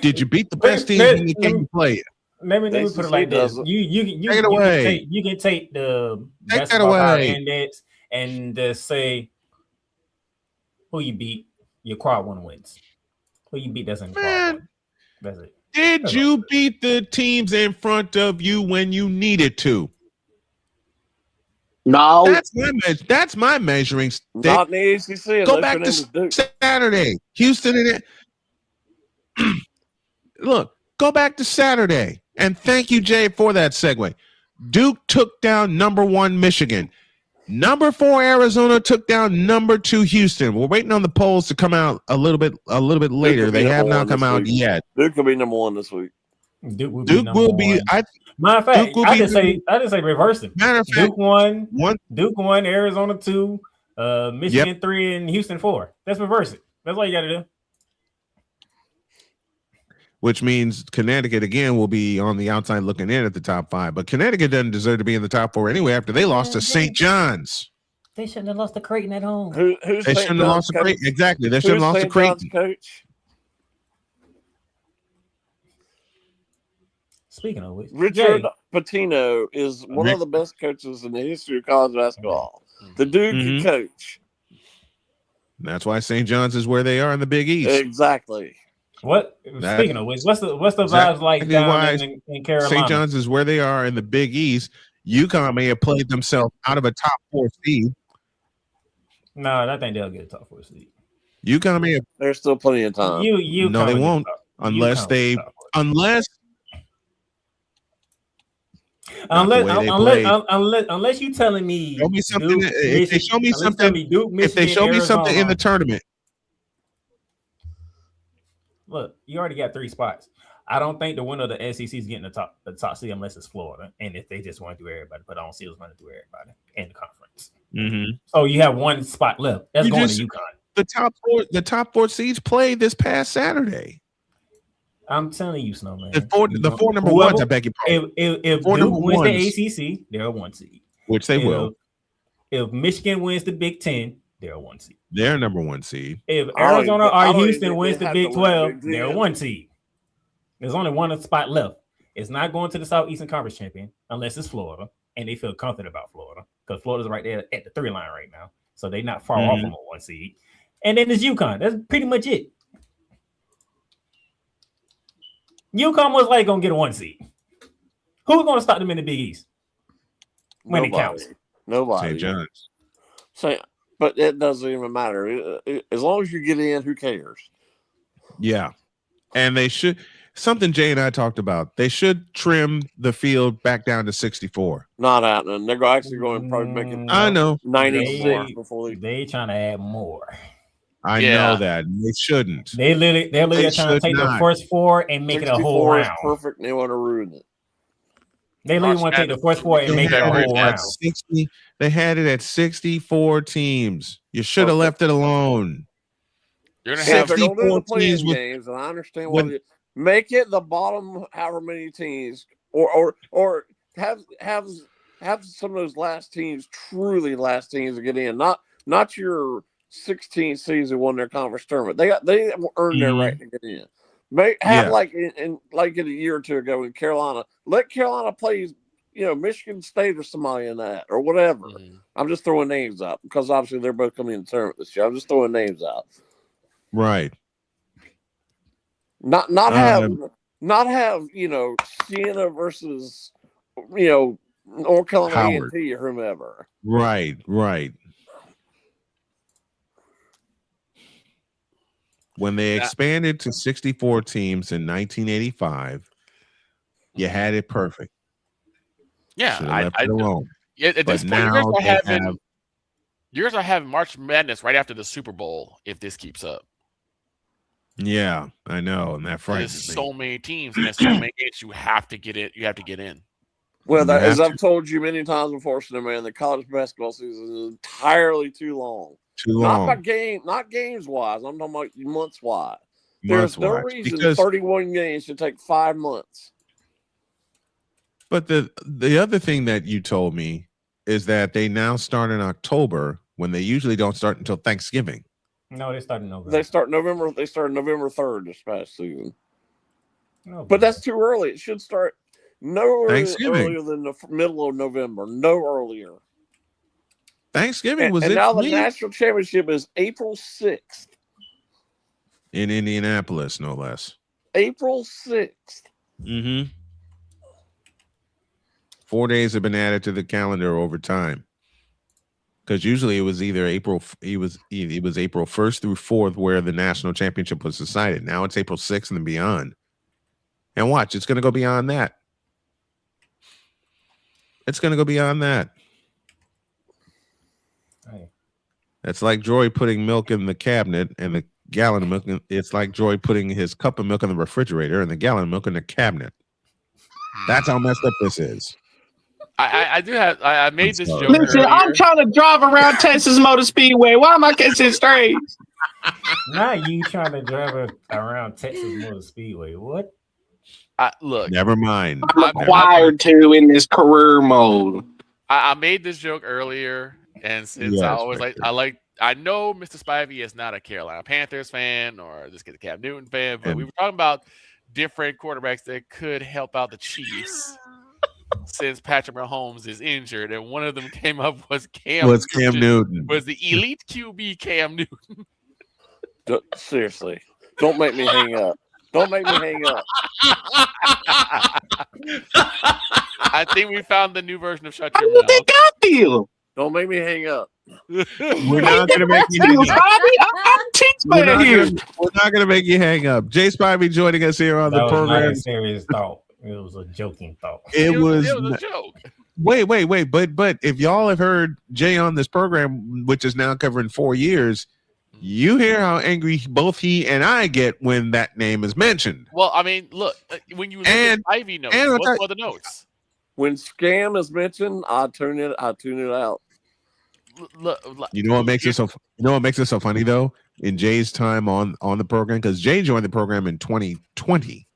Speaker 1: Did you beat the best teams when you came to play it?
Speaker 9: Let me put it like this. You
Speaker 1: take it away.
Speaker 9: You can take the
Speaker 1: Take that
Speaker 9: basketball power
Speaker 1: away.
Speaker 9: index and say who you beat. Your quad one wins. Who you beat? That's in quad one. That's it.
Speaker 1: Did you beat the teams in front of you when you needed to?
Speaker 14: No.
Speaker 1: That's my measuring stick.
Speaker 14: Not in the ACC.
Speaker 1: Go back to Saturday. Houston and it. Look, go back to Saturday. And thank you, Jay, for that segue. Duke took down number 1 Michigan. Number 4 Arizona took down number 2 Houston. We're waiting on the polls to come out a little bit later. They have not come out yet.
Speaker 14: Duke will be number 1 this week.
Speaker 9: Duke will
Speaker 14: be.
Speaker 9: Matter of fact, I just say reverse it.
Speaker 1: Matter of fact,
Speaker 9: Duke 1, Arizona 2, Michigan 3, and Houston 4. Let's reverse it. That's all you got to do.
Speaker 1: Which means Connecticut again will be on the outside looking in at the top 5. But Connecticut doesn't deserve to be in the top 4 anyway after they lost to St. John's.
Speaker 9: They shouldn't have lost to Creighton at home.
Speaker 14: Who's
Speaker 1: they shouldn't have lost to Creighton. Exactly. They shouldn't have lost to Creighton.
Speaker 14: Coach?
Speaker 9: Speaking of which,
Speaker 14: Richard Pitino is one of the best coaches in the history of college basketball. The Duke coach.
Speaker 1: That's why St. John's is where they are in the Big East.
Speaker 14: Exactly.
Speaker 9: Speaking of which, what's the vibes like down in Carolina?
Speaker 1: St. John's is where they are in the Big East. UConn may have played themselves out of a top 4 seed.
Speaker 9: No, I think they'll get a top 4 seed.
Speaker 1: UConn may have.
Speaker 14: There's still plenty of time.
Speaker 1: No, they won't unless
Speaker 9: you telling me
Speaker 1: show me something.
Speaker 9: Duke,
Speaker 1: If they show me something,
Speaker 9: Duke,
Speaker 1: if they show me something in the tournament.
Speaker 9: Look, you already got 3 spots. I don't think the winner of the SEC is getting the top seed unless it's Florida. And if they just want to do everybody, but I don't see who's going to do everybody in the conference. So you have 1 spot left. That's going to UConn.
Speaker 1: The top 4 seeds played this past Saturday.
Speaker 9: I'm telling you, Snowman.
Speaker 1: The 4 number ones, I beg your pardon.
Speaker 9: If Duke wins the ACC, they're a 1 seed.
Speaker 1: Which they will.
Speaker 9: If Michigan wins the Big 10, they're a 1 seed.
Speaker 1: They're number 1 seed.
Speaker 9: If Arizona or Houston wins the Big 12, they're a 1 seed. There's only 1 spot left. It's not going to the Southeastern Conference champion unless it's Florida, and they feel confident about Florida because Florida's right there at the 3 line right now, so they're not far off from a 1 seed. And then there's UConn. That's pretty much it. UConn was like gonna get a 1 seed. Who's gonna stop them in the Big East when it counts?
Speaker 14: Nobody.
Speaker 1: St. John's.
Speaker 14: but it doesn't even matter. As long as you get in, who cares?
Speaker 1: Yeah. And they should, something Jay and I talked about, they should trim the field back down to 64.
Speaker 14: Not happening. They're actually going to probably make it
Speaker 1: I know
Speaker 14: 96 before
Speaker 9: they trying to add more.
Speaker 1: I know that. They shouldn't.
Speaker 9: They're literally trying to take the first four and make it a whole round.
Speaker 14: Is perfect. And they want to ruin it.
Speaker 9: They literally want to take the first four and make it a whole round.
Speaker 1: 60, they had it at 64 teams. You should have left it alone.
Speaker 14: You're going to have 64 teams games, and I understand why. Make it the bottom however many teams, or have some of those last teams truly last teams to get in. Not your 16th season won their conference tournament. They earned their right to get in. Like in a year or two ago in Carolina, let Carolina play, Michigan State or somebody in that or whatever. I'm just throwing names out because obviously they're both coming in the tournament this year. I'm just throwing names out.
Speaker 1: Right.
Speaker 14: Not have Siena versus North Carolina A&T or whomever.
Speaker 1: Right. When they expanded to 64 teams in 1985, you had it perfect.
Speaker 5: Yeah,
Speaker 1: left it alone.
Speaker 5: At this point,
Speaker 1: now
Speaker 5: you guys are having March Madness right after the Super Bowl if this keeps up.
Speaker 1: Yeah, I know, and that frightens me.
Speaker 5: There's so many teams and there's so many games you have to get it. You have to get in.
Speaker 14: Well, as I've told you many times before, Snowman, the college basketball season is entirely too long. Not games wise. I'm talking about months wise. There's no reason 31 games should take 5 months.
Speaker 1: But the other thing that you told me is that they now start in October when they usually don't start until Thanksgiving.
Speaker 9: No, they start in November.
Speaker 14: They started November 3rd this past season. But that's too early. It should start no earlier than the middle of November. No earlier.
Speaker 1: Thanksgiving was
Speaker 14: and
Speaker 1: it?
Speaker 14: Now the national championship is April 6th.
Speaker 1: In Indianapolis, no less.
Speaker 14: April 6th.
Speaker 1: Mm-hmm. 4 days have been added to the calendar over time. Because usually it was either April 1st through 4th where the national championship was decided. Now it's April 6th and beyond. And watch, it's going to go beyond that. It's going to go beyond that.
Speaker 9: Hey.
Speaker 1: It's like Joy putting milk in the cabinet and the gallon of milk. It's like Joy putting his cup of milk in the refrigerator and the gallon of milk in the cabinet. That's how messed up this is.
Speaker 5: I made this joke.
Speaker 2: Listen,
Speaker 5: earlier.
Speaker 2: I'm trying to drive around Texas Motor Speedway. Why am I catching straight?
Speaker 9: Not you trying to drive around Texas Motor Speedway. What?
Speaker 5: Look.
Speaker 1: Never mind.
Speaker 2: I'm required to in this career mode.
Speaker 5: I made this joke earlier, and since I know Mr. Spivey is not a Carolina Panthers fan or this kid a Cam Newton fan, but we were talking about different quarterbacks that could help out the Chiefs. Since Patrick Mahomes is injured, and one of them came up was Cam Newton. Was the elite QB Cam Newton.
Speaker 14: Seriously. Don't make me hang up.
Speaker 5: I think we found the new version of Shut Your
Speaker 2: Mouth. They got you.
Speaker 14: Don't make me hang up.
Speaker 1: We're not going to make you hang up. We're not going to make you hang up. Jay Spivey joining us here on the program.
Speaker 9: Not a serious thought. It was a joking thought.
Speaker 1: It was
Speaker 5: a joke.
Speaker 1: Wait. But if y'all have heard Jay on this program, which is now covering 4 years, you hear how angry both he and I get when that name is mentioned.
Speaker 5: Well, I mean, look, when you look at Ivy notes, what were the notes?
Speaker 14: When scam is mentioned, I tune it out.
Speaker 5: Look,
Speaker 1: you know what makes it so? You know what makes it so funny though? In Jay's time on the program, because Jay joined the program in 2020,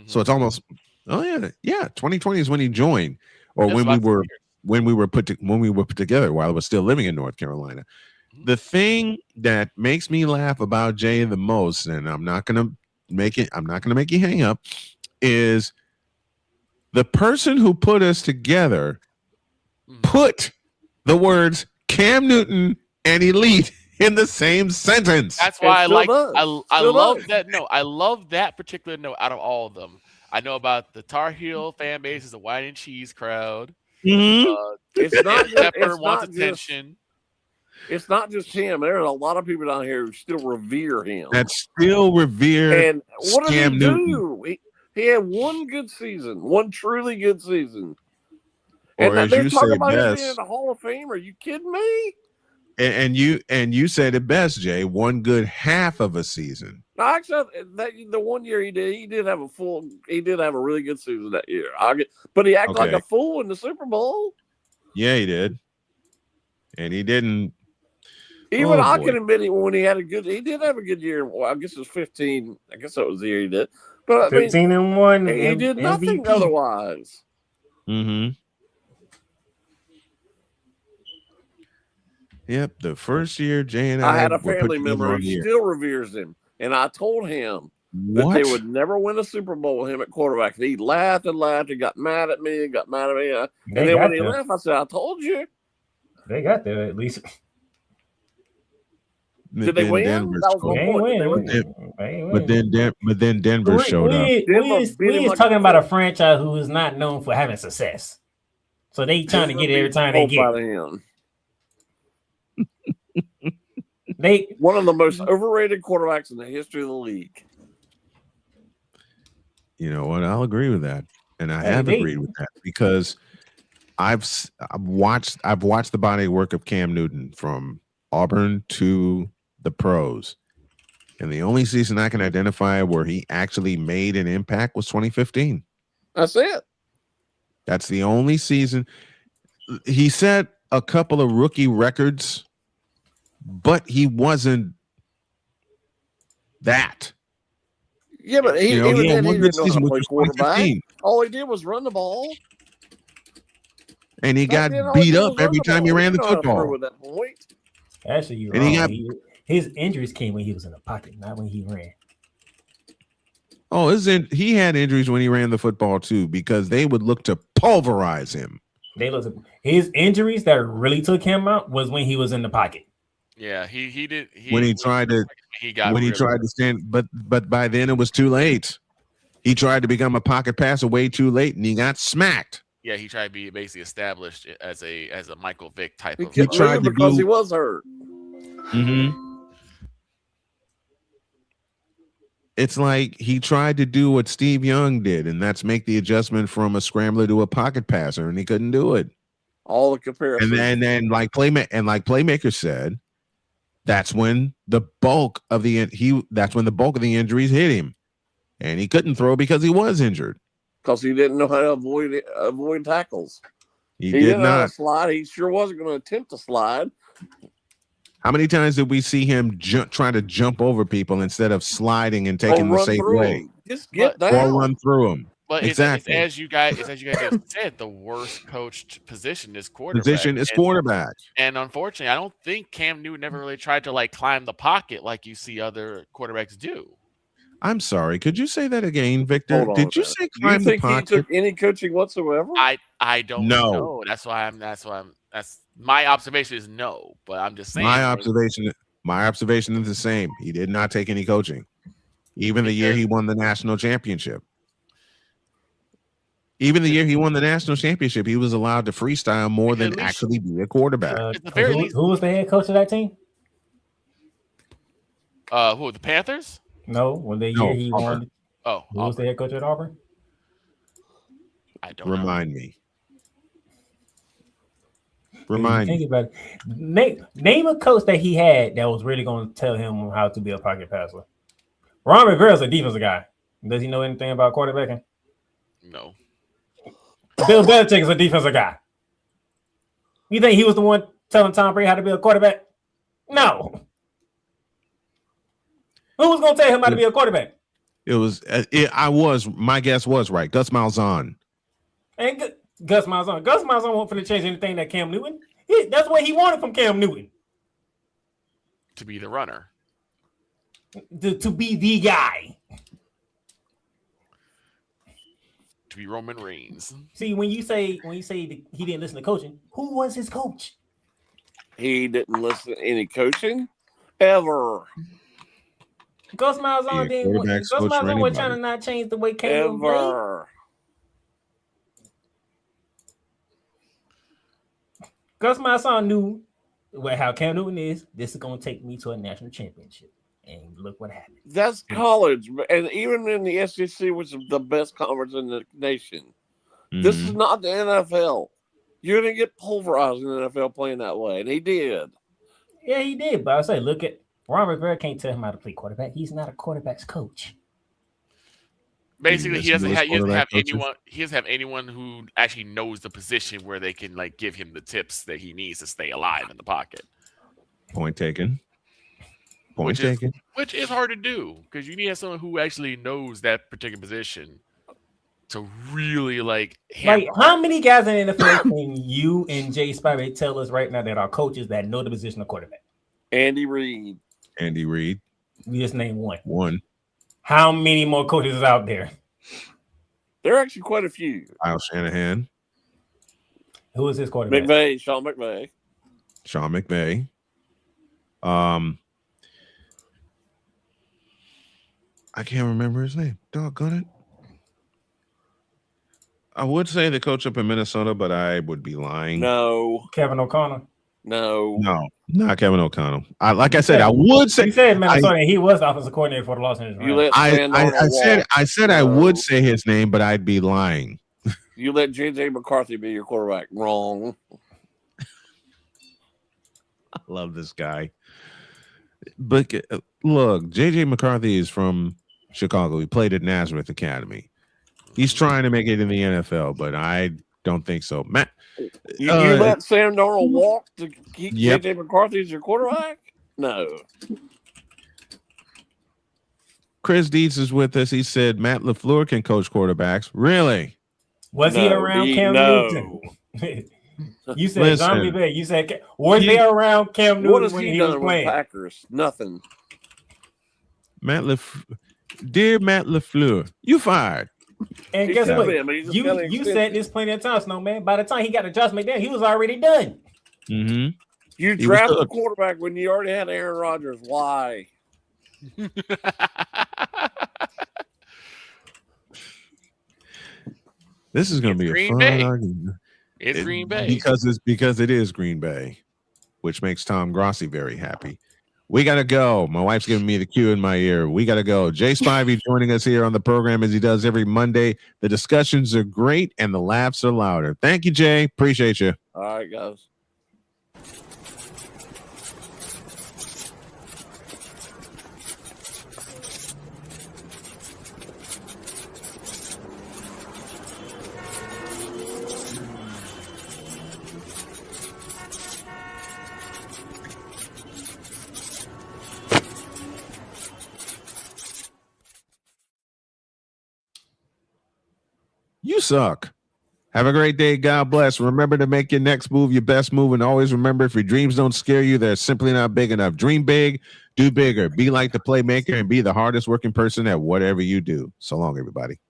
Speaker 1: so it's almost. Oh yeah. 2020 is when he joined, or when we were put together while I was still living in North Carolina. The thing that makes me laugh about Jay the most, and I'm not gonna make you hang up, is the person who put us together put the words Cam Newton and elite in the same sentence.
Speaker 5: That's why I love that note. I love that particular note out of all of them. I know about the Tar Heel fan base is a wine and cheese crowd.
Speaker 1: Mm-hmm.
Speaker 14: It's not
Speaker 5: Pepper wants attention.
Speaker 14: It's not just him. There's a lot of people down here who still revere him.
Speaker 1: That still revere.
Speaker 14: And what did he
Speaker 1: Cam Newton.
Speaker 14: do? He had one good season, one truly good season.
Speaker 1: Or
Speaker 14: And
Speaker 1: as
Speaker 14: they're
Speaker 1: you
Speaker 14: talking
Speaker 1: say
Speaker 14: about him being in
Speaker 1: best,
Speaker 14: the Hall of Fame. Are you kidding me?
Speaker 1: and you said it best, Jay. One good half of a season.
Speaker 14: No, actually, the 1 year he did have a really good season that year. But he acted like a fool in the Super Bowl.
Speaker 1: Yeah, he did, and he didn't.
Speaker 14: Even I can admit it when he did have a good year. Well, I guess it was 15. I guess that was the year he did. But
Speaker 9: 15-1.
Speaker 14: He did nothing
Speaker 9: MVP.
Speaker 14: otherwise.
Speaker 1: Mm-hmm. Yep, the first year Jay and
Speaker 14: I had a
Speaker 1: were put
Speaker 14: family
Speaker 1: together
Speaker 14: member
Speaker 1: on
Speaker 14: who
Speaker 1: the air.
Speaker 14: still reveres him, and I told him that they would never win a Super Bowl with him at quarterback. He laughed and laughed and got mad at me and got mad at me. And then when he left, I said, "I told you."
Speaker 9: They got there at least.
Speaker 14: Did they win? That was my point.
Speaker 1: But then Denver showed up.
Speaker 9: We is talking about a franchise who is not known for having success. So they trying to get it every time they get
Speaker 14: him.
Speaker 9: They
Speaker 14: one of the most overrated quarterbacks in the history of the league.
Speaker 1: You know what? I'll agree with that, and I have agreed with that because I've watched the body of work of Cam Newton from Auburn to the pros, and the only season I can identify where he actually made an impact was 2015.
Speaker 14: That's it.
Speaker 1: That's the only season. He set a couple of rookie records, but he wasn't that.
Speaker 14: Yeah, but he
Speaker 1: had
Speaker 14: didn't
Speaker 1: one
Speaker 14: know
Speaker 1: good
Speaker 14: how
Speaker 1: season,
Speaker 14: to
Speaker 1: which
Speaker 14: play
Speaker 1: was
Speaker 14: quarterback.
Speaker 1: 2015.
Speaker 14: All he did was run the ball.
Speaker 1: And he got
Speaker 14: All
Speaker 1: beat
Speaker 14: did
Speaker 1: up
Speaker 14: was run
Speaker 1: every
Speaker 14: the
Speaker 1: time he
Speaker 14: ball.
Speaker 1: ran the
Speaker 14: He didn't know how to throw
Speaker 1: football.
Speaker 14: at that point.
Speaker 9: Actually, you're
Speaker 1: And
Speaker 9: wrong.
Speaker 1: he
Speaker 9: His injuries came when he was in the pocket, not when he ran.
Speaker 1: Oh, he had injuries when he ran the football too, because they would look to pulverize him.
Speaker 9: His injuries that really took him out was when he was in the pocket.
Speaker 5: Yeah, he did.
Speaker 1: When he tried to stand, but by then it was too late. He tried to become a pocket passer way too late, and he got smacked.
Speaker 5: Yeah, he tried to be basically established as a Michael Vick type of.
Speaker 14: He tried because he was hurt.
Speaker 1: Mm-hmm. It's like he tried to do what Steve Young did, and that's make the adjustment from a scrambler to a pocket passer, and he couldn't do it.
Speaker 14: All the comparisons.
Speaker 1: And then like Playmaker said, that's when the bulk of the injuries hit him, and he couldn't throw because he was injured.
Speaker 14: Because he didn't know how to avoid tackles.
Speaker 1: He
Speaker 14: didn't
Speaker 1: did
Speaker 14: know how to
Speaker 1: not
Speaker 14: slide. He sure wasn't going to attempt to slide.
Speaker 1: How many times did we see him trying to jump over people instead of sliding and taking the safe way?
Speaker 14: Just get down.
Speaker 1: Or run through them.
Speaker 5: But
Speaker 1: exactly.
Speaker 5: It's as you guys just said, the worst coached position is quarterback.
Speaker 1: Quarterback.
Speaker 5: And unfortunately, I don't think Cam Newton never really tried to climb the pocket like you see other quarterbacks do.
Speaker 1: I'm sorry. Could you say that again, Victor? Did you say
Speaker 14: Do
Speaker 1: climb
Speaker 14: you
Speaker 1: the
Speaker 14: think he
Speaker 1: pocket?
Speaker 14: took any coaching whatsoever?
Speaker 5: I don't know. That's my observation is no. But I'm just saying.
Speaker 1: My observation is the same. He did not take any coaching, even the year he won the national championship. Even the year he won the national championship, he was allowed to freestyle more than actually be a quarterback.
Speaker 9: Who was the head coach of that team?
Speaker 5: Who, the Panthers?
Speaker 9: No, when the year he won.
Speaker 5: Oh,
Speaker 9: who was the head coach at Auburn?
Speaker 5: I don't
Speaker 1: Remind me.
Speaker 9: Think about it. Name a coach that he had that was really going to tell him how to be a pocket passer. Ron Rivera's a defensive guy. Does he know anything about quarterbacking?
Speaker 5: No.
Speaker 9: Bill Belichick is a defensive guy. You think he was the one telling Tom Brady how to be a quarterback? No. Who was going to tell him how to be a quarterback?
Speaker 1: My guess was right. Gus Malzahn.
Speaker 9: And Gus Malzahn. Gus Malzahn wasn't going to change anything that Cam Newton. That's what he wanted from Cam Newton.
Speaker 5: To be the runner.
Speaker 9: To be the guy.
Speaker 5: To be Roman Reigns.
Speaker 9: See, when you say he didn't listen to coaching, who was his coach?
Speaker 14: He didn't listen to any coaching ever.
Speaker 9: Gus Malzahn didn't. Gus Malzahn was trying to not change the way Cam played. Gus Malzahn knew how Cam Newton is, this is going to take me to a national championship. And look what happened.
Speaker 14: That's college. And even in the SEC, which is the best conference in the nation, this is not the NFL. You're going to get pulverized in the NFL playing that way. And he did.
Speaker 9: Yeah, he did. But I say, look at Ron Rivera can't tell him how to play quarterback. He's not a quarterback's coach.
Speaker 5: Basically, he doesn't have anyone who actually knows the position where they can like give him the tips that he needs to stay alive in the pocket.
Speaker 1: Point taken.
Speaker 5: Which is hard to do because you need someone who actually knows that particular position to really like.
Speaker 9: How many guys in the NFL can you and Jay Spivey tell us right now that are coaches that know the position of quarterback?
Speaker 14: Andy Reid.
Speaker 9: We just named one.
Speaker 1: One.
Speaker 9: How many more coaches is out there?
Speaker 14: There are actually quite a few.
Speaker 1: Kyle Shanahan.
Speaker 9: Who is his quarterback?
Speaker 14: Sean McVay.
Speaker 1: I can't remember his name. Doggone it. I would say the coach up in Minnesota, but I would be lying.
Speaker 14: No.
Speaker 9: Kevin O'Connell.
Speaker 14: No,
Speaker 1: not Kevin O'Connell. I would say.
Speaker 9: You said Minnesota. He was offensive coordinator for the Los Angeles Rams.
Speaker 1: I said I would say his name, but I'd be lying.
Speaker 14: You let J.J. McCarthy be your quarterback. Wrong.
Speaker 1: I love this guy. But look, J.J. McCarthy is from Chicago. He played at Nazareth Academy. He's trying to make it in the NFL, but I don't think so. Matt,
Speaker 14: you let Sam Darnold walk to keep J.J. McCarthy as your quarterback? No.
Speaker 1: Chris Dietz is with us. He said Matt LaFleur can coach quarterbacks. Really?
Speaker 9: Was he around Cam Newton? You said Zombie Bay. You said was they around Cam Newton when he was playing?
Speaker 14: Packers? Nothing.
Speaker 1: Dear Matt LaFleur, you fired.
Speaker 9: And guess what? You said this plenty of times, Snowman. By the time he got to Josh McDaniels, he was already done.
Speaker 1: Mm-hmm.
Speaker 14: You drafted a quarterback when you already had Aaron Rodgers. Why?
Speaker 1: This is going to be a fun argument.
Speaker 5: It's Green Bay
Speaker 1: because it is Green Bay, which makes Tom Grossi very happy. We got to go. My wife's giving me the cue in my ear. We got to go. Jay Spivey joining us here on the program as he does every Monday. The discussions are great and the laughs are louder. Thank you, Jay. Appreciate you.
Speaker 14: All right, guys.
Speaker 1: You suck. Have a great day. God bless. Remember to make your next move your best move. And always remember, if your dreams don't scare you, they're simply not big enough. Dream big, do bigger. Be like the playmaker and be the hardest working person at whatever you do. So long, everybody.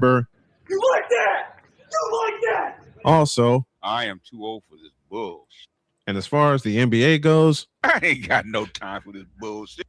Speaker 26: You like that? You like that?
Speaker 1: Also,
Speaker 15: I am too old for this bullshit.
Speaker 1: And as far as the NBA goes,
Speaker 15: I ain't got no time for this bullshit.